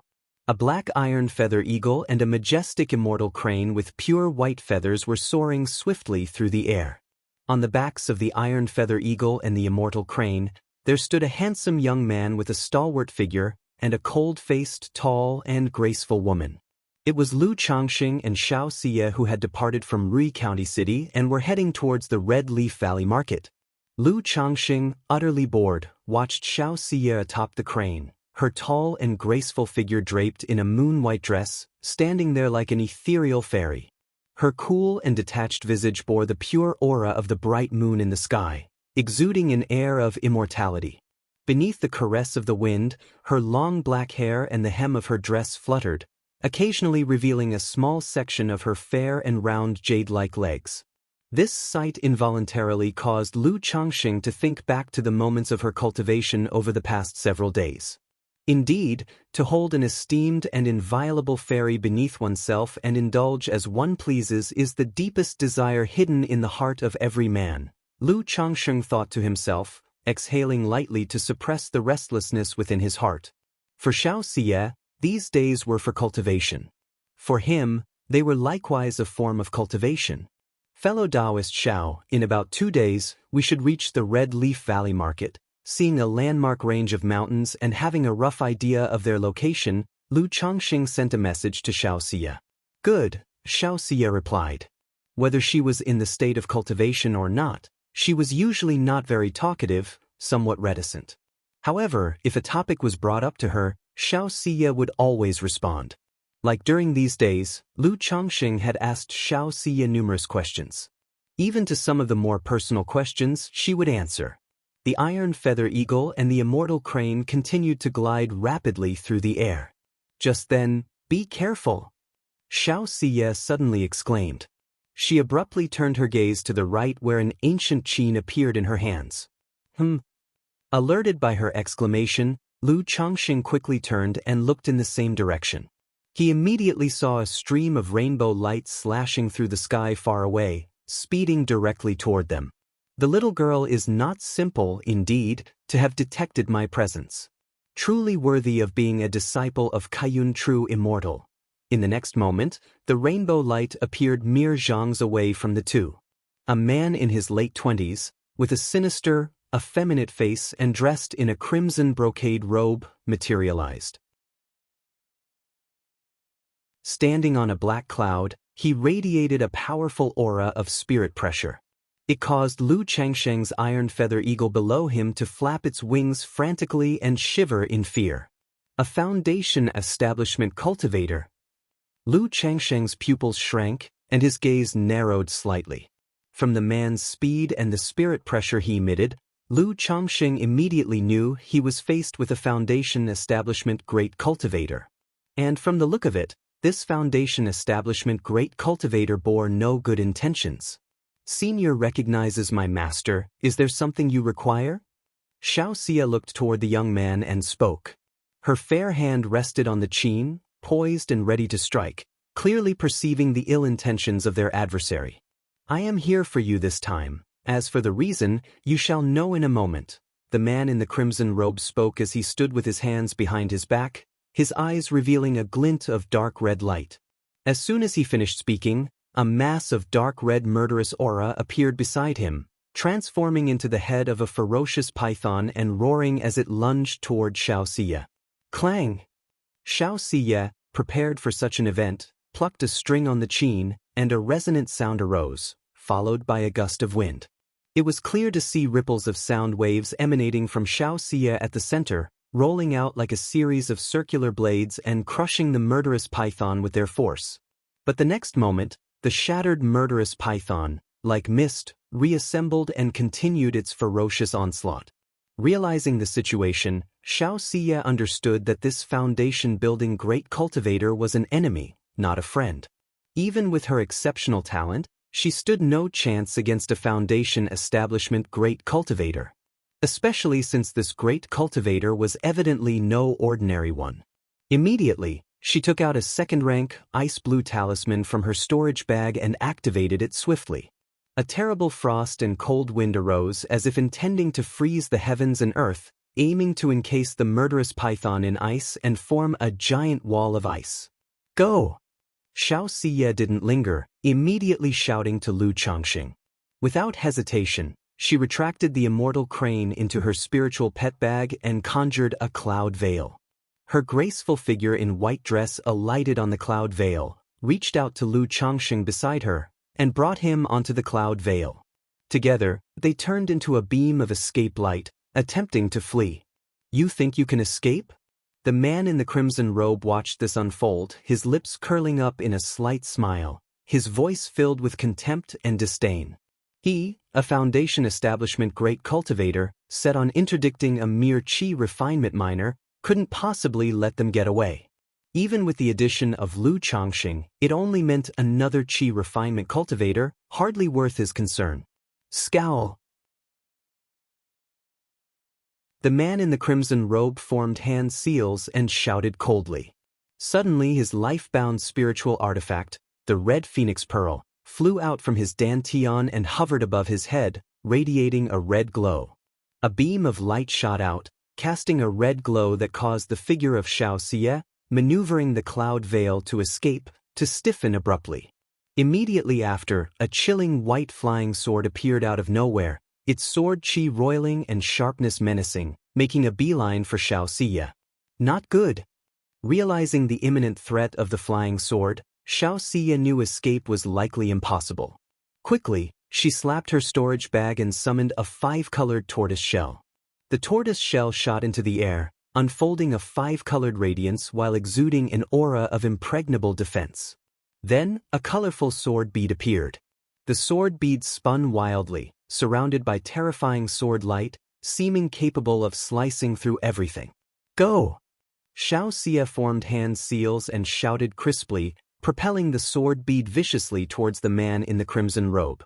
[SPEAKER 1] A black iron feather eagle and a majestic immortal crane with pure white feathers were soaring swiftly through the air. On the backs of the iron feather eagle and the immortal crane, there stood a handsome young man with a stalwart figure and a cold-faced, tall, and graceful woman. It was Lu Changxing and Xiaoxia who had departed from Rui County City and were heading towards the Red Leaf Valley Market. Lu Changxing, utterly bored, watched Xiaoxia atop the crane, her tall and graceful figure draped in a moon-white dress, standing there like an ethereal fairy. Her cool and detached visage bore the pure aura of the bright moon in the sky, exuding an air of immortality. Beneath the caress of the wind, her long black hair and the hem of her dress fluttered, occasionally revealing a small section of her fair and round jade-like legs. This sight involuntarily caused Lu Changxing to think back to the moments of her cultivation over the past several days. Indeed, to hold an esteemed and inviolable fairy beneath oneself and indulge as one pleases is the deepest desire hidden in the heart of every man, Lu Changxing thought to himself, exhaling lightly to suppress the restlessness within his heart. For Xianxia, these days were for cultivation. For him, they were likewise a form of cultivation. Fellow Daoist Xiao, in about 2 days, we should reach the Red Leaf Valley Market. Seeing a landmark range of mountains and having a rough idea of their location, Lu Changxing sent a message to Xianxia. Good, Xianxia replied. Whether she was in the state of cultivation or not, she was usually not very talkative, somewhat reticent. However, if a topic was brought up to her, Xianxia would always respond. Like during these days, Lu Changxing had asked Xianxia numerous questions. Even to some of the more personal questions, she would answer. The iron feather eagle and the immortal crane continued to glide rapidly through the air. Just then, "Be careful!" Xianxia suddenly exclaimed. She abruptly turned her gaze to the right where an ancient chain appeared in her hands. Alerted by her exclamation, Lu Changxing quickly turned and looked in the same direction. He immediately saw a stream of rainbow light slashing through the sky far away, speeding directly toward them. The little girl is not simple, indeed, to have detected my presence. Truly worthy of being a disciple of Kaiyun true immortal. In the next moment, the rainbow light appeared mere zhongs away from the two. A man in his late 20s, with a sinister, effeminate face and dressed in a crimson brocade robe, materialized. Standing on a black cloud, he radiated a powerful aura of spirit pressure. It caused Lu Changxing's iron feather eagle below him to flap its wings frantically and shiver in fear. A foundation establishment cultivator. Lu Changxing's pupils shrank, and his gaze narrowed slightly. From the man's speed and the spirit pressure he emitted, Lu Changxing immediately knew he was faced with a foundation establishment great cultivator. And from the look of it, this foundation establishment great cultivator bore no good intentions. "Senior recognizes my master, is there something you require?" Xianxia looked toward the young man and spoke. Her fair hand rested on the chain, poised and ready to strike, clearly perceiving the ill intentions of their adversary. "I am here for you this time. As for the reason, you shall know in a moment." The man in the crimson robe spoke as he stood with his hands behind his back, his eyes revealing a glint of dark red light. As soon as he finished speaking, a mass of dark red murderous aura appeared beside him, transforming into the head of a ferocious python and roaring as it lunged toward Xianxia. Clang! Xianxia, prepared for such an event, plucked a string on the chain, and a resonant sound arose, followed by a gust of wind. It was clear to see ripples of sound waves emanating from Xianxia at the center, rolling out like a series of circular blades and crushing the murderous python with their force. But the next moment, the shattered murderous python, like mist, reassembled and continued its ferocious onslaught. Realizing the situation, Xianxia understood that this foundation-building great cultivator was an enemy, not a friend. Even with her exceptional talent, she stood no chance against a foundation establishment great cultivator. Especially since this great cultivator was evidently no ordinary one. Immediately, she took out a second-rank, ice-blue talisman from her storage bag and activated it swiftly. A terrible frost and cold wind arose as if intending to freeze the heavens and earth, aiming to encase the murderous python in ice and form a giant wall of ice. "Go!" Xianxia didn't linger, immediately shouting to Lu Changxing. Without hesitation, she retracted the immortal crane into her spiritual pet bag and conjured a cloud veil. Her graceful figure in white dress alighted on the cloud veil, reached out to Lu Changxing beside her, and brought him onto the cloud veil. Together, they turned into a beam of escape light, attempting to flee. "You think you can escape?" The man in the crimson robe watched this unfold, his lips curling up in a slight smile, his voice filled with contempt and disdain. He, a foundation establishment great cultivator, set on interdicting a mere chi refinement miner, couldn't possibly let them get away. Even with the addition of Lu Changxing, it only meant another qi refinement cultivator, hardly worth his concern. Scowl. The man in the crimson robe formed hand seals and shouted coldly. Suddenly his life-bound spiritual artifact, the red phoenix pearl, flew out from his dantian and hovered above his head, radiating a red glow. A beam of light shot out, casting a red glow that caused the figure of Xianxia, maneuvering the cloud veil to escape, to stiffen abruptly. Immediately after, a chilling white flying sword appeared out of nowhere, its sword chi roiling and sharpness menacing, making a beeline for Xianxia. Not good. Realizing the imminent threat of the flying sword, Xianxia knew escape was likely impossible. Quickly, she slapped her storage bag and summoned a 5-colored tortoise shell. The tortoise shell shot into the air, unfolding a 5-colored radiance while exuding an aura of impregnable defense. Then, a colorful sword bead appeared. The sword bead spun wildly, surrounded by terrifying sword light, seeming capable of slicing through everything. Go! Xianxia formed hand seals and shouted crisply, propelling the sword bead viciously towards the man in the crimson robe.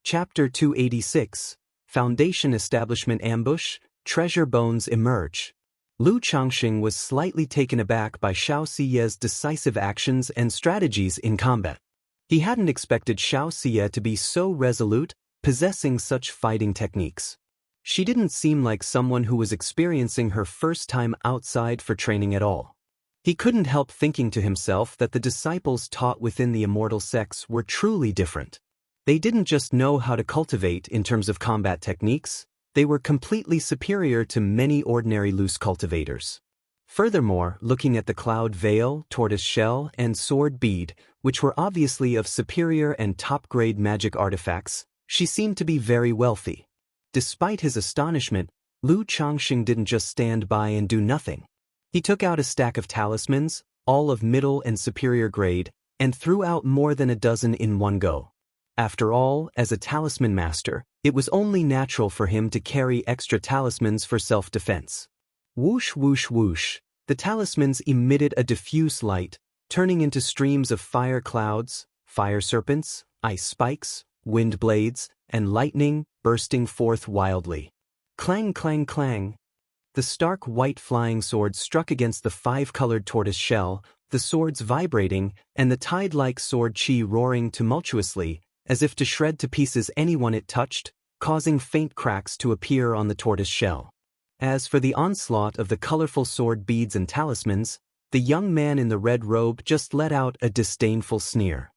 [SPEAKER 1] Chapter 286, Foundation Establishment Ambush, Treasure Bones Emerge. Lu Changxing was slightly taken aback by Xianxia's decisive actions and strategies in combat. He hadn't expected Xianxia to be so resolute, possessing such fighting techniques. She didn't seem like someone who was experiencing her first time outside for training at all. He couldn't help thinking to himself that the disciples taught within the Immortal sects were truly different. They didn't just know how to cultivate in terms of combat techniques, they were completely superior to many ordinary loose cultivators. Furthermore, looking at the cloud veil, tortoise shell, and sword bead, which were obviously of superior and top-grade magic artifacts, she seemed to be very wealthy. Despite his astonishment, Lu Changxing didn't just stand by and do nothing. He took out a stack of talismans, all of middle and superior grade, and threw out more than a dozen in one go. After all, as a talisman master, it was only natural for him to carry extra talismans for self-defense. Whoosh whoosh whoosh, the talismans emitted a diffuse light, turning into streams of fire clouds, fire serpents, ice spikes, wind blades, and lightning, bursting forth wildly. Clang clang clang. The stark white flying sword struck against the 5-colored tortoise shell, the swords vibrating, and the tide-like sword chi roaring tumultuously, as if to shred to pieces anyone it touched, causing faint cracks to appear on the tortoise shell. As for the onslaught of the colorful sword beads and talismans, the young man in the red robe just let out a disdainful sneer.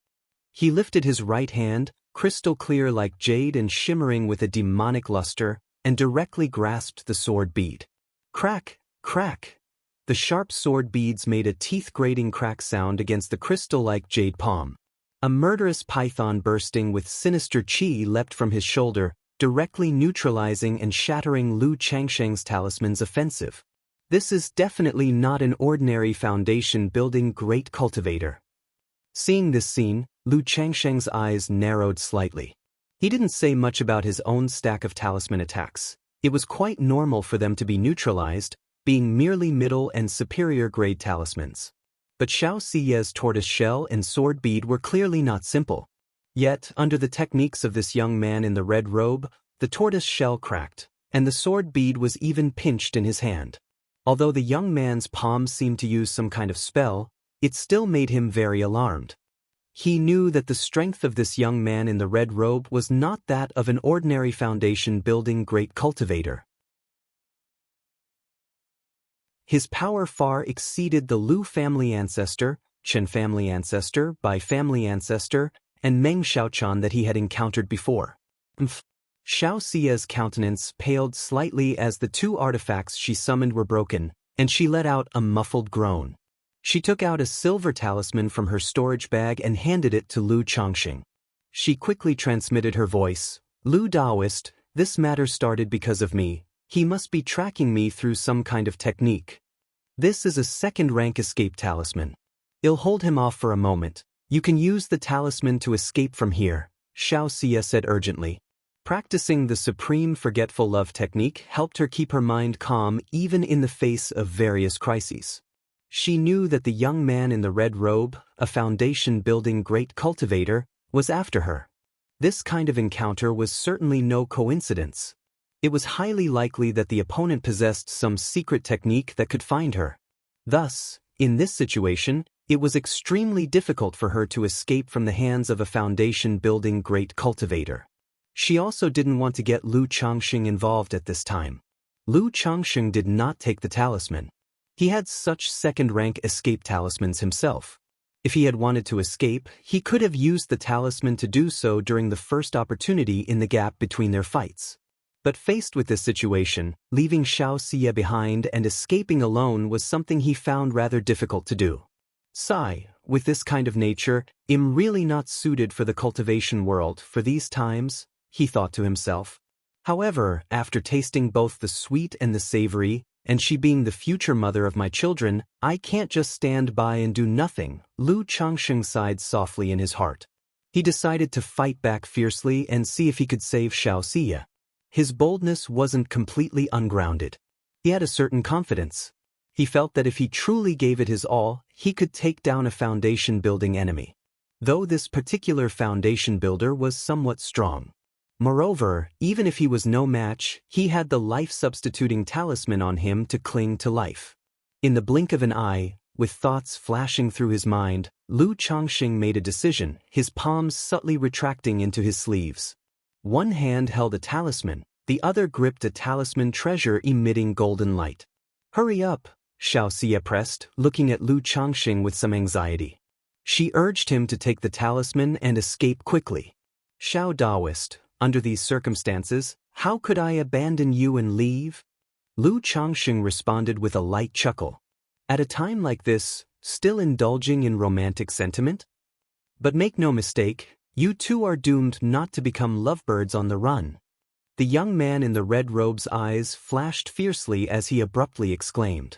[SPEAKER 1] He lifted his right hand, crystal clear like jade and shimmering with a demonic luster, and directly grasped the sword bead. Crack, crack. The sharp sword beads made a teeth-grating crack sound against the crystal-like jade palm. A murderous python bursting with sinister chi leapt from his shoulder, directly neutralizing and shattering Lu Changxing's talisman's offensive. This is definitely not an ordinary foundation-building great cultivator. Seeing this scene, Lu Changxing's eyes narrowed slightly. He didn't say much about his own stack of talisman attacks. It was quite normal for them to be neutralized, being merely middle and superior grade talismans. But Xianxia's tortoise shell and sword bead were clearly not simple. Yet, under the techniques of this young man in the red robe, the tortoise shell cracked, and the sword bead was even pinched in his hand. Although the young man's palm seemed to use some kind of spell, it still made him very alarmed. He knew that the strength of this young man in the red robe was not that of an ordinary foundation-building great cultivator. His power far exceeded the Lu family ancestor, Chen family ancestor, Bai family ancestor, and Meng Xiaochan that he had encountered before. Xiaoxia's countenance paled slightly as the 2 artifacts she summoned were broken, and she let out a muffled groan. She took out a silver talisman from her storage bag and handed it to Lu Changxing. She quickly transmitted her voice. Lu Daoist, this matter started because of me. He must be tracking me through some kind of technique. This is a 2nd-rank escape talisman. I'll hold him off for a moment. You can use the talisman to escape from here, Xianxia said urgently. Practicing the supreme forgetful love technique helped her keep her mind calm even in the face of various crises. She knew that the young man in the red robe, a foundation-building great cultivator, was after her. This kind of encounter was certainly no coincidence. It was highly likely that the opponent possessed some secret technique that could find her. Thus, in this situation, it was extremely difficult for her to escape from the hands of a foundation-building great cultivator. She also didn't want to get Lu Changxing involved at this time. Lu Changxing did not take the talisman. He had such second-rank escape talismans himself. If he had wanted to escape, he could have used the talisman to do so during the first opportunity in the gap between their fights. But faced with this situation, leaving Xianxia behind and escaping alone was something he found rather difficult to do. Sigh, with this kind of nature, I'm really not suited for the cultivation world for these times, he thought to himself. However, after tasting both the sweet and the savory, and she being the future mother of my children, I can't just stand by and do nothing. Lu Changxing sighed softly in his heart. He decided to fight back fiercely and see if he could save Xianxia. His boldness wasn't completely ungrounded. He had a certain confidence. He felt that if he truly gave it his all, he could take down a foundation-building enemy. Though this particular foundation builder was somewhat strong. Moreover, even if he was no match, he had the life-substituting talisman on him to cling to life. In the blink of an eye, with thoughts flashing through his mind, Lu Changxing made a decision, his palms subtly retracting into his sleeves. One hand held a talisman, the other gripped a talisman treasure emitting golden light. Hurry up, Xianxia pressed, looking at Lu Changxing with some anxiety. She urged him to take the talisman and escape quickly. Daoist, under these circumstances, how could I abandon you and leave? Lu Changxing responded with a light chuckle. At a time like this, still indulging in romantic sentiment? But make no mistake, you two are doomed not to become lovebirds on the run. The young man in the red robe's eyes flashed fiercely as he abruptly exclaimed.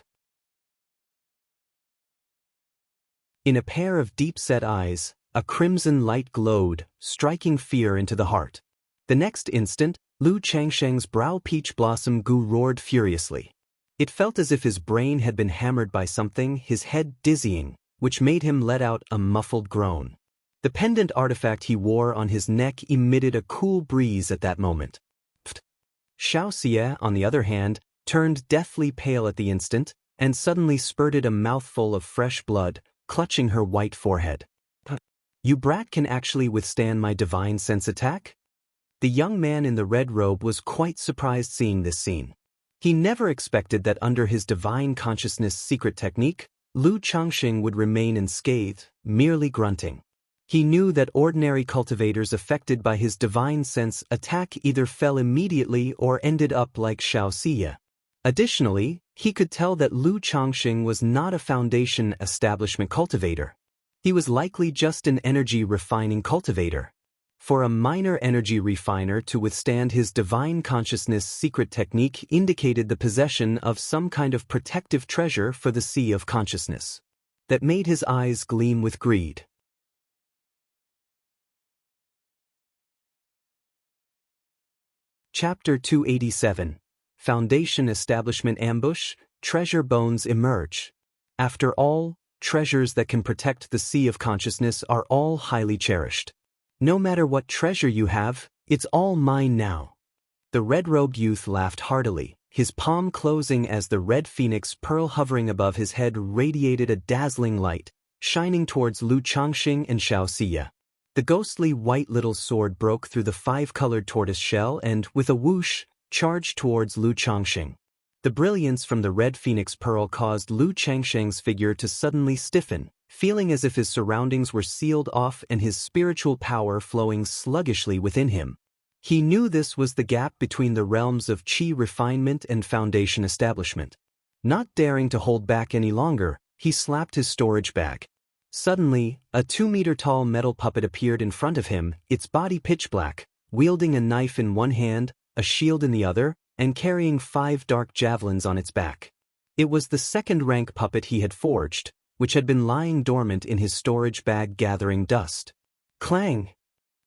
[SPEAKER 1] In a pair of deep-set eyes, a crimson light glowed, striking fear into the heart. The next instant, Lu Changxing's brow peach blossom goo roared furiously. It felt as if his brain had been hammered by something, his head dizzying, which made him let out a muffled groan. The pendant artifact he wore on his neck emitted a cool breeze at that moment. Pfft. Xianxia, on the other hand, turned deathly pale at the instant, and suddenly spurted a mouthful of fresh blood, clutching her white forehead. You brat can actually withstand my divine sense attack? The young man in the red robe was quite surprised seeing this scene. He never expected that under his divine consciousness secret technique, Lu Changxing would remain unscathed, merely grunting. He knew that ordinary cultivators affected by his divine sense attack either fell immediately or ended up like Xianxia. Additionally, he could tell that Lu Changxing was not a foundation establishment cultivator. He was likely just an energy refining cultivator. For a minor energy refiner to withstand his divine consciousness secret technique indicated the possession of some kind of protective treasure for the sea of consciousness. That made his eyes gleam with greed. Chapter 287. Foundation Establishment Ambush, Treasure Bones Emerge. After all, treasures that can protect the sea of consciousness are all highly cherished. No matter what treasure you have, it's all mine now. The red-robed youth laughed heartily, his palm closing as the red phoenix pearl hovering above his head radiated a dazzling light, shining towards Lu Changxing and Xianxia. The ghostly white little sword broke through the five-colored tortoise shell and, with a whoosh, charged towards Lu Changxing. The brilliance from the red phoenix pearl caused Lu Changxing's figure to suddenly stiffen, feeling as if his surroundings were sealed off and his spiritual power flowing sluggishly within him. He knew this was the gap between the realms of qi refinement and foundation establishment. Not daring to hold back any longer, he slapped his storage bag. Suddenly, a 2-meter-tall metal puppet appeared in front of him, its body pitch black, wielding a knife in one hand, a shield in the other, and carrying 5 dark javelins on its back. It was the second-rank puppet he had forged, which had been lying dormant in his storage bag gathering dust. Clang!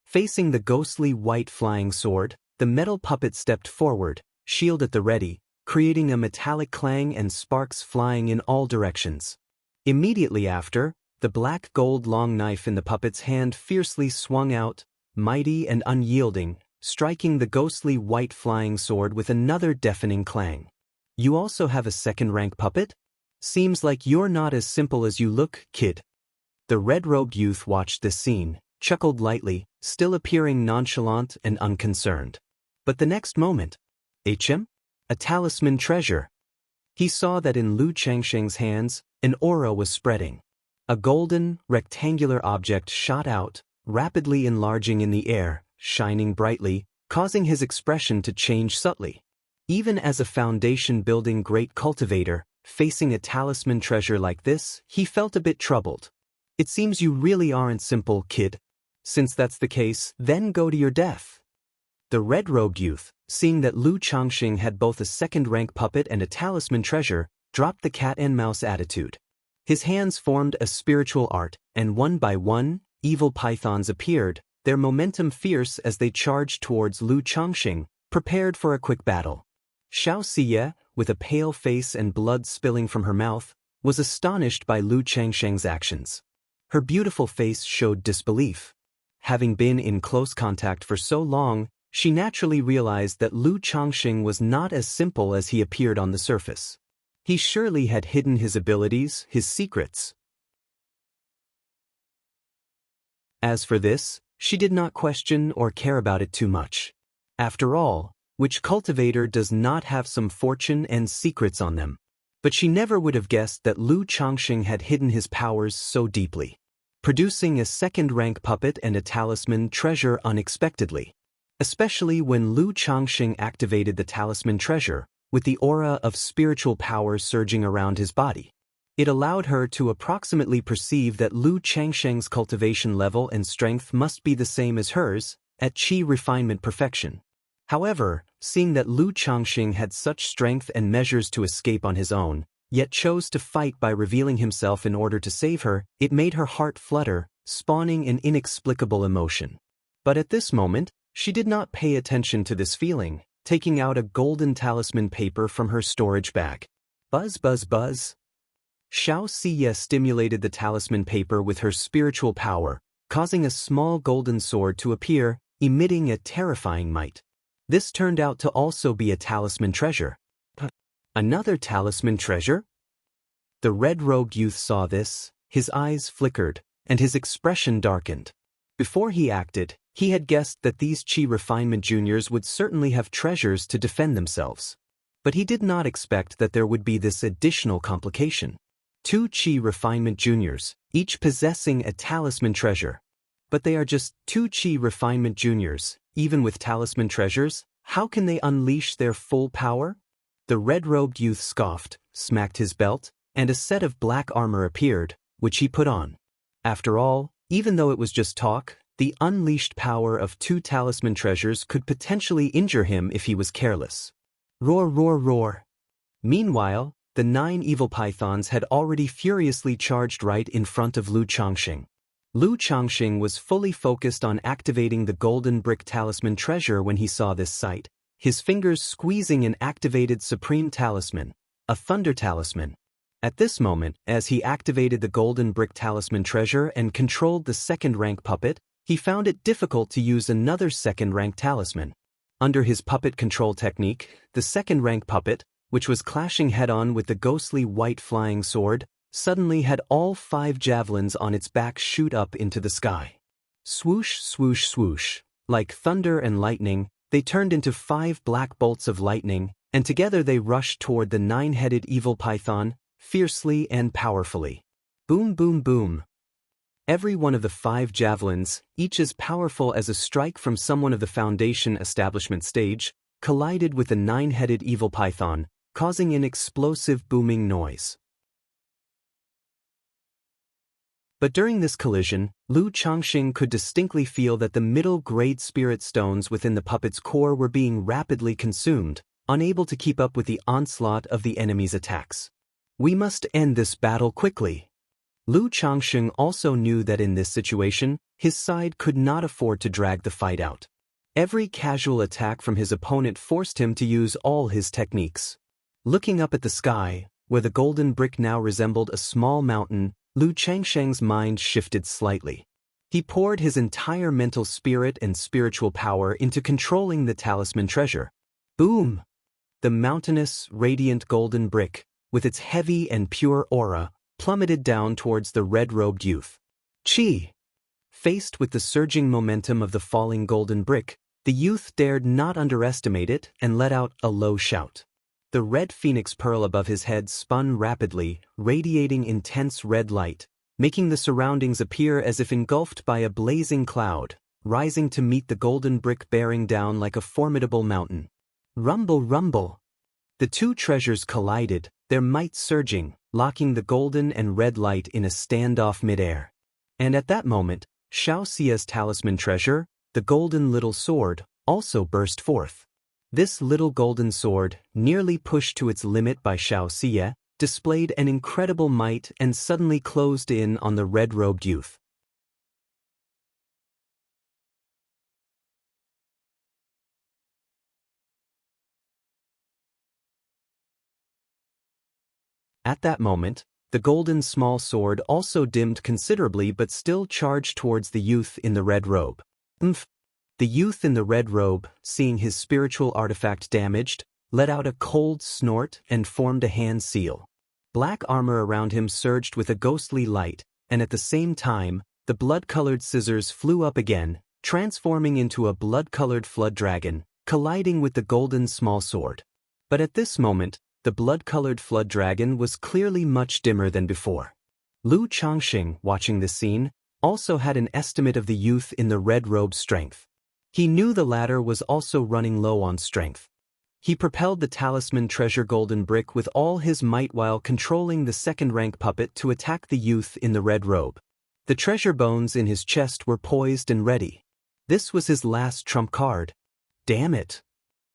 [SPEAKER 1] Facing the ghostly white flying sword, the metal puppet stepped forward, shield at the ready, creating a metallic clang and sparks flying in all directions. Immediately after, the black gold long knife in the puppet's hand fiercely swung out, mighty and unyielding, striking the ghostly white flying sword with another deafening clang. You also have a second-rank puppet? Seems like you're not as simple as you look, kid. The red-robed youth watched this scene, chuckled lightly, still appearing nonchalant and unconcerned. But the next moment, a talisman treasure. He saw that in Lu Changsheng's hands, an aura was spreading. A golden, rectangular object shot out, rapidly enlarging in the air, shining brightly, causing his expression to change subtly. Even as a foundation-building great cultivator, facing a talisman treasure like this, he felt a bit troubled. It seems you really aren't simple, kid. Since that's the case, then go to your death. The red-robed youth, seeing that Lu Changxing had both a second-rank puppet and a talisman treasure, dropped the cat-and-mouse attitude. His hands formed a spiritual art, and one by one, evil pythons appeared, their momentum fierce as they charged towards Lu Changxing, prepared for a quick battle. Xianxia, with a pale face and blood spilling from her mouth, was astonished by Lu Changsheng's actions. Her beautiful face showed disbelief. Having been in close contact for so long, she naturally realized that Lu Changxing was not as simple as he appeared on the surface. He surely had hidden his abilities, his secrets. As for this, she did not question or care about it too much. After all, which cultivator does not have some fortune and secrets on them? But she never would have guessed that Lu Changxing had hidden his powers so deeply, producing a second-rank puppet and a talisman treasure unexpectedly. Especially when Lu Changxing activated the talisman treasure, with the aura of spiritual power surging around his body. It allowed her to approximately perceive that Lu Changsheng's cultivation level and strength must be the same as hers, at qi refinement perfection. However, seeing that Lu Changxing had such strength and measures to escape on his own, yet chose to fight by revealing himself in order to save her, it made her heart flutter, spawning an inexplicable emotion. But at this moment, she did not pay attention to this feeling, taking out a golden talisman paper from her storage bag. Buzz buzz buzz. Xianxia stimulated the talisman paper with her spiritual power, causing a small golden sword to appear, emitting a terrifying might. This turned out to also be a talisman treasure. Another talisman treasure? The red-robed youth saw this, his eyes flickered, and his expression darkened. Before he acted, he had guessed that these Qi Refinement Juniors would certainly have treasures to defend themselves. But he did not expect that there would be this additional complication. 2 Qi Refinement Juniors, each possessing a talisman treasure. But they are just 2 Qi Refinement Juniors, even with talisman treasures, how can they unleash their full power? The red-robed youth scoffed, smacked his belt, and a set of black armor appeared, which he put on. After all, even though it was just talk, the unleashed power of 2 talisman treasures could potentially injure him if he was careless. Roar, roar, roar. Meanwhile, the 9 evil pythons had already furiously charged right in front of Lu Changxing. Lu Changxing was fully focused on activating the golden brick talisman treasure when he saw this sight, his fingers squeezing an activated supreme talisman, a thunder talisman. At this moment, as he activated the golden brick talisman treasure and controlled the second-rank puppet, he found it difficult to use another second-rank talisman. Under his puppet control technique, the second-rank puppet, which was clashing head-on with the ghostly white flying sword, suddenly had all 5 javelins on its back shoot up into the sky. Swoosh, swoosh, swoosh. Like thunder and lightning, they turned into 5 black bolts of lightning, and together they rushed toward the 9-headed evil python, fiercely and powerfully. Boom, boom, boom. Every one of the 5 javelins, each as powerful as a strike from someone of the Foundation establishment stage, collided with the 9-headed evil python, causing an explosive booming noise. But during this collision, Lu Changxing could distinctly feel that the middle-grade spirit stones within the puppet's core were being rapidly consumed, unable to keep up with the onslaught of the enemy's attacks. We must end this battle quickly. Lu Changxing also knew that in this situation, his side could not afford to drag the fight out. Every casual attack from his opponent forced him to use all his techniques. Looking up at the sky, where the golden brick now resembled a small mountain, Lu Changsheng's mind shifted slightly. He poured his entire mental spirit and spiritual power into controlling the talisman treasure. Boom! The mountainous, radiant golden brick, with its heavy and pure aura, plummeted down towards the red-robed youth. Chi! Faced with the surging momentum of the falling golden brick, the youth dared not underestimate it and let out a low shout. The red phoenix pearl above his head spun rapidly, radiating intense red light, making the surroundings appear as if engulfed by a blazing cloud, rising to meet the golden brick bearing down like a formidable mountain. Rumble, rumble! The two treasures collided, their might surging, locking the golden and red light in a standoff midair. And at that moment, Xiaoxia's talisman treasure, the golden little sword, also burst forth. This little golden sword, nearly pushed to its limit by Xiaoxia, displayed an incredible might and suddenly closed in on the red-robed youth. At that moment, the golden small sword also dimmed considerably but still charged towards the youth in the red robe. The youth in the red robe, seeing his spiritual artifact damaged, let out a cold snort and formed a hand seal. Black armor around him surged with a ghostly light, and at the same time, the blood-colored scissors flew up again, transforming into a blood-colored flood dragon, colliding with the golden small sword. But at this moment, the blood-colored flood dragon was clearly much dimmer than before. Lu Changxing, watching this scene, also had an estimate of the youth in the red robe's strength. He knew the latter was also running low on strength. He propelled the talisman treasure golden brick with all his might while controlling the second-rank puppet to attack the youth in the red robe. The treasure bones in his chest were poised and ready. This was his last trump card. Damn it!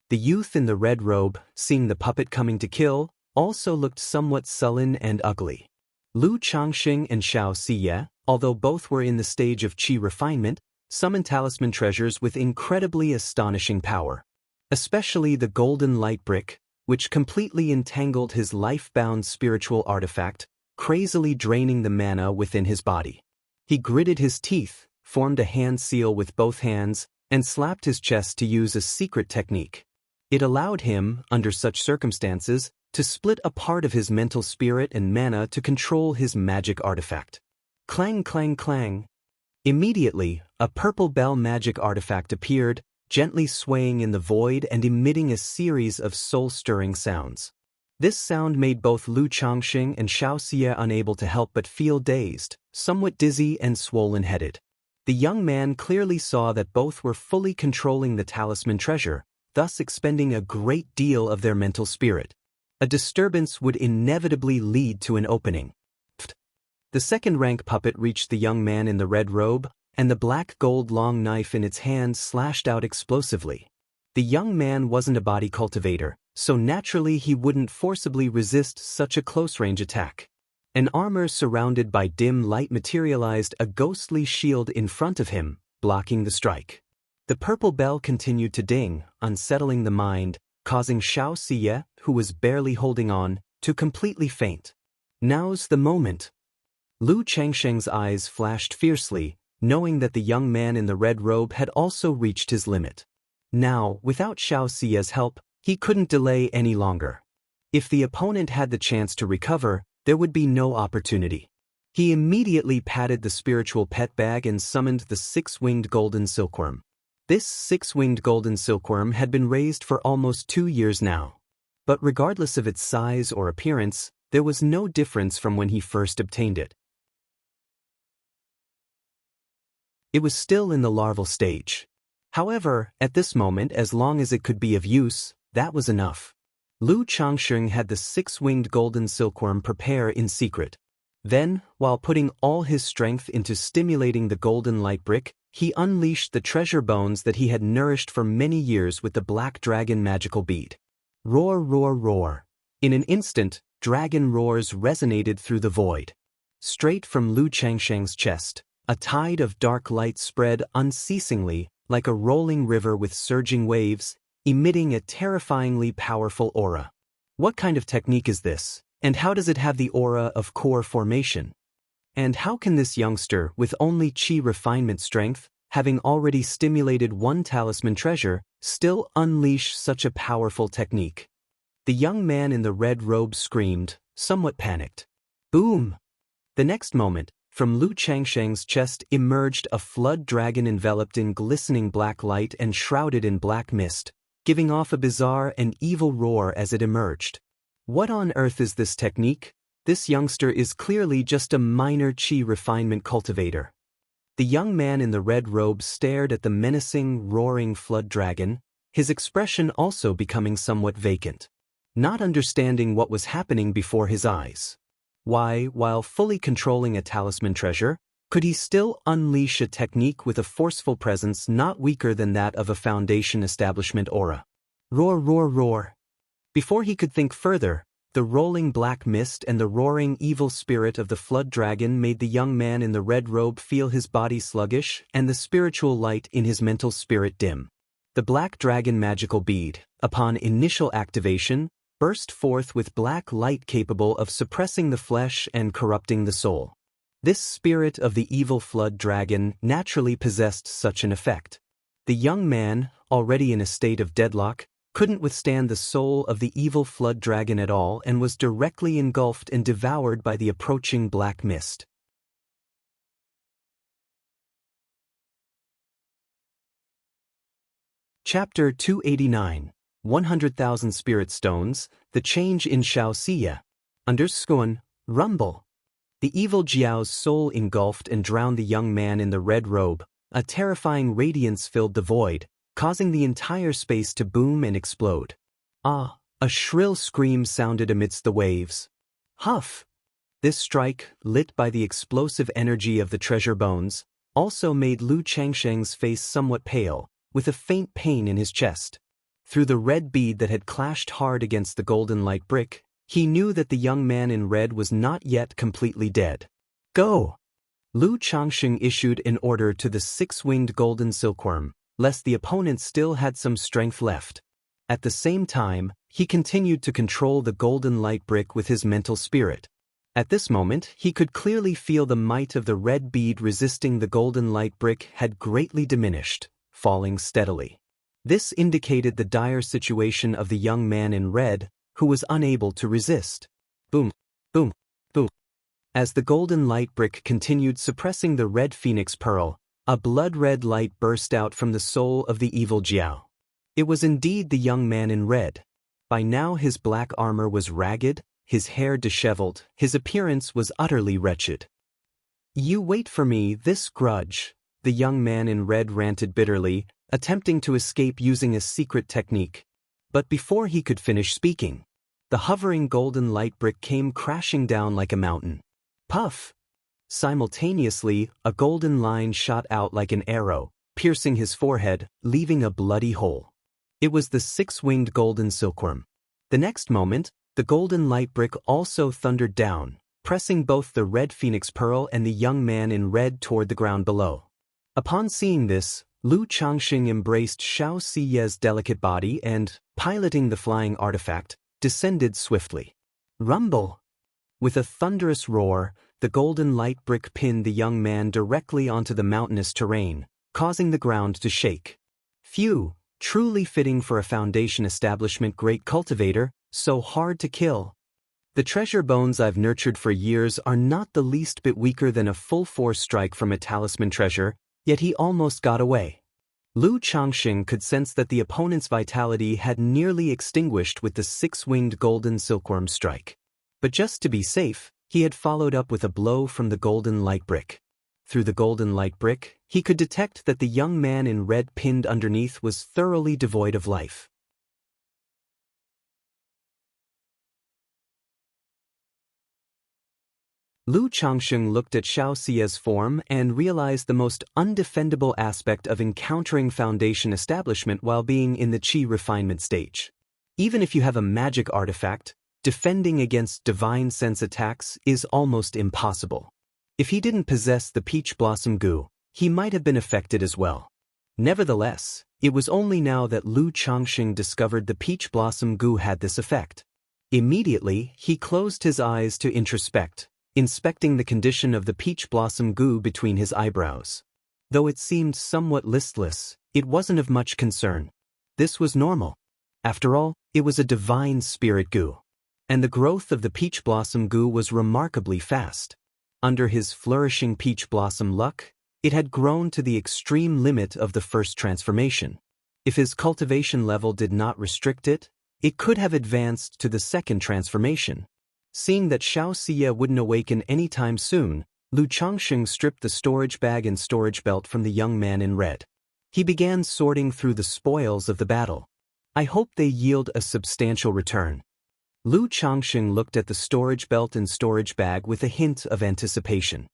[SPEAKER 1] The youth in the red robe, seeing the puppet coming to kill, also looked somewhat sullen and ugly. Lu Changxing and Xiaoxia, although both were in the stage of qi refinement, summoned talisman treasures with incredibly astonishing power. Especially the golden light brick, which completely entangled his life-bound spiritual artifact, crazily draining the mana within his body. He gritted his teeth, formed a hand seal with both hands, and slapped his chest to use a secret technique. It allowed him, under such circumstances, to split a part of his mental spirit and mana to control his magic artifact. Clang, clang, clang. Immediately, a purple bell magic artifact appeared, gently swaying in the void and emitting a series of soul-stirring sounds. This sound made both Lu Changxing and Xiaoxia unable to help but feel dazed, somewhat dizzy and swollen-headed. The young man clearly saw that both were fully controlling the talisman treasure, thus expending a great deal of their mental spirit. A disturbance would inevitably lead to an opening. The second-rank puppet reached the young man in the red robe, and the black gold long knife in its hand slashed out explosively. The young man wasn't a body cultivator, so naturally he wouldn't forcibly resist such a close-range attack. An armor surrounded by dim light materialized a ghostly shield in front of him, blocking the strike. The purple bell continued to ding, unsettling the mind, causing Xiaoxia, who was barely holding on, to completely faint. Now's the moment. Lu Changsheng's eyes flashed fiercely, knowing that the young man in the red robe had also reached his limit. Now, without Xiaoxia's help, he couldn't delay any longer. If the opponent had the chance to recover, there would be no opportunity. He immediately patted the spiritual pet bag and summoned the six-winged golden silkworm. This six-winged golden silkworm had been raised for almost 2 years now. But regardless of its size or appearance, there was no difference from when he first obtained it. It was still in the larval stage. However, at this moment, as long as it could be of use, that was enough. Lu Changxing had the six-winged golden silkworm prepare in secret. Then, while putting all his strength into stimulating the golden light brick, he unleashed the treasure bones that he had nourished for many years with the black dragon magical bead. Roar, roar, roar. In an instant, dragon roars resonated through the void. Straight from Lu Changsheng's chest, a tide of dark light spread unceasingly, like a rolling river with surging waves, emitting a terrifyingly powerful aura. What kind of technique is this, and how does it have the aura of core formation? And how can this youngster, with only chi refinement strength, having already stimulated one talisman treasure, still unleash such a powerful technique? The young man in the red robe screamed, somewhat panicked. Boom! The next moment, from Lu Changsheng's chest emerged a flood dragon enveloped in glistening black light and shrouded in black mist, giving off a bizarre and evil roar as it emerged. What on earth is this technique? This youngster is clearly just a minor chi refinement cultivator. The young man in the red robe stared at the menacing, roaring flood dragon, his expression also becoming somewhat vacant, not understanding what was happening before his eyes. Why, while fully controlling a talisman treasure, could he still unleash a technique with a forceful presence not weaker than that of a foundation establishment aura? Roar, roar, roar. Before he could think further, the rolling black mist and the roaring evil spirit of the flood dragon made the young man in the red robe feel his body sluggish and the spiritual light in his mental spirit dim. The black dragon magical bead, upon initial activation, burst forth with black light capable of suppressing the flesh and corrupting the soul. This spirit of the evil flood dragon naturally possessed such an effect. The young man, already in a state of deadlock, couldn't withstand the soul of the evil flood dragon at all and was directly engulfed and devoured by the approaching black mist. Chapter 289, 100,000 Spirit Stones, The Change in Xianxia. Rumble. The evil Jiao's soul engulfed and drowned the young man in the red robe. A terrifying radiance filled the void, causing the entire space to boom and explode. Ah! A shrill scream sounded amidst the waves. Huff! This strike, lit by the explosive energy of the treasure bones, also made Lu Changsheng's face somewhat pale, with a faint pain in his chest. Through the red bead that had clashed hard against the golden light brick, he knew that the young man in red was not yet completely dead. Go! Lu Changsheng issued an order to the six-winged golden silkworm, lest the opponent still had some strength left. At the same time, he continued to control the golden light brick with his mental spirit. At this moment, he could clearly feel the might of the red bead resisting the golden light brick had greatly diminished, falling steadily. This indicated the dire situation of the young man in red, who was unable to resist. Boom, boom, boom. As the golden light brick continued suppressing the red phoenix pearl, a blood-red light burst out from the soul of the evil Jiao. It was indeed the young man in red. By now his black armor was ragged, his hair disheveled, his appearance was utterly wretched. You wait for me, this grudge, the young man in red ranted bitterly, attempting to escape using a secret technique. But before he could finish speaking, the hovering golden light brick came crashing down like a mountain. Puff! Simultaneously, a golden line shot out like an arrow, piercing his forehead, leaving a bloody hole. It was the six-winged golden silkworm. The next moment, the golden light brick also thundered down, pressing both the red phoenix pearl and the young man in red toward the ground below. Upon seeing this, Lu Changsheng embraced Xianxia's delicate body and, piloting the flying artifact, descended swiftly. Rumble! With a thunderous roar, the golden light brick pinned the young man directly onto the mountainous terrain, causing the ground to shake. Phew, truly fitting for a foundation establishment great cultivator, so hard to kill. The treasure bones I've nurtured for years are not the least bit weaker than a full-force strike from a talisman treasure, yet he almost got away. Lu Changsheng could sense that the opponent's vitality had nearly extinguished with the six-winged golden silkworm strike. But just to be safe, he had followed up with a blow from the golden light brick. Through the golden light brick, he could detect that the young man in red pinned underneath was thoroughly devoid of life. Lu Changsheng looked at Xiaoxia's form and realized the most undefendable aspect of encountering foundation establishment while being in the chi refinement stage. Even if you have a magic artifact, defending against divine sense attacks is almost impossible. If he didn't possess the peach blossom goo, he might have been affected as well. Nevertheless, it was only now that Lu Changxing discovered the peach blossom goo had this effect. Immediately, he closed his eyes to introspect, inspecting the condition of the peach blossom goo between his eyebrows. Though it seemed somewhat listless, it wasn't of much concern. This was normal. After all, it was a divine spirit goo. And the growth of the peach blossom goo was remarkably fast. Under his flourishing peach blossom luck, it had grown to the extreme limit of the first transformation. If his cultivation level did not restrict it, it could have advanced to the second transformation. Seeing that Xianxia wouldn't awaken anytime soon, Lu Changxing stripped the storage bag and storage belt from the young man in red. He began sorting through the spoils of the battle. I hope they yield a substantial return. Lu Changxing looked at the storage belt and storage bag with a hint of anticipation.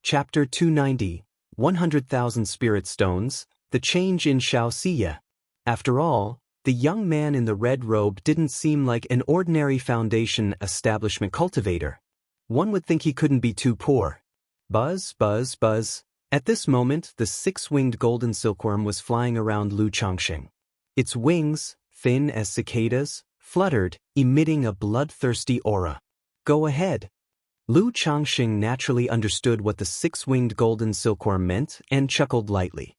[SPEAKER 1] Chapter 290, 100,000 Spirit Stones, The Change in Xianxia. After all, the young man in the red robe didn't seem like an ordinary foundation establishment cultivator. One would think he couldn't be too poor. Buzz, buzz, buzz. At this moment, the six-winged golden silkworm was flying around Lu Changxing. Its wings, thin as cicadas, fluttered, emitting a bloodthirsty aura. Go ahead. Lu Changxing naturally understood what the six-winged golden silkworm meant and chuckled lightly.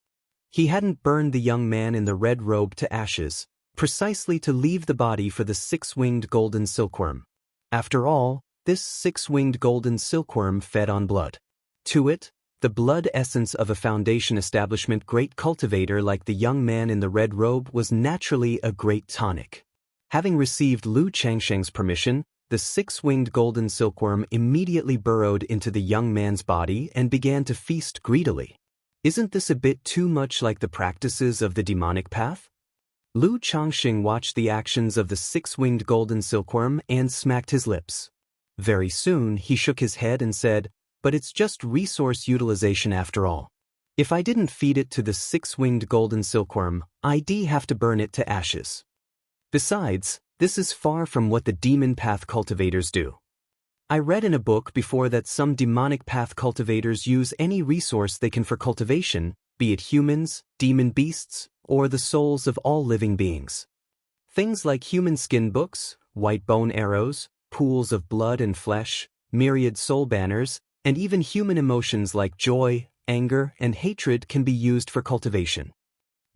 [SPEAKER 1] He hadn't burned the young man in the red robe to ashes, precisely to leave the body for the six-winged golden silkworm. After all, this six-winged golden silkworm fed on blood. To it, the blood essence of a foundation establishment great cultivator like the young man in the red robe was naturally a great tonic. Having received Lu Changxing's permission, the six-winged golden silkworm immediately burrowed into the young man's body and began to feast greedily. Isn't this a bit too much like the practices of the demonic path? Lu Changxing watched the actions of the six-winged golden silkworm and smacked his lips. Very soon he shook his head and said, "But it's just resource utilization after all. If I didn't feed it to the six-winged golden silkworm, I'd have to burn it to ashes. Besides, this is far from what the demon path cultivators do. I read in a book before that some demonic path cultivators use any resource they can for cultivation, be it humans, demon beasts, or the souls of all living beings. Things like human skin books, white bone arrows, pools of blood and flesh, myriad soul banners, and even human emotions like joy, anger, and hatred can be used for cultivation."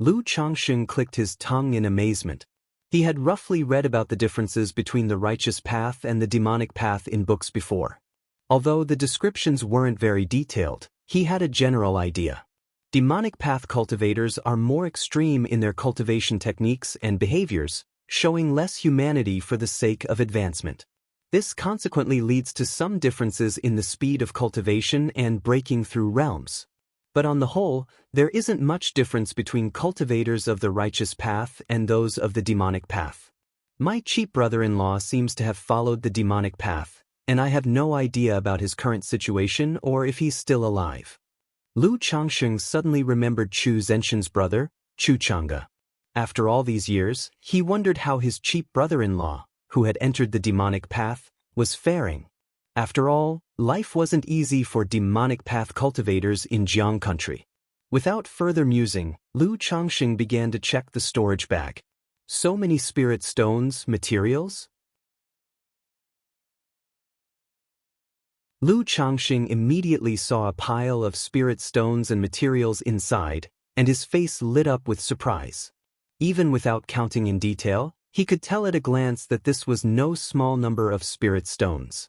[SPEAKER 1] Lu Changxing clicked his tongue in amazement. He had roughly read about the differences between the righteous path and the demonic path in books before. Although the descriptions weren't very detailed, he had a general idea. Demonic path cultivators are more extreme in their cultivation techniques and behaviors, showing less humanity for the sake of advancement. This consequently leads to some differences in the speed of cultivation and breaking through realms. But on the whole, there isn't much difference between cultivators of the righteous path and those of the demonic path. My cheap brother-in-law seems to have followed the demonic path, and I have no idea about his current situation or if he's still alive. Lu Changxing suddenly remembered Chu Zenshin's brother, Chu Chang'e. After all these years, he wondered how his cheap brother-in-law, who had entered the demonic path, was faring. After all, life wasn't easy for demonic path cultivators in Jiang country. Without further musing, Lu Changxing began to check the storage bag. So many spirit stones, materials? Lu Changxing immediately saw a pile of spirit stones and materials inside, and his face lit up with surprise. Even without counting in detail, he could tell at a glance that this was no small number of spirit stones.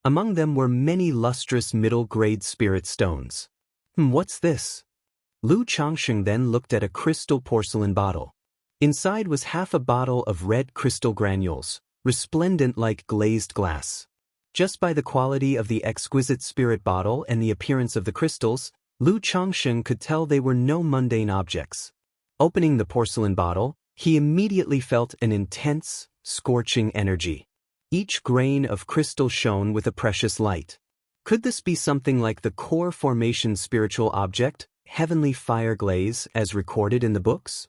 [SPEAKER 1] Among them were many lustrous middle-grade spirit stones. What's this? Lu Changxing then looked at a crystal porcelain bottle. Inside was half a bottle of red crystal granules, resplendent like glazed glass. Just by the quality of the exquisite spirit bottle and the appearance of the crystals, Lu Changxing could tell they were no mundane objects. Opening the porcelain bottle, he immediately felt an intense, scorching energy. Each grain of crystal shone with a precious light. Could this be something like the core formation spiritual object, heavenly fire glaze, as recorded in the books?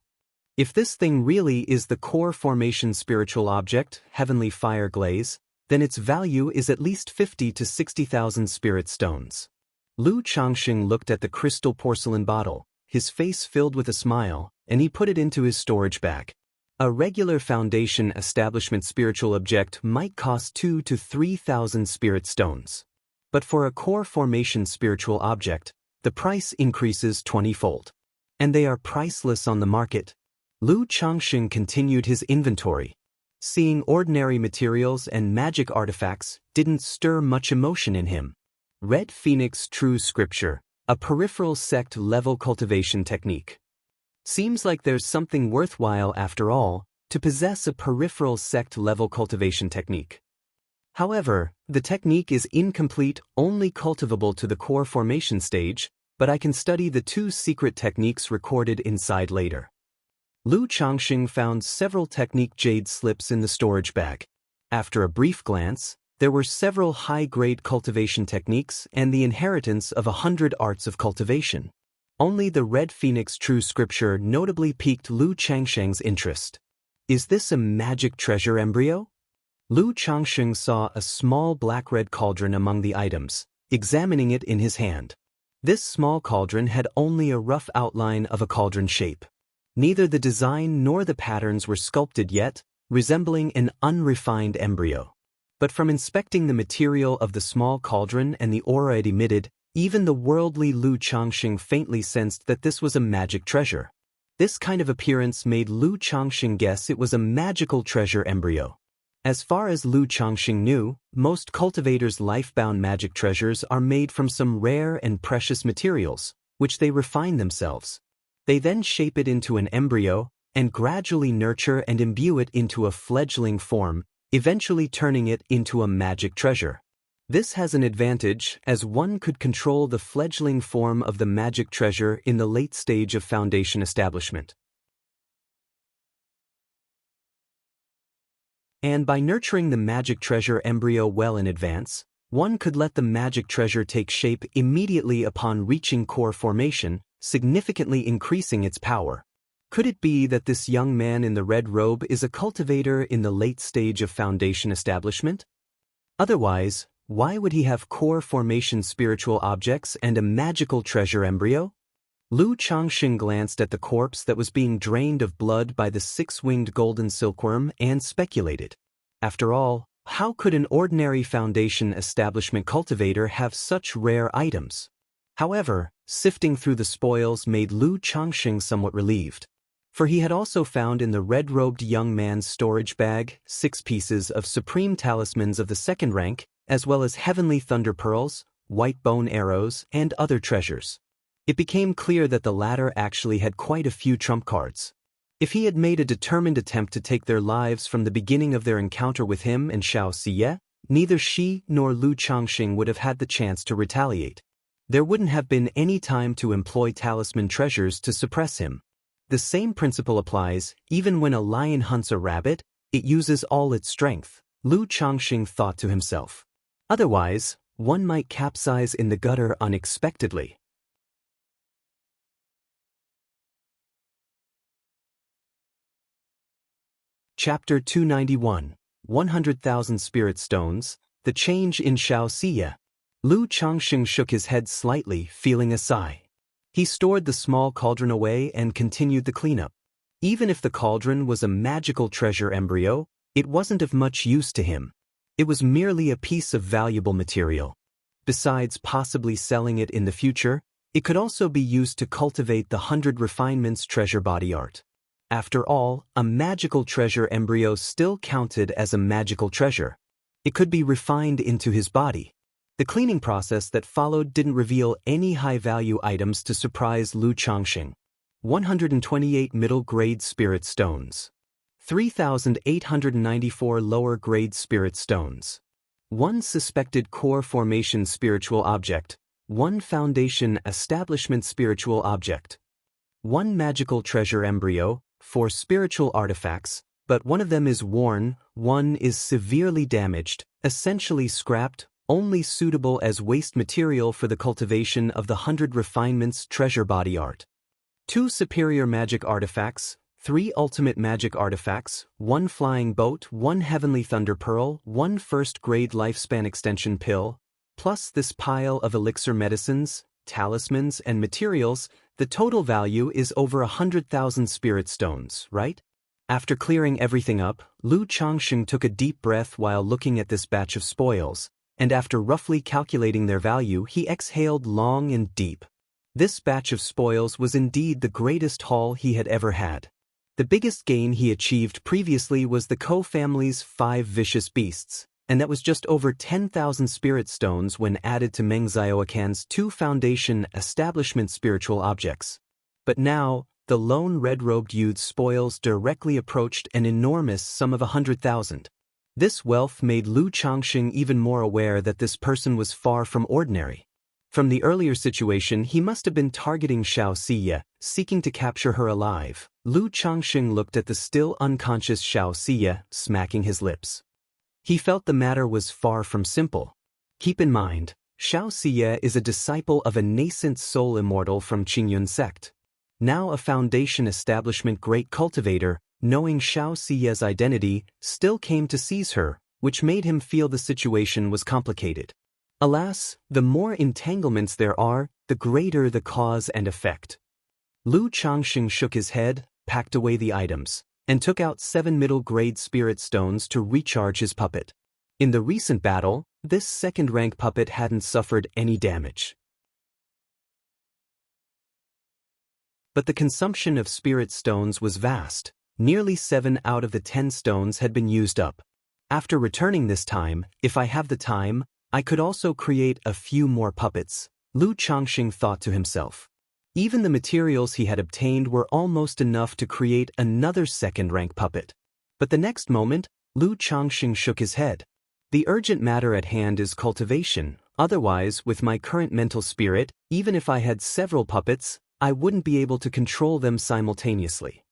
[SPEAKER 1] If this thing really is the core formation spiritual object, heavenly fire glaze, then its value is at least 50 to 60,000 spirit stones. Lu Changxing looked at the crystal porcelain bottle, his face filled with a smile, and he put it into his storage bag. A regular foundation establishment spiritual object might cost 2 to 3,000 spirit stones. But for a core formation spiritual object, the price increases 20-fold. And they are priceless on the market. Lu Changxing continued his inventory. Seeing ordinary materials and magic artifacts didn't stir much emotion in him. Red Phoenix True Scripture, a peripheral sect-level cultivation technique. Seems like there's something worthwhile after all, to possess a peripheral sect-level cultivation technique. However, the technique is incomplete, only cultivable to the core formation stage, but I can study the 2 secret techniques recorded inside later. Lu Changxing found several technique jade slips in the storage bag. After a brief glance, there were several high-grade cultivation techniques and the inheritance of 100 arts of cultivation. Only the Red Phoenix True Scripture notably piqued Lu Changxing's interest. Is this a magic treasure embryo? Lu Changxing saw a small black-red cauldron among the items, examining it in his hand. This small cauldron had only a rough outline of a cauldron shape. Neither the design nor the patterns were sculpted yet, resembling an unrefined embryo. But from inspecting the material of the small cauldron and the aura it emitted, even the worldly Lu Changxing faintly sensed that this was a magic treasure. This kind of appearance made Lu Changxing guess it was a magical treasure embryo. As far as Lu Changxing knew, most cultivators' life-bound magic treasures are made from some rare and precious materials, which they refine themselves. They then shape it into an embryo, and gradually nurture and imbue it into a fledgling form, eventually turning it into a magic treasure. This has an advantage, as one could control the fledgling form of the magic treasure in the late stage of foundation establishment. And by nurturing the magic treasure embryo well in advance, one could let the magic treasure take shape immediately upon reaching core formation, significantly increasing its power. Could it be that this young man in the red robe is a cultivator in the late stage of foundation establishment? Otherwise, why would he have core formation spiritual objects and a magical treasure embryo? Lu Changxing glanced at the corpse that was being drained of blood by the 6-winged golden silkworm and speculated. After all, how could an ordinary foundation establishment cultivator have such rare items? However, sifting through the spoils made Lu Changxing somewhat relieved. For he had also found in the red-robed young man's storage bag 6 pieces of supreme talismans of the 2nd rank, as well as heavenly thunder pearls, white bone arrows, and other treasures. It became clear that the latter actually had quite a few trump cards. If he had made a determined attempt to take their lives from the beginning of their encounter with him and Xianxia, neither she nor Lu Changxing would have had the chance to retaliate. There wouldn't have been any time to employ talisman treasures to suppress him. The same principle applies, even when a lion hunts a rabbit, it uses all its strength, Lu Changxing thought to himself. Otherwise, one might capsize in the gutter unexpectedly. Chapter 291, 100,000 Spirit Stones, The Change in Xianxia. Lu Changxing shook his head slightly, feeling a sigh. He stored the small cauldron away and continued the cleanup. Even if the cauldron was a magical treasure embryo, it wasn't of much use to him. It was merely a piece of valuable material. Besides possibly selling it in the future, it could also be used to cultivate the 100 refinements treasure body art. After all, a magical treasure embryo still counted as a magical treasure. It could be refined into his body. The cleaning process that followed didn't reveal any high-value items to surprise Lu Changxing. 128 middle-grade spirit stones. 3,894 lower-grade spirit stones. 1 suspected core formation spiritual object. 1 foundation establishment spiritual object. 1 magical treasure embryo, 4 spiritual artifacts, but 1 of them is worn, 1 is severely damaged, essentially scrapped, only suitable as waste material for the cultivation of the 100 refinements treasure body art. 2 superior magic artifacts, 3 ultimate magic artifacts, 1 flying boat, 1 heavenly thunder pearl, 1 first-grade lifespan extension pill, plus this pile of elixir medicines, talismans, and materials. The total value is over 100,000 spirit stones, right? After clearing everything up, Lu Changsheng took a deep breath while looking at this batch of spoils, and after roughly calculating their value, he exhaled long and deep. This batch of spoils was indeed the greatest haul he had ever had. The biggest gain he achieved previously was the Ko family's 5 vicious beasts, and that was just over 10,000 spirit stones when added to Meng Xiaoquan's 2 foundation establishment spiritual objects. But now, the lone red-robed youth's spoils directly approached an enormous sum of 100,000. This wealth made Lu Changsheng even more aware that this person was far from ordinary. From the earlier situation, he must have been targeting Xianxia, seeking to capture her alive. Lu Changsheng looked at the still unconscious Xianxia, smacking his lips. He felt the matter was far from simple. Keep in mind, Xianxia is a disciple of a nascent soul immortal from Qingyun sect. Now a foundation establishment great cultivator, knowing Xiaoxia's identity, still came to seize her, which made him feel the situation was complicated. Alas, the more entanglements there are, the greater the cause and effect. Lu Changsheng shook his head, packed away the items, and took out 7 middle-grade spirit stones to recharge his puppet. In the recent battle, this second-rank puppet hadn't suffered any damage. But the consumption of spirit stones was vast. Nearly 7 out of the 10 stones had been used up. After returning this time, if I have the time, I could also create a few more puppets, Lu Changsheng thought to himself. Even the materials he had obtained were almost enough to create another second-rank puppet. But the next moment, Lu Changsheng shook his head. The urgent matter at hand is cultivation. Otherwise, with my current mental spirit, even if I had several puppets, I wouldn't be able to control them simultaneously.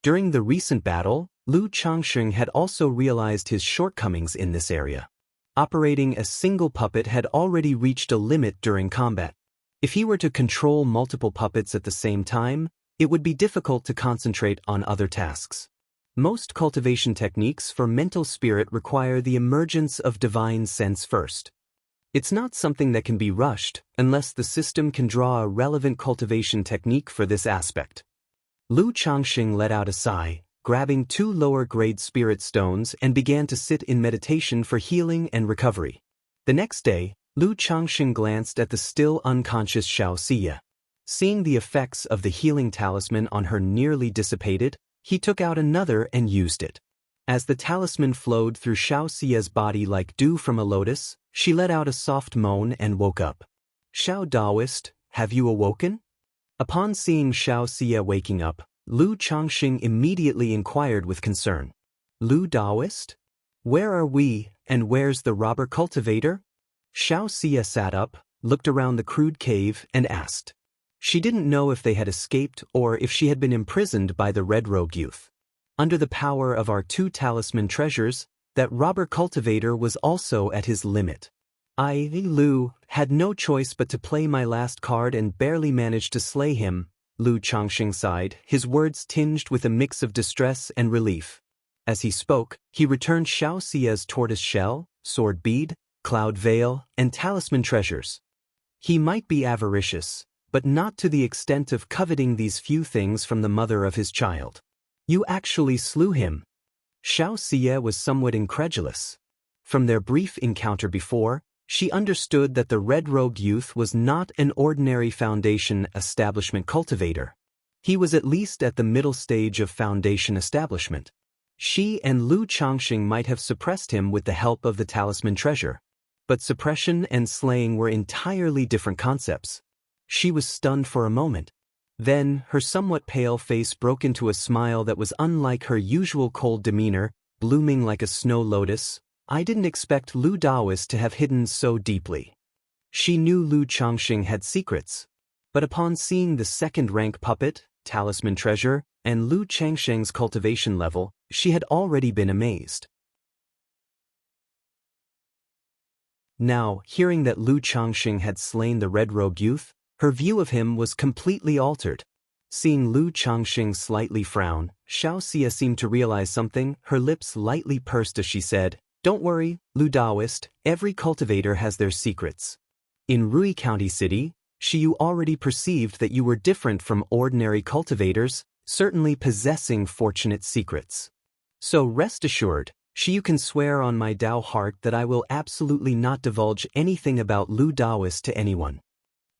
[SPEAKER 1] During the recent battle, Lu Changsheng had also realized his shortcomings in this area. Operating a single puppet had already reached a limit during combat. If he were to control multiple puppets at the same time, it would be difficult to concentrate on other tasks. Most cultivation techniques for mental spirit require the emergence of divine sense first. It's not something that can be rushed unless the system can draw a relevant cultivation technique for this aspect. Lu Changsheng let out a sigh, grabbing 2 lower-grade spirit stones and began to sit in meditation for healing and recovery. The next day, Lu Changsheng glanced at the still unconscious Xiaoxia. Seeing the effects of the healing talisman on her nearly dissipated, he took out another and used it. As the talisman flowed through Xiaoxia's body like dew from a lotus, she let out a soft moan and woke up. Xiao Daoist, have you awoken? Upon seeing Xiaoxia waking up, Lu Changsheng immediately inquired with concern. Lu Daoist? Where are we, and where's the robber cultivator? Xiaoxia sat up, looked around the crude cave, and asked. She didn't know if they had escaped or if she had been imprisoned by the red-robed youth. Under the power of our 2 talisman treasures, that robber cultivator was also at his limit. I, Lu, had no choice but to play my last card and barely managed to slay him, Lu Changsheng sighed, his words tinged with a mix of distress and relief. As he spoke, he returned Xiaoxia's tortoise shell, sword bead, cloud veil, and talisman treasures. He might be avaricious, but not to the extent of coveting these few things from the mother of his child. You actually slew him. Xiaoxia was somewhat incredulous. From their brief encounter before, she understood that the red-robed youth was not an ordinary foundation establishment cultivator. He was at least at the middle stage of foundation establishment. She and Lu Changsheng might have suppressed him with the help of the talisman treasure. But suppression and slaying were entirely different concepts. She was stunned for a moment. Then, her somewhat pale face broke into a smile that was unlike her usual cold demeanor, blooming like a snow lotus. I didn't expect Lu Daoist to have hidden so deeply. She knew Lu Changsheng had secrets. But upon seeing the second-rank puppet, talisman treasure, and Lu Changsheng's cultivation level, she had already been amazed. Now, hearing that Lu Changsheng had slain the red-robed youth, her view of him was completely altered. Seeing Lu Changxing slightly frown, Xianxia seemed to realize something. Her lips lightly pursed as she said, "Don't worry, Lu Daoist, every cultivator has their secrets. In Rui County City, Xiyu already perceived that you were different from ordinary cultivators, certainly possessing fortunate secrets. So rest assured, Xiyu can swear on my Dao heart that I will absolutely not divulge anything about Lu Daoist to anyone."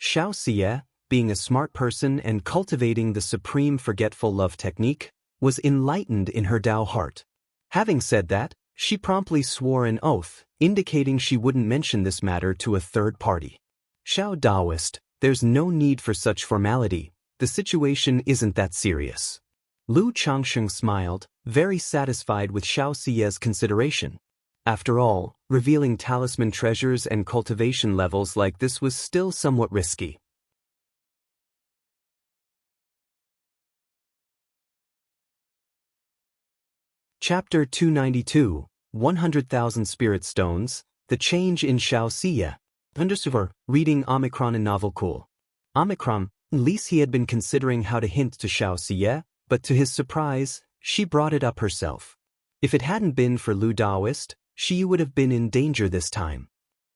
[SPEAKER 1] Xiaoxia, being a smart person and cultivating the supreme forgetful love technique, was enlightened in her Dao heart. Having said that, she promptly swore an oath, indicating she wouldn't mention this matter to a third party. "Xiao Daoist, there's no need for such formality, the situation isn't that serious." Lu Changsheng smiled, very satisfied with Xiaoxia's consideration. After all, revealing talisman treasures and cultivation levels like this was still somewhat risky. Chapter 292, 100,000 Spirit Stones, The Change in Xiaoxia. Underscore, reading Omicron and Novel Cool. Omicron, at least he had been considering how to hint to Xiaoxia, but to his surprise, she brought it up herself. If it hadn't been for Lu Daoist, Xiyu would have been in danger this time.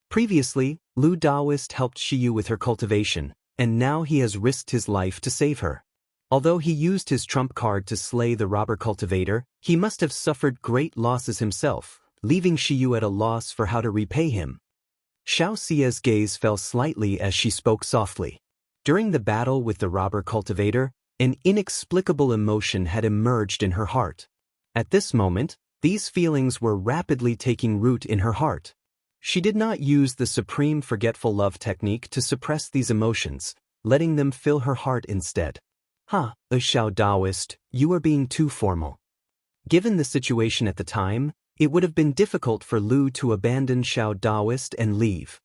[SPEAKER 1] Previously, Lu Daoist helped Xiyu with her cultivation, and now he has risked his life to save her. Although he used his trump card to slay the robber cultivator, he must have suffered great losses himself, leaving Xiyu at a loss for how to repay him. Xiaoxia's gaze fell slightly as she spoke softly. During the battle with the robber cultivator, an inexplicable emotion had emerged in her heart. At this moment, these feelings were rapidly taking root in her heart. She did not use the supreme forgetful love technique to suppress these emotions, letting them fill her heart instead. Xiao Daoist, you are being too formal." Given the situation at the time, it would have been difficult for Lu to abandon Xiao Daoist and leave.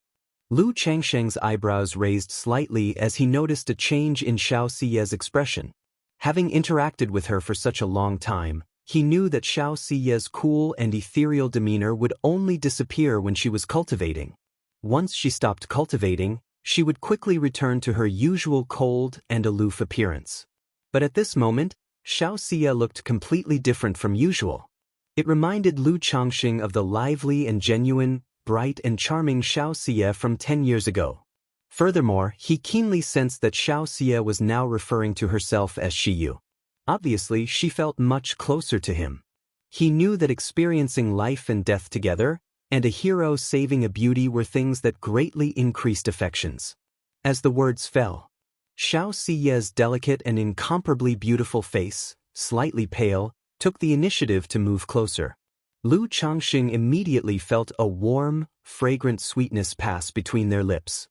[SPEAKER 1] Lu Changsheng's eyebrows raised slightly as he noticed a change in Xiaoxia's expression. Having interacted with her for such a long time, he knew that Xiaoxia's cool and ethereal demeanor would only disappear when she was cultivating. Once she stopped cultivating, she would quickly return to her usual cold and aloof appearance. But at this moment, Xiaoxia looked completely different from usual. It reminded Lu Changxing of the lively and genuine, bright and charming Xiaoxia from 10 years ago. Furthermore, he keenly sensed that Xiaoxia was now referring to herself as Xiyu. Obviously, she felt much closer to him. He knew that experiencing life and death together, and a hero saving a beauty were things that greatly increased affections. As the words fell, Xiaoxia's delicate and incomparably beautiful face, slightly pale, took the initiative to move closer. Lu Changxing immediately felt a warm, fragrant sweetness pass between their lips.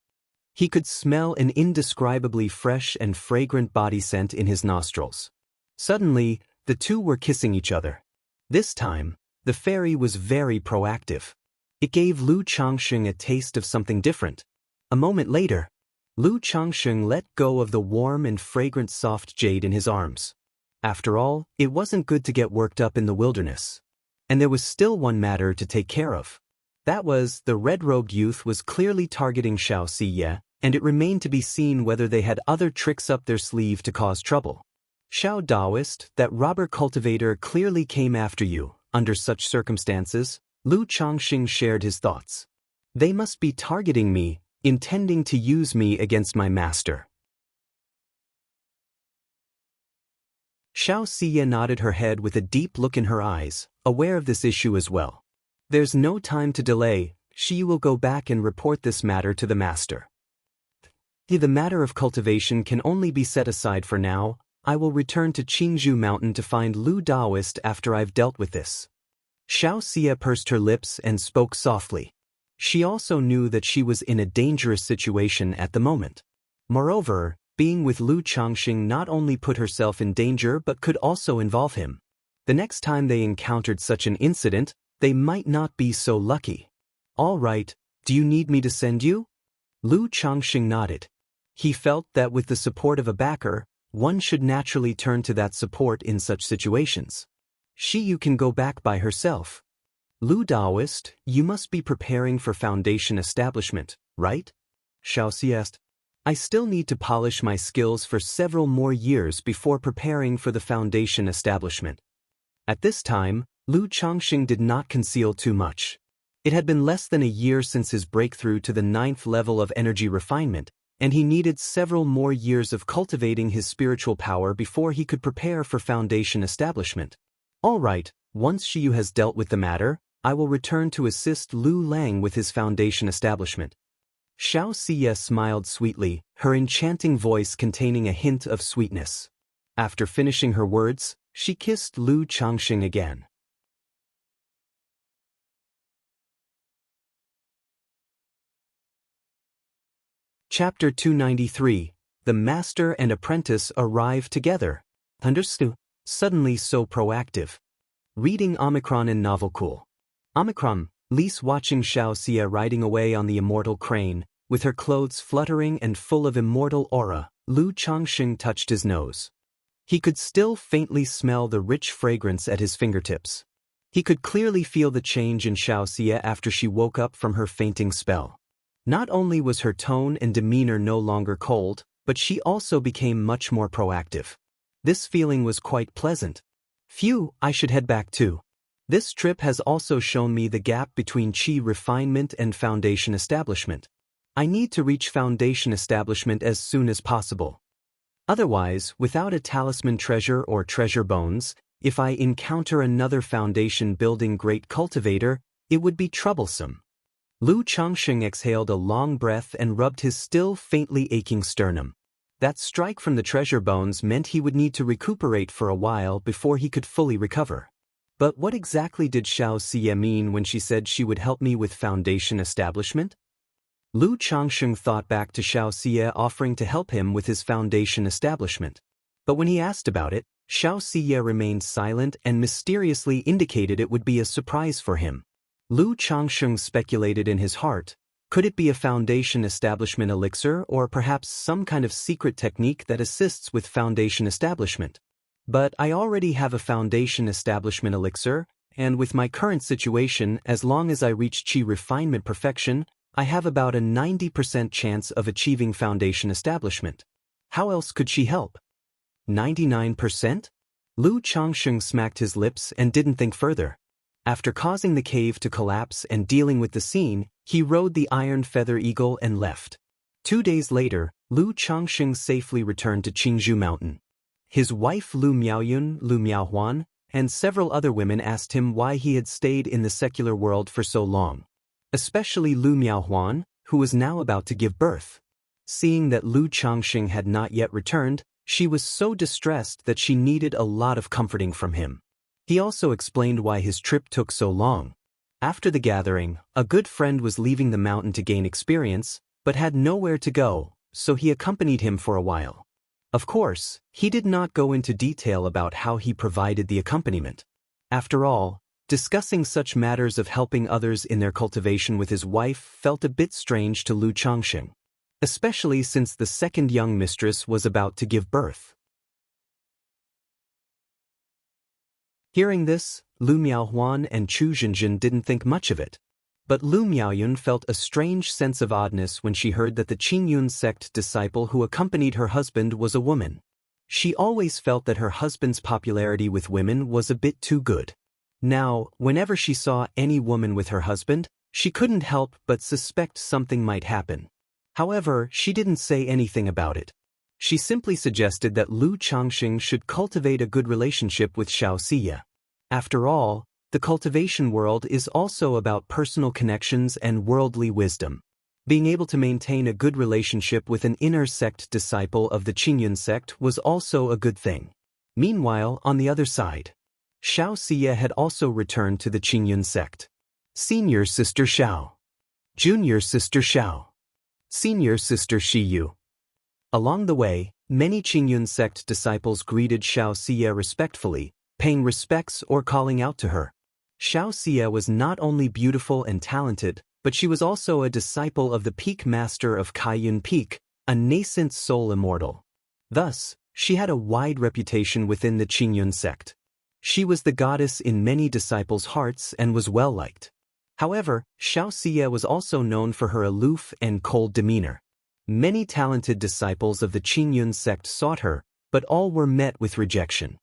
[SPEAKER 1] He could smell an indescribably fresh and fragrant body scent in his nostrils. Suddenly, the two were kissing each other. This time, the fairy was very proactive. It gave Lu Changxing a taste of something different. A moment later, Lu Changxing let go of the warm and fragrant soft jade in his arms. After all, it wasn't good to get worked up in the wilderness. And there was still one matter to take care of. That was, the red-robed youth was clearly targeting Xiaoxia, and it remained to be seen whether they had other tricks up their sleeve to cause trouble. "Xiao Daoist, that robber cultivator clearly came after you. Under such circumstances," Lu Changxing shared his thoughts. "They must be targeting me, intending to use me against my master." Xiaoxia nodded her head with a deep look in her eyes, aware of this issue as well. "There's no time to delay. She will go back and report this matter to the master. The matter of cultivation can only be set aside for now. I will return to Qingzhou Mountain to find Lu Daoist after I've dealt with this." Xiaoxia pursed her lips and spoke softly. She also knew that she was in a dangerous situation at the moment. Moreover, being with Lu Changxing not only put herself in danger but could also involve him. The next time they encountered such an incident, they might not be so lucky. "All right, do you need me to send you?" Lu Changxing nodded. He felt that with the support of a backer, one should naturally turn to that support in such situations. Xiyu can go back by herself. "Lu Daoist, you must be preparing for foundation establishment, right?" Xiaoxia asked. I still need to polish my skills for several more years before preparing for the foundation establishment. At this time, Lu Changxing did not conceal too much. It had been less than a year since his breakthrough to the 9th level of energy refinement, and he needed several more years of cultivating his spiritual power before he could prepare for foundation establishment. All right, once Shiyu has dealt with the matter, I will return to assist Lu Lang with his foundation establishment. Xianxia smiled sweetly, her enchanting voice containing a hint of sweetness. After finishing her words, she kissed Lu Changxing again. Chapter 293. The Master and Apprentice Arrive Together. Understood? Suddenly so proactive. Reading Omicron in Novel Cool. Omicron, Lise watching Xiaoxia riding away on the immortal crane, with her clothes fluttering and full of immortal aura. Lu Changxing touched his nose. He could still faintly smell the rich fragrance at his fingertips. He could clearly feel the change in Xiaoxia after she woke up from her fainting spell. Not only was her tone and demeanor no longer cold, but she also became much more proactive. This feeling was quite pleasant. Phew, I should head back too. This trip has also shown me the gap between Qi refinement and foundation establishment. I need to reach foundation establishment as soon as possible. Otherwise, without a talisman treasure or treasure bones, if I encounter another foundation building great cultivator, it would be troublesome. Lu Changxing exhaled a long breath and rubbed his still faintly aching sternum. That strike from the treasure bones meant he would need to recuperate for a while before he could fully recover. But what exactly did Xiaoxia mean when she said she would help me with foundation establishment? Lu Changxing thought back to Xiaoxia offering to help him with his foundation establishment. But when he asked about it, Xiaoxia remained silent and mysteriously indicated it would be a surprise for him. Lu Changxing speculated in his heart, could it be a foundation establishment elixir or perhaps some kind of secret technique that assists with foundation establishment? But I already have a foundation establishment elixir, and with my current situation, as long as I reach Qi refinement perfection, I have about a 90% chance of achieving foundation establishment. How else could she help? 99%? Lu Changxing smacked his lips and didn't think further. After causing the cave to collapse and dealing with the scene, he rode the iron feather eagle and left. 2 days later, Lu Changxing safely returned to Qingzhou Mountain. His wife Lu Miaoyun, Lu Miaohuan, and several other women asked him why he had stayed in the secular world for so long. Especially Lu Miaohuan, who was now about to give birth. Seeing that Lu Changxing had not yet returned, she was so distressed that she needed a lot of comforting from him. He also explained why his trip took so long. After the gathering, a good friend was leaving the mountain to gain experience, but had nowhere to go, so he accompanied him for a while. Of course, he did not go into detail about how he provided the accompaniment. After all, discussing such matters of helping others in their cultivation with his wife felt a bit strange to Lu Changxing, especially since the second young mistress was about to give birth. Hearing this, Lu Miaohuan and Chu Zhenjin didn't think much of it. But Lu Miaoyun felt a strange sense of oddness when she heard that the Qingyun sect disciple who accompanied her husband was a woman. She always felt that her husband's popularity with women was a bit too good. Now, whenever she saw any woman with her husband, she couldn't help but suspect something might happen. However, she didn't say anything about it. She simply suggested that Lu Changxing should cultivate a good relationship with Xiaoxia. After all, the cultivation world is also about personal connections and worldly wisdom. Being able to maintain a good relationship with an inner sect disciple of the Qingyun sect was also a good thing. Meanwhile, on the other side, Xiaoxia had also returned to the Qingyun sect. Senior Sister Xiao. Junior Sister Xiao. Senior Sister Shiyu. Along the way, many Qingyun sect disciples greeted Xiaoxia respectfully, paying respects or calling out to her. Xiaoxia was not only beautiful and talented, but she was also a disciple of the peak master of Kaiyun Peak, a nascent soul immortal. Thus, she had a wide reputation within the Qingyun sect. She was the goddess in many disciples' hearts and was well liked. However, Xiaoxia was also known for her aloof and cold demeanor. Many talented disciples of the Qingyun sect sought her, but all were met with rejection.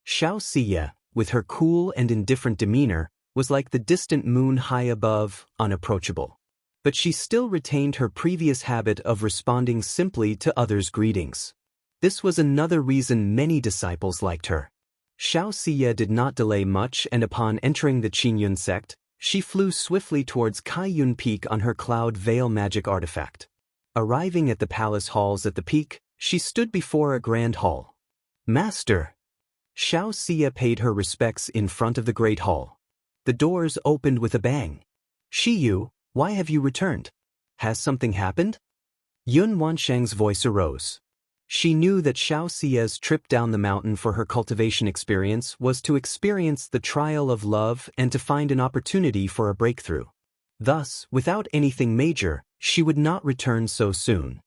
[SPEAKER 1] Xianxia, with her cool and indifferent demeanor, was like the distant moon high above, unapproachable. But she still retained her previous habit of responding simply to others' greetings. This was another reason many disciples liked her. Xianxia did not delay much, and upon entering the Qingyun sect, she flew swiftly towards Kaiyun Peak on her Cloud Veil magic artifact. Arriving at the palace halls at the peak, she stood before a grand hall. "Master!" Xianxia paid her respects in front of the great hall. The doors opened with a bang. "Shiyu, why have you returned? Has something happened?" Yun Wansheng's voice arose. She knew that Xiaoxia's trip down the mountain for her cultivation experience was to experience the trial of love and to find an opportunity for a breakthrough. Thus, without anything major, she would not return so soon.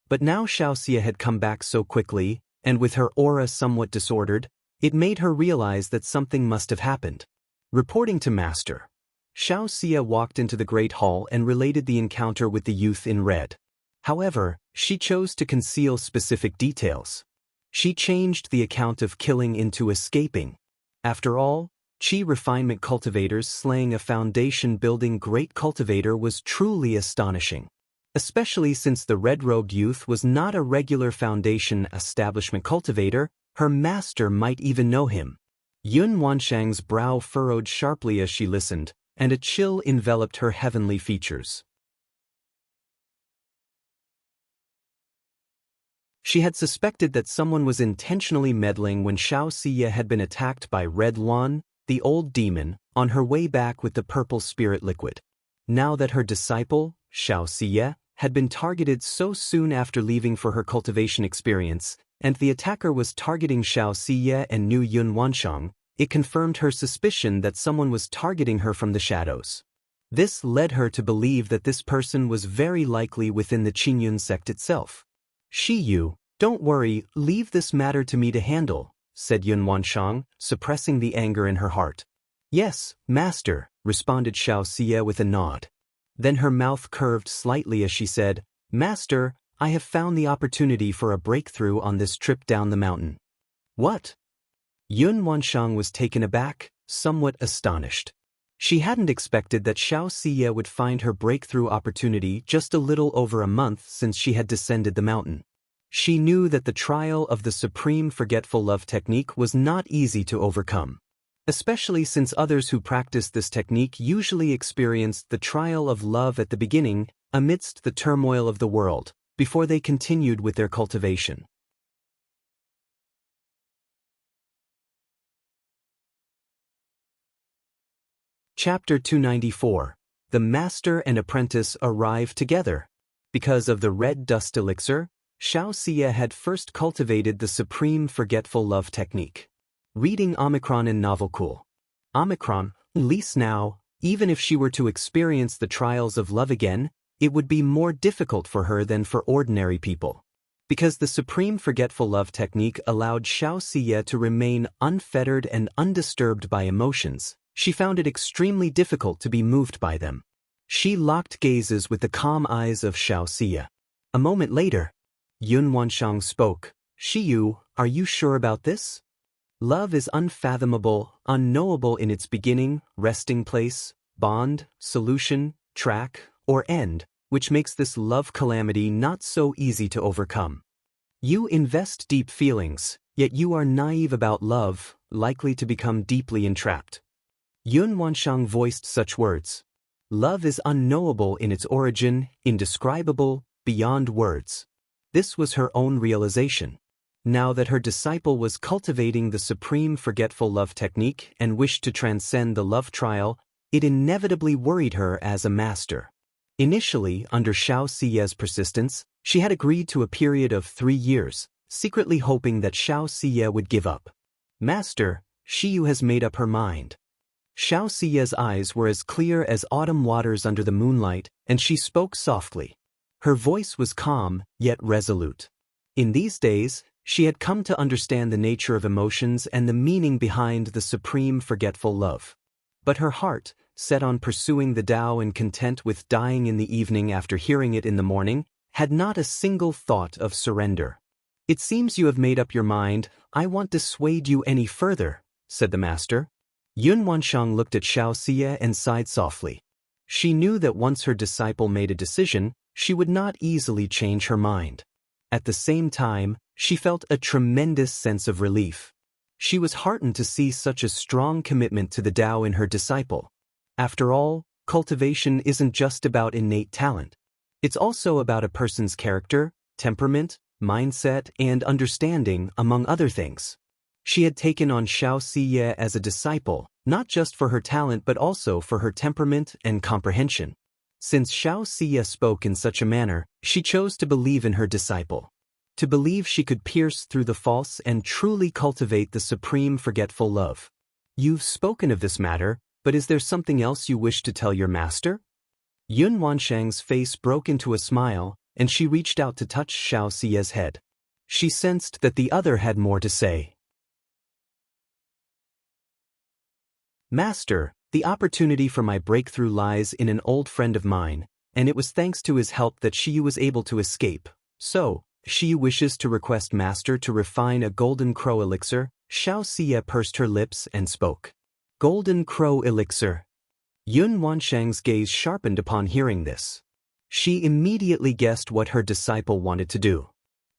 [SPEAKER 1] But now Xiaoxia had come back so quickly, and with her aura somewhat disordered, it made her realize that something must have happened. Reporting to Master, Xiaoxia walked into the great hall and related the encounter with the youth in red. However, she chose to conceal specific details. She changed the account of killing into escaping. After all, Qi refinement cultivators slaying a foundation-building great cultivator was truly astonishing. Especially since the red-robed youth was not a regular foundation establishment cultivator, her master might even know him. Yun Wansheng's brow furrowed sharply as she listened, and a chill enveloped her heavenly features. She had suspected that someone was intentionally meddling when Xiaoxia had been attacked by Red Luan, the old demon, on her way back with the purple spirit liquid. Now that her disciple, Xiaoxia, had been targeted so soon after leaving for her cultivation experience, and the attacker was targeting Xiaoxia and knew Yun Wansheng, it confirmed her suspicion that someone was targeting her from the shadows. This led her to believe that this person was very likely within the Qingyun sect itself. "Shiyu, don't worry, leave this matter to me to handle," said Yun Wansheng, suppressing the anger in her heart. "Yes, master," responded Xiaoxia with a nod. Then her mouth curved slightly as she said, "Master, I have found the opportunity for a breakthrough on this trip down the mountain." "What?" Yun Wansheng was taken aback, somewhat astonished. She hadn't expected that Xiaoxia would find her breakthrough opportunity just a little over a month since she had descended the mountain. She knew that the trial of the supreme forgetful love technique was not easy to overcome. Especially since others who practiced this technique usually experienced the trial of love at the beginning, amidst the turmoil of the world, before they continued with their cultivation. Chapter 294. The Master and Apprentice Arrive Together. Because of the red dust elixir, Xiaoxia had first cultivated the supreme forgetful love technique. Reading Omicron in Novel Cool. Omicron, at least now, even if she were to experience the trials of love again, it would be more difficult for her than for ordinary people. Because the supreme forgetful love technique allowed Xiaoxia to remain unfettered and undisturbed by emotions, she found it extremely difficult to be moved by them. She locked gazes with the calm eyes of Xiaoxia. A moment later, Yun Wansheng spoke. "Shiyu, are you sure about this? Love is unfathomable, unknowable in its beginning, resting place, bond, solution, track, or end, which makes this love calamity not so easy to overcome. You invest deep feelings, yet you are naive about love, likely to become deeply entrapped." Yun Wansheng voiced such words. Love is unknowable in its origin, indescribable, beyond words. This was her own realization. Now that her disciple was cultivating the supreme forgetful love technique and wished to transcend the love trial, it inevitably worried her as a master. Initially, under Xiaoxia's persistence, she had agreed to a period of 3 years, secretly hoping that Xiaoxia would give up. "Master, Shiyu has made up her mind." Xiaoxia's eyes were as clear as autumn waters under the moonlight, and she spoke softly. Her voice was calm, yet resolute. In these days, she had come to understand the nature of emotions and the meaning behind the supreme forgetful love. But her heart, set on pursuing the Tao and content with dying in the evening after hearing it in the morning, had not a single thought of surrender. "It seems you have made up your mind. I won't dissuade you any further," said the master. Yun Wanshang looked at Xianxia and sighed softly. She knew that once her disciple made a decision, she would not easily change her mind. At the same time, she felt a tremendous sense of relief. She was heartened to see such a strong commitment to the Tao in her disciple. After all, cultivation isn't just about innate talent. It's also about a person's character, temperament, mindset, and understanding, among other things. She had taken on Xianxia as a disciple, not just for her talent but also for her temperament and comprehension. Since Xianxia spoke in such a manner, she chose to believe in her disciple. To believe she could pierce through the false and truly cultivate the supreme forgetful love. "You've spoken of this matter, but is there something else you wish to tell your master?" Yun Wanshang's face broke into a smile, and she reached out to touch Xiaoxia's head. She sensed that the other had more to say. "Master, the opportunity for my breakthrough lies in an old friend of mine, and it was thanks to his help that Shiyu was able to escape. So, Shiyu wishes to request Master to refine a golden crow elixir." Xiaoxia pursed her lips and spoke. "Golden crow elixir." Yun Wanshang's gaze sharpened upon hearing this. She immediately guessed what her disciple wanted to do.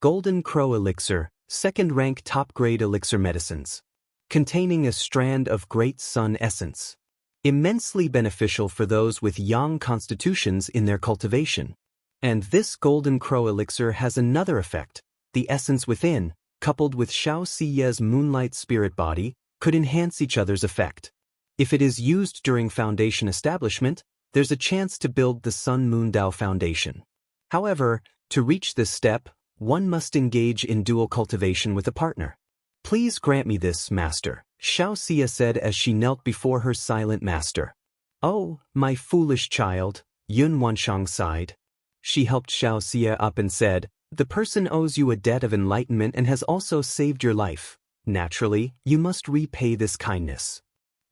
[SPEAKER 1] Golden crow elixir, second-rank top-grade elixir medicines. Containing a strand of great sun essence. Immensely beneficial for those with yang constitutions in their cultivation. And this golden crow elixir has another effect. The essence within, coupled with Xiaoxia's moonlight spirit body, could enhance each other's effect. If it is used during foundation establishment, there's a chance to build the Sun-Moon Dao foundation. However, to reach this step, one must engage in dual cultivation with a partner. "Please grant me this, Master," Xiaoxia said as she knelt before her silent master. "Oh, my foolish child," Yun Wanshang sighed. She helped Xiaoxia up and said, "The person owes you a debt of enlightenment and has also saved your life. Naturally, you must repay this kindness.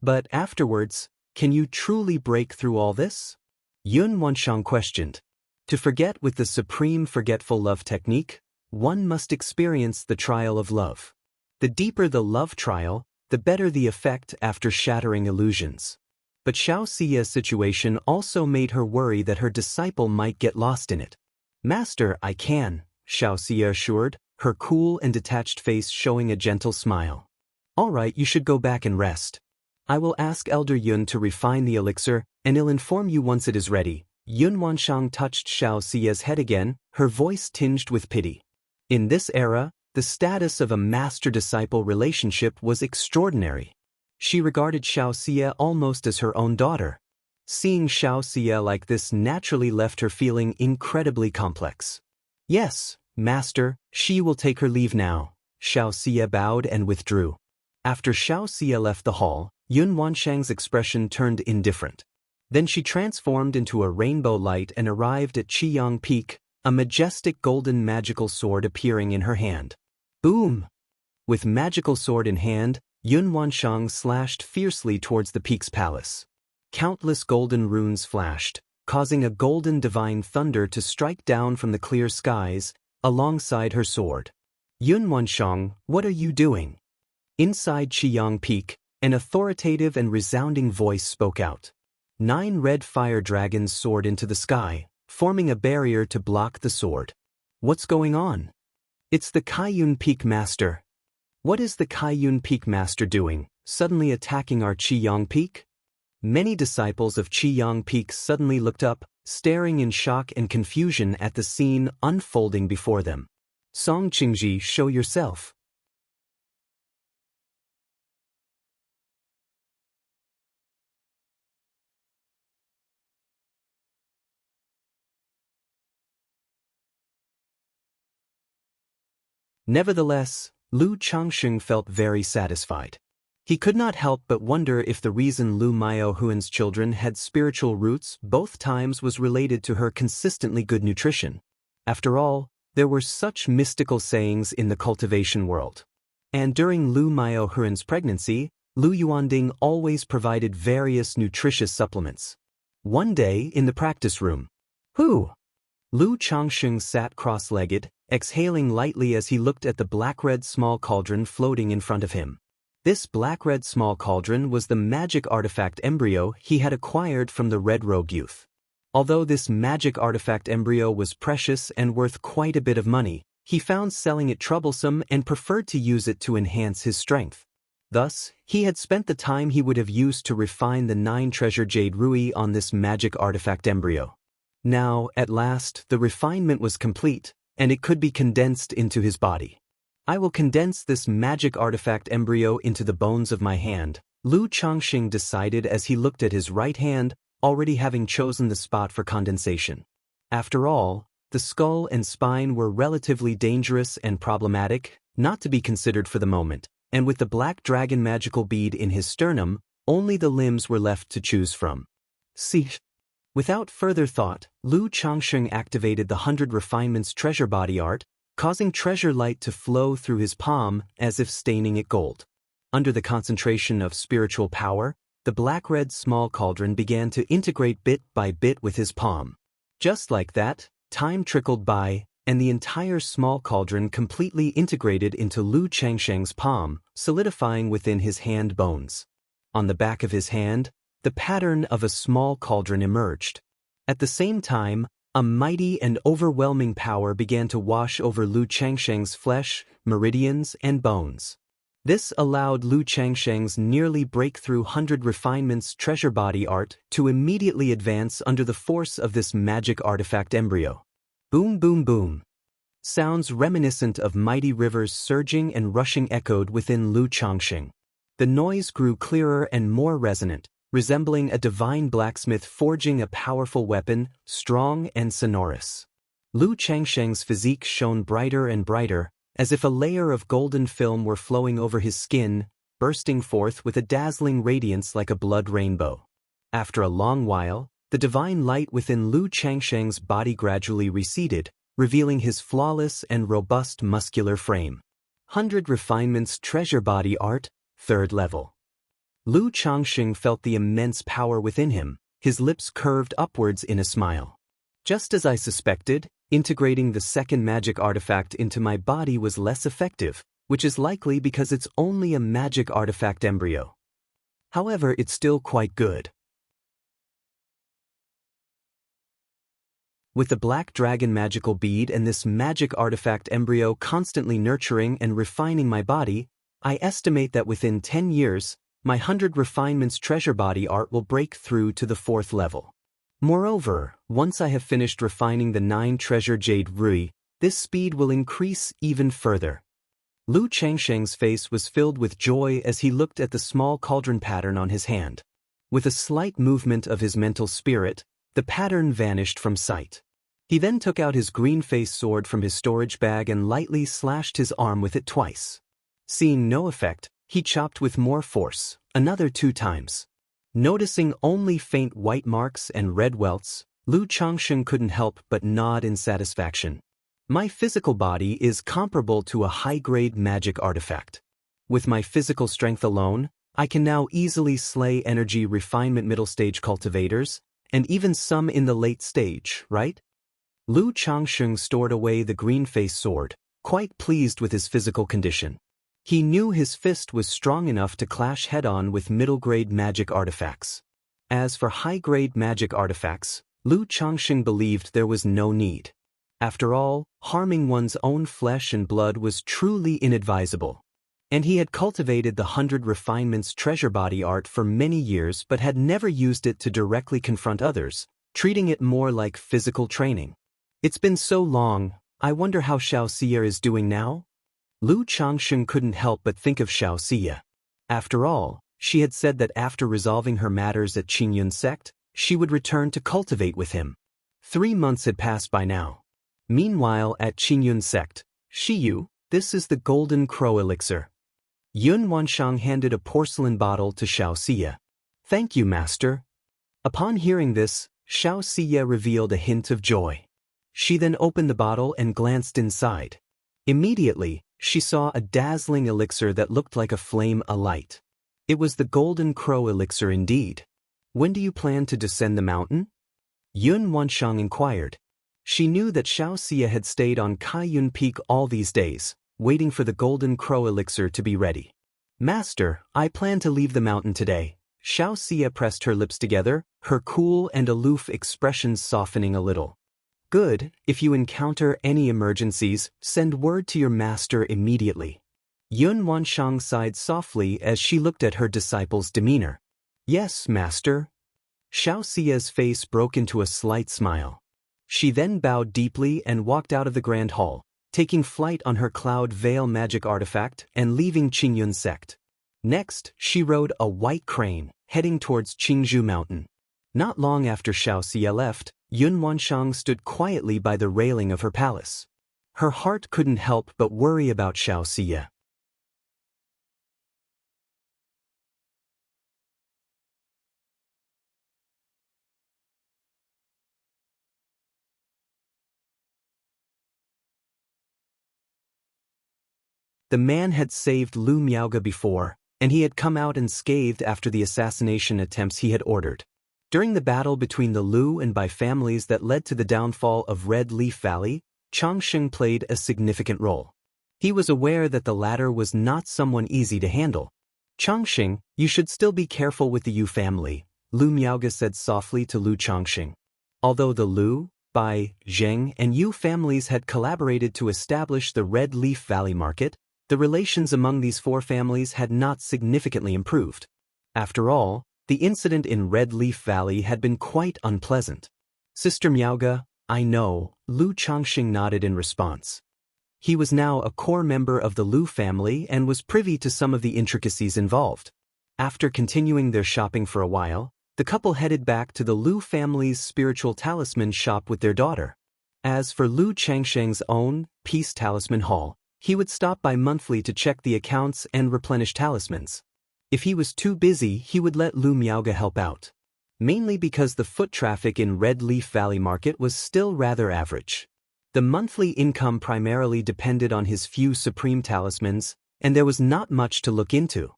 [SPEAKER 1] But afterwards, can you truly break through all this?" Yun Wanshang questioned. "To forget with the supreme forgetful love technique, one must experience the trial of love. The deeper the love trial, the better the effect after shattering illusions." But Xiaoxia's situation also made her worry that her disciple might get lost in it. "Master, I can," Xiaoxia assured, her cool and detached face showing a gentle smile. "All right, you should go back and rest. I will ask Elder Yun to refine the elixir, and he'll inform you once it is ready." Yun Wanshang touched Xiaoxia's head again, her voice tinged with pity. In this era, the status of a master-disciple relationship was extraordinary. She regarded Xiaoxia almost as her own daughter. Seeing Xiaoxia like this naturally left her feeling incredibly complex. "Yes, Master, she will take her leave now." Xiaoxia bowed and withdrew. After Xiaoxia left the hall, Yun Wanshang's expression turned indifferent. Then she transformed into a rainbow light and arrived at Qiyang Peak, a majestic golden magical sword appearing in her hand. Boom! With magical sword in hand, Yun Wanshang slashed fiercely towards the peak's palace. Countless golden runes flashed, causing a golden divine thunder to strike down from the clear skies, alongside her sword. "Yun Wanshang, what are you doing?" Inside Qiyang Peak, an authoritative and resounding voice spoke out. 9 red fire dragons soared into the sky, forming a barrier to block the sword. "What's going on?" "It's the Kaiyun Peak Master." "What is the Kaiyun Peak Master doing, suddenly attacking our Qiyang Peak?" Many disciples of Qiyang Peak suddenly looked up, staring in shock and confusion at the scene unfolding before them. "Song Qingji, show yourself." Nevertheless, Lu Changsheng felt very satisfied. He could not help but wonder if the reason Lu Miaohuan's children had spiritual roots both times was related to her consistently good nutrition. After all, there were such mystical sayings in the cultivation world. And during Lu Miaohuan's pregnancy, Lu Yuanding always provided various nutritious supplements. One day in the practice room, "Who?" Lu Changsheng sat cross-legged, exhaling lightly as he looked at the black-red small cauldron floating in front of him. This black-red small cauldron was the magic artifact embryo he had acquired from the Red Rogue youth. Although this magic artifact embryo was precious and worth quite a bit of money, he found selling it troublesome and preferred to use it to enhance his strength. Thus, he had spent the time he would have used to refine the 9 treasure jade rui on this magic artifact embryo. Now, at last, the refinement was complete, and it could be condensed into his body. I will condense this magic artifact embryo into the bones of my hand, Lu Changxing decided as he looked at his right hand, already having chosen the spot for condensation. After all, the skull and spine were relatively dangerous and problematic, not to be considered for the moment, and with the black dragon magical bead in his sternum, only the limbs were left to choose from. See. Without further thought, Lu Changsheng activated the 100 Refinements treasure body art, causing treasure light to flow through his palm as if staining it gold. Under the concentration of spiritual power, the black-red small cauldron began to integrate bit by bit with his palm. Just like that, time trickled by, and the entire small cauldron completely integrated into Lu Changsheng's palm, solidifying within his hand bones. On the back of his hand, the pattern of a small cauldron emerged. At the same time, a mighty and overwhelming power began to wash over Lu Changsheng's flesh, meridians, and bones. This allowed Lu Changsheng's nearly breakthrough 100 Refinements treasure body art to immediately advance under the force of this magic artifact embryo. Boom boom boom. Sounds reminiscent of mighty rivers surging and rushing echoed within Lu Changsheng. The noise grew clearer and more resonant, resembling a divine blacksmith forging a powerful weapon, strong and sonorous. Lu Changsheng's physique shone brighter and brighter, as if a layer of golden film were flowing over his skin, bursting forth with a dazzling radiance like a blood rainbow. After a long while, the divine light within Lu Changsheng's body gradually receded, revealing his flawless and robust muscular frame. 100 Refinements treasure body art, 3rd level. Lu Changsheng felt the immense power within him, his lips curved upwards in a smile. Just as I suspected, integrating the second magic artifact into my body was less effective, which is likely because it's only a magic artifact embryo. However, it's still quite good. With the black dragon magical bead and this magic artifact embryo constantly nurturing and refining my body, I estimate that within 10 years, my 100 Refinements treasure body art will break through to the 4th level. Moreover, once I have finished refining the 9 treasure jade rui, this speed will increase even further. Lu Changsheng's face was filled with joy as he looked at the small cauldron pattern on his hand. With a slight movement of his mental spirit, the pattern vanished from sight. He then took out his green-faced sword from his storage bag and lightly slashed his arm with it twice. Seeing no effect, he chopped with more force, another 2 times. Noticing only faint white marks and red welts, Lu Changsheng couldn't help but nod in satisfaction. My physical body is comparable to a high-grade magic artifact. With my physical strength alone, I can now easily slay energy refinement middle-stage cultivators, and even some in the late stage, right? Lu Changsheng stored away the green-faced sword, quite pleased with his physical condition. He knew his fist was strong enough to clash head-on with middle-grade magic artifacts. As for high-grade magic artifacts, Lu Changsheng believed there was no need. After all, harming one's own flesh and blood was truly inadvisable. And he had cultivated the 100 Refinements treasure body art for many years but had never used it to directly confront others, treating it more like physical training. It's been so long, I wonder how Xianxia is doing now? Lu Changsheng couldn't help but think of Xianxia. After all, she had said that after resolving her matters at Qingyun sect, she would return to cultivate with him. 3 months had passed by now. Meanwhile, at Qingyun sect, Shiyu, this is the golden crow elixir. Yun Wanshang handed a porcelain bottle to Xianxia. Thank you, master. Upon hearing this, Xianxia revealed a hint of joy. She then opened the bottle and glanced inside. Immediately, she saw a dazzling elixir that looked like a flame alight. It was the golden crow elixir indeed. When do you plan to descend the mountain? Yun Wanshang inquired. She knew that Xianxia had stayed on Kaiyun Peak all these days, waiting for the golden crow elixir to be ready. Master, I plan to leave the mountain today. Xianxia pressed her lips together, her cool and aloof expressions softening a little. Good, if you encounter any emergencies, send word to your master immediately. Yun Wanshang sighed softly as she looked at her disciple's demeanor. Yes, master. Xiaoxia's face broke into a slight smile. She then bowed deeply and walked out of the grand hall, taking flight on her cloud veil magic artifact and leaving Qingyun sect. Next, she rode a white crane, heading towards Qingzhou Mountain. Not long after Xiaoxia left, Yun Wanshang stood quietly by the railing of her palace. Her heart couldn't help but worry about Xiaoxia. The man had saved Lu Miaoge before, and he had come out unscathed after the assassination attempts he had ordered. During the battle between the Lu and Bai families that led to the downfall of Red Leaf Valley, Changsheng played a significant role. He was aware that the latter was not someone easy to handle. Changsheng, you should still be careful with the Yu family, Lu Miaoge said softly to Lu Changsheng. Although the Lu, Bai, Zheng, and Yu families had collaborated to establish the Red Leaf Valley market, the relations among these four families had not significantly improved. After all, the incident in Red Leaf Valley had been quite unpleasant. Sister Miaoge, I know, Lu Changsheng nodded in response. He was now a core member of the Lu family and was privy to some of the intricacies involved. After continuing their shopping for a while, the couple headed back to the Lu family's spiritual talisman shop with their daughter. As for Lu Changsheng's own Peace Talisman Hall, he would stop by monthly to check the accounts and replenish talismans. If he was too busy, he would let Lu Miaoge help out. Mainly because the foot traffic in Red Leaf Valley Market was still rather average. The monthly income primarily depended on his few supreme talismans, and there was not much to look into.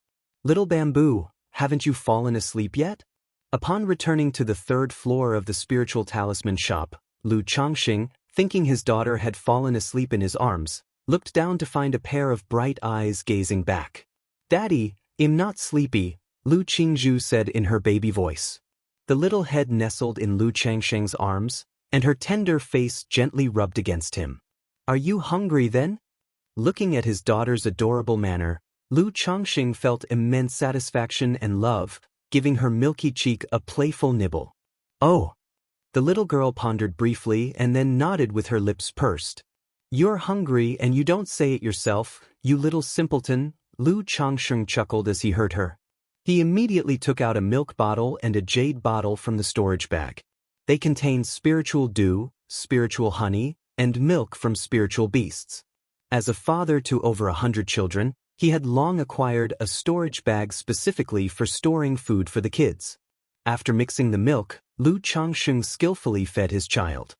[SPEAKER 1] Little Bamboo, haven't you fallen asleep yet? Upon returning to the third floor of the spiritual talisman shop, Lu Changsheng, thinking his daughter had fallen asleep in his arms, looked down to find a pair of bright eyes gazing back. Daddy, I'm not sleepy, Lu Qingzhu said in her baby voice. The little head nestled in Lu Changsheng's arms, and her tender face gently rubbed against him. Are you hungry then? Looking at his daughter's adorable manner, Lu Changsheng felt immense satisfaction and love, giving her milky cheek a playful nibble. Oh! The little girl pondered briefly and then nodded with her lips pursed. You're hungry and you don't say it yourself, you little simpleton, Lu Changsheng chuckled as he heard her. He immediately took out a milk bottle and a jade bottle from the storage bag. They contained spiritual dew, spiritual honey, and milk from spiritual beasts. As a father to over 100 children, he had long acquired a storage bag specifically for storing food for the kids. After mixing the milk, Lu Changsheng skillfully fed his child.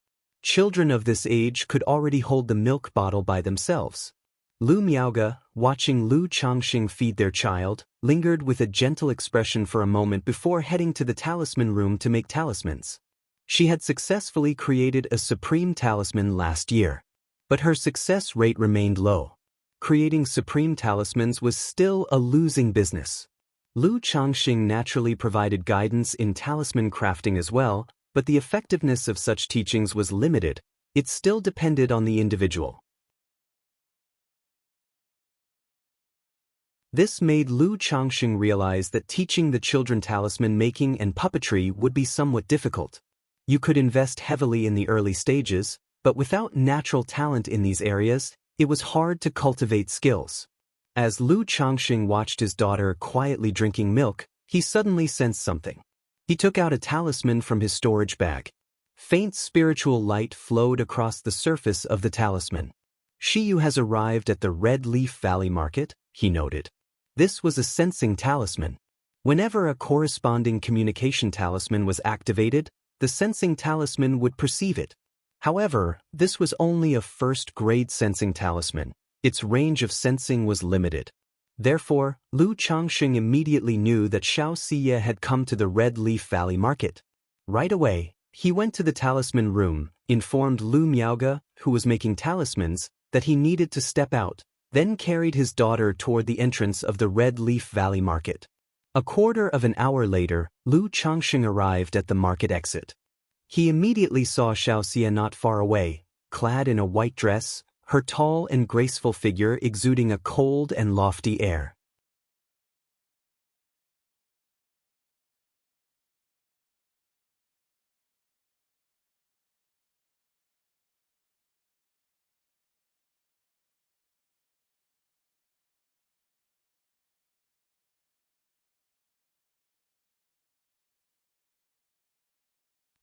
[SPEAKER 1] Children of this age could already hold the milk bottle by themselves. Lu Miaoge, watching Lu Changsheng feed their child, lingered with a gentle expression for a moment before heading to the talisman room to make talismans. She had successfully created a supreme talisman last year, but her success rate remained low. Creating supreme talismans was still a losing business. Lu Changsheng naturally provided guidance in talisman crafting as well, but the effectiveness of such teachings was limited. It still depended on the individual. This made Lu Changsheng realize that teaching the children talisman making and puppetry would be somewhat difficult. You could invest heavily in the early stages, but without natural talent in these areas, it was hard to cultivate skills. As Lu Changsheng watched his daughter quietly drinking milk, he suddenly sensed something. He took out a talisman from his storage bag. Faint spiritual light flowed across the surface of the talisman. Shiyu has arrived at the Red Leaf Valley Market, he noted. This was a sensing talisman. Whenever a corresponding communication talisman was activated, the sensing talisman would perceive it. However, this was only a first-grade sensing talisman. Its range of sensing was limited. Therefore, Lu Changsheng immediately knew that Xiaoxia had come to the Red Leaf Valley Market. Right away, He went to the talisman room, informed Lu Miaoge, who was making talismans, that he needed to step out, then carried his daughter toward the entrance of the Red Leaf Valley Market. A quarter of an hour later, Lu Changxing arrived at the market exit. He immediately saw Xianxia not far away, clad in a white dress, her tall and graceful figure exuding a cold and lofty air.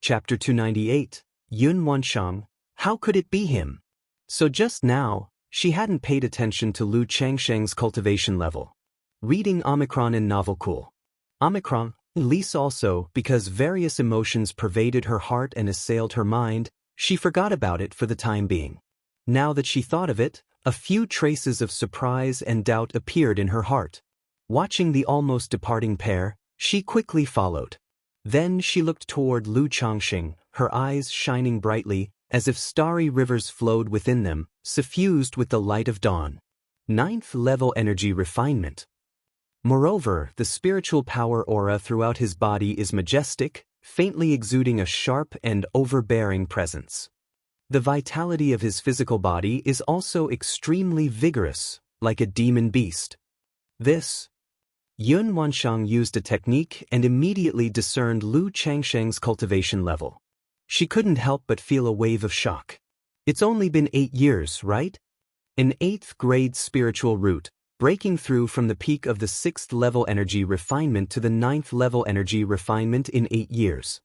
[SPEAKER 1] Chapter 298, Yun Wanshang, how could it be him? So just now, she hadn't paid attention to Lu Changsheng's cultivation level. Reading Omicron in Novel Cool. Omicron, Lise also, because various emotions pervaded her heart and assailed her mind, she forgot about it for the time being. Now that she thought of it, a few traces of surprise and doubt appeared in her heart. Watching the almost departing pair, she quickly followed. Then she looked toward Lu Changxing, her eyes shining brightly, as if starry rivers flowed within them, suffused with the light of dawn. 9th level energy refinement. Moreover, the spiritual power aura throughout his body is majestic, faintly exuding a sharp and overbearing presence. The vitality of his physical body is also extremely vigorous, like a demon beast. Yun Wanshang used a technique and immediately discerned Lu Changsheng's cultivation level. She couldn't help but feel a wave of shock. It's only been 8 years, right? An 8th grade spiritual root, breaking through from the peak of the 6th level energy refinement to the 9th level energy refinement in 8 years.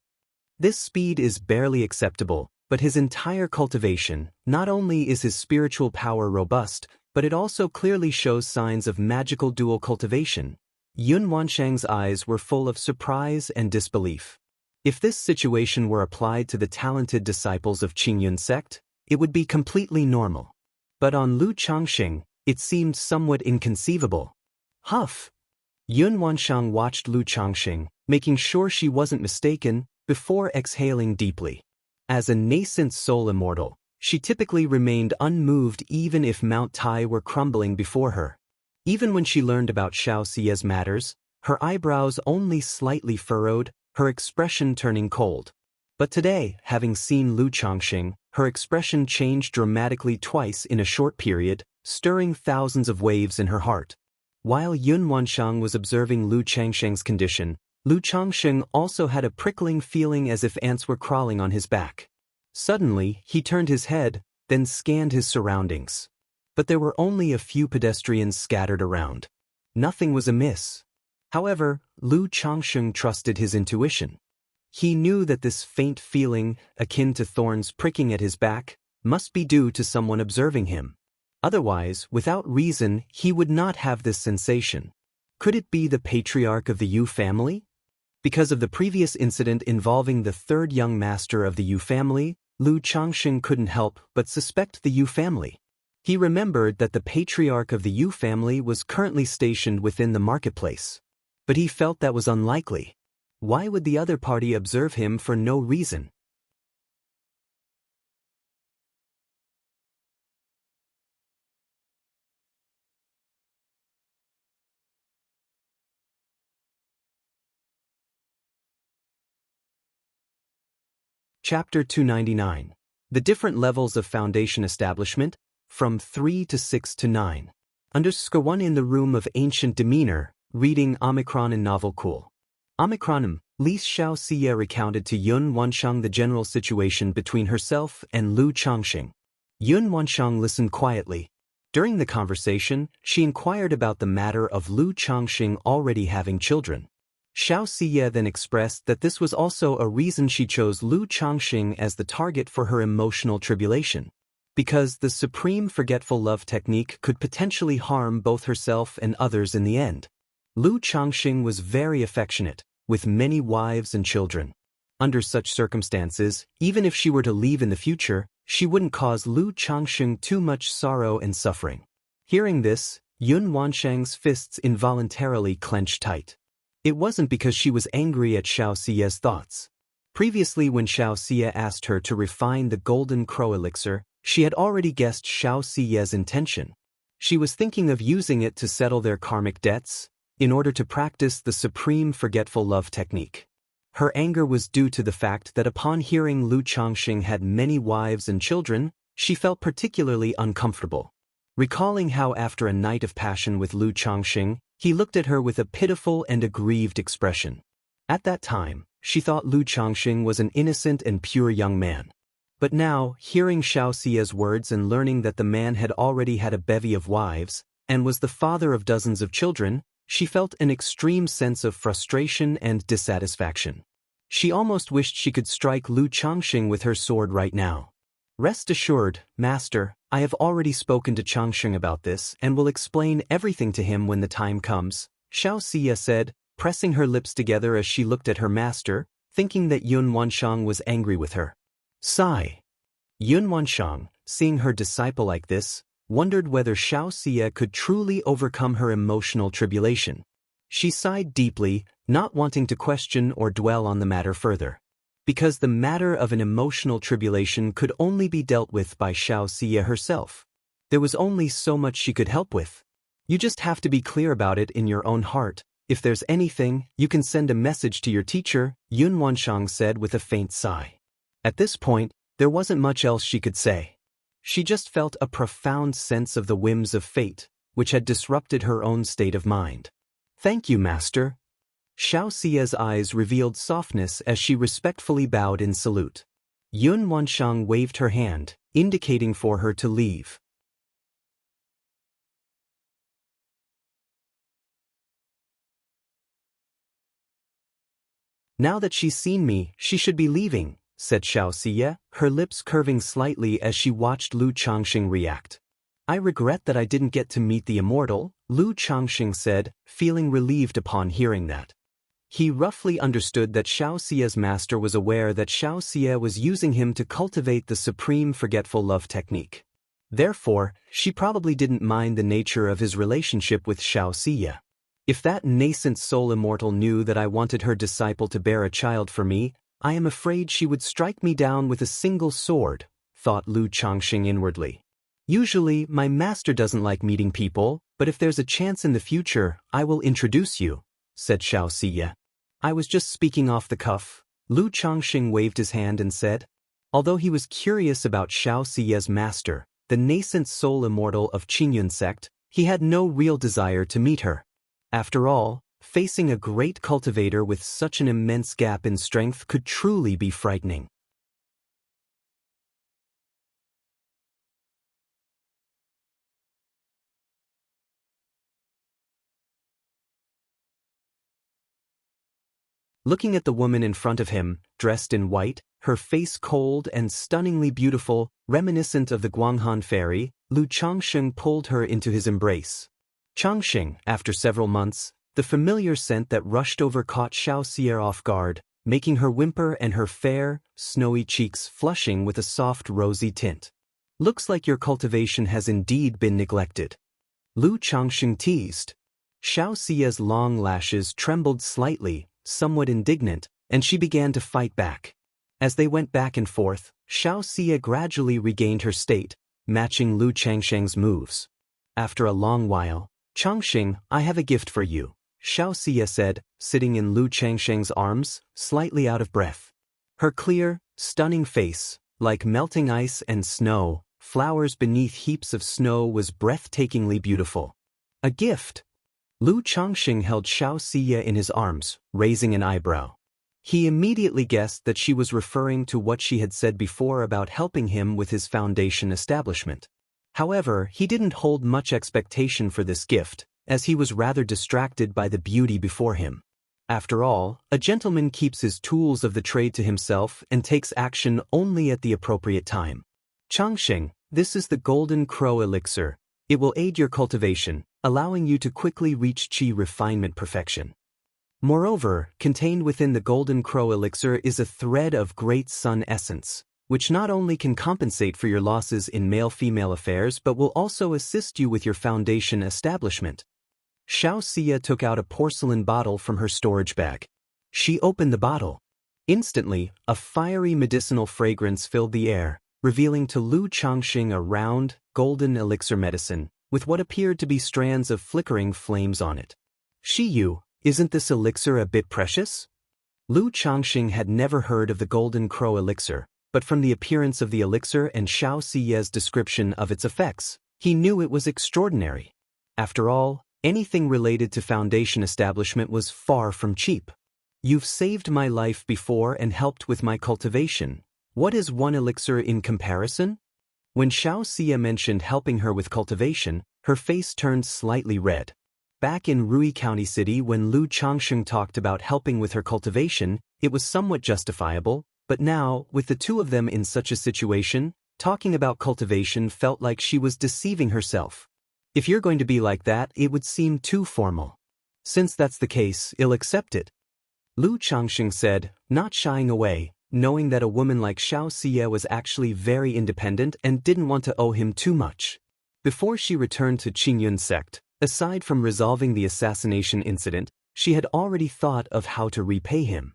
[SPEAKER 1] This speed is barely acceptable, but his entire cultivation, not only is his spiritual power robust, but it also clearly shows signs of magical dual cultivation. Yun Wanshang's eyes were full of surprise and disbelief. If this situation were applied to the talented disciples of Qingyun sect, it would be completely normal. But on Lu Changxing, it seemed somewhat inconceivable. Huff! Yun Wanshang watched Lu Changxing, making sure she wasn't mistaken, before exhaling deeply. As a nascent soul immortal, she typically remained unmoved even if Mount Tai were crumbling before her. Even when she learned about Xiaoxia's matters, her eyebrows only slightly furrowed, her expression turning cold. But today, having seen Lu Changxing, her expression changed dramatically twice in a short period, stirring thousands of waves in her heart. While Yun Wanshang was observing Lu Changsheng's condition, Lu Changxing also had a prickling feeling as if ants were crawling on his back. Suddenly, he turned his head, then scanned his surroundings. But there were only a few pedestrians scattered around. Nothing was amiss. However, Lu Changxing trusted his intuition. He knew that this faint feeling, akin to thorns pricking at his back, must be due to someone observing him. Otherwise, without reason, he would not have this sensation. Could it be the patriarch of the Yu family? Because of the previous incident involving the third young master of the Yu family, Lu Changxing couldn't help but suspect the Yu family. He remembered that the patriarch of the Yu family was currently stationed within the marketplace. But he felt that was unlikely. Why would the other party observe him for no reason? Chapter 299. The different levels of foundation establishment, from 3 to 6 to 9. _1 in the room of ancient demeanor, reading Omicron in Novel Cool. Omicronim, Lise Xiaoxia recounted to Yun Wanshang the general situation between herself and Lu Changxing. Yun Wanshang listened quietly. During the conversation, she inquired about the matter of Lu Changxing already having children. Xiaoxia then expressed that this was also a reason she chose Lu Changxing as the target for her emotional tribulation. Because the supreme forgetful love technique could potentially harm both herself and others in the end. Lu Changxing was very affectionate, with many wives and children. Under such circumstances, even if she were to leave in the future, she wouldn't cause Lu Changxing too much sorrow and suffering. Hearing this, Yun Wanshang's fists involuntarily clenched tight. It wasn't because she was angry at Xiaoxia's thoughts. Previously, when Xianxia asked her to refine the golden crow elixir, she had already guessed Xianxia's intention. She was thinking of using it to settle their karmic debts, in order to practice the supreme forgetful love technique. Her anger was due to the fact that upon hearing Lu Changxing had many wives and children, she felt particularly uncomfortable. Recalling how after a night of passion with Lu Changxing, he looked at her with a pitiful and aggrieved expression. At that time, she thought Lu Changxing was an innocent and pure young man. But now, hearing Xiaoxia's words and learning that the man had already had a bevy of wives, and was the father of dozens of children, she felt an extreme sense of frustration and dissatisfaction. She almost wished she could strike Lu Changxing with her sword right now. Rest assured, Master, I have already spoken to Changxing about this and will explain everything to him when the time comes, Xiaoxia said, pressing her lips together as she looked at her master, thinking that Yun Wanshang was angry with her. Sigh. Yun Wanshang, seeing her disciple like this, wondered whether Xiaoxia could truly overcome her emotional tribulation. She sighed deeply, not wanting to question or dwell on the matter further. Because the matter of an emotional tribulation could only be dealt with by Xiaoxia herself. There was only so much she could help with. You just have to be clear about it in your own heart. If there's anything, you can send a message to your teacher, Yun Wanshang said with a faint sigh. At this point, there wasn't much else she could say. She just felt a profound sense of the whims of fate, which had disrupted her own state of mind. Thank you, Master. Xiaoxia's eyes revealed softness as she respectfully bowed in salute. Yun Wanshang waved her hand, indicating for her to leave. Now that she's seen me, she should be leaving, said Xiaoxia, her lips curving slightly as she watched Lu Changxing react. I regret that I didn't get to meet the Immortal, Lu Changxing said, feeling relieved upon hearing that. He roughly understood that Xiaoxia's master was aware that Xiaoxia was using him to cultivate the supreme forgetful love technique. Therefore, she probably didn't mind the nature of his relationship with Xiaoxia. If that nascent soul immortal knew that I wanted her disciple to bear a child for me, I am afraid she would strike me down with a single sword, thought Lu Changxing inwardly. Usually, my master doesn't like meeting people, but if there's a chance in the future, I will introduce you, said Xiaoxia. I was just speaking off the cuff, Lu Changxing waved his hand and said. Although he was curious about Xiaoxia's master, the nascent soul immortal of Qingyun sect, he had no real desire to meet her. After all, facing a great cultivator with such an immense gap in strength could truly be frightening. Looking at the woman in front of him, dressed in white, her face cold and stunningly beautiful, reminiscent of the Guanghan fairy, Lu Changxing pulled her into his embrace. Changxing, after several months, the familiar scent that rushed over caught Xiaoxia off guard, making her whimper and her fair, snowy cheeks flushing with a soft rosy tint. Looks like your cultivation has indeed been neglected. Lu Changxing teased. Xiaoxia's long lashes trembled slightly, somewhat indignant, and she began to fight back. As they went back and forth, Xiaoxia gradually regained her state, matching Lu Changxing's moves. After a long while, Changxing, I have a gift for you, Xiaoxia said, sitting in Lu Changxing's arms, slightly out of breath. Her clear, stunning face, like melting ice and snow, flowers beneath heaps of snow, was breathtakingly beautiful. A gift? Lu Changxing held Xiaoxia in his arms, raising an eyebrow. He immediately guessed that she was referring to what she had said before about helping him with his foundation establishment. However, he didn't hold much expectation for this gift, as he was rather distracted by the beauty before him. After all, a gentleman keeps his tools of the trade to himself and takes action only at the appropriate time. Changxing, this is the Golden Crow Elixir. It will aid your cultivation, allowing you to quickly reach qi refinement perfection. Moreover, contained within the Golden Crow Elixir is a thread of Great Sun Essence, which not only can compensate for your losses in male-female affairs but will also assist you with your foundation establishment. Xiaoxia took out a porcelain bottle from her storage bag. She opened the bottle. Instantly, a fiery medicinal fragrance filled the air, revealing to Lu Changxing a round, golden elixir medicine, with what appeared to be strands of flickering flames on it. Shiyu, isn't this elixir a bit precious? Lu Changxing had never heard of the golden crow elixir, but from the appearance of the elixir and Xiao Siye's description of its effects, he knew it was extraordinary. After all, anything related to foundation establishment was far from cheap. You've saved my life before and helped with my cultivation. What is one elixir in comparison? When Xiao Xia mentioned helping her with cultivation, her face turned slightly red. Back in Rui County City when Lu Changxing talked about helping with her cultivation, it was somewhat justifiable, but now, with the two of them in such a situation, talking about cultivation felt like she was deceiving herself. If you're going to be like that, it would seem too formal. Since that's the case, I'll accept it. Lu Changxing said, not shying away, knowing that a woman like Xiao Xia was actually very independent and didn't want to owe him too much. Before she returned to Qingyun sect, aside from resolving the assassination incident, she had already thought of how to repay him.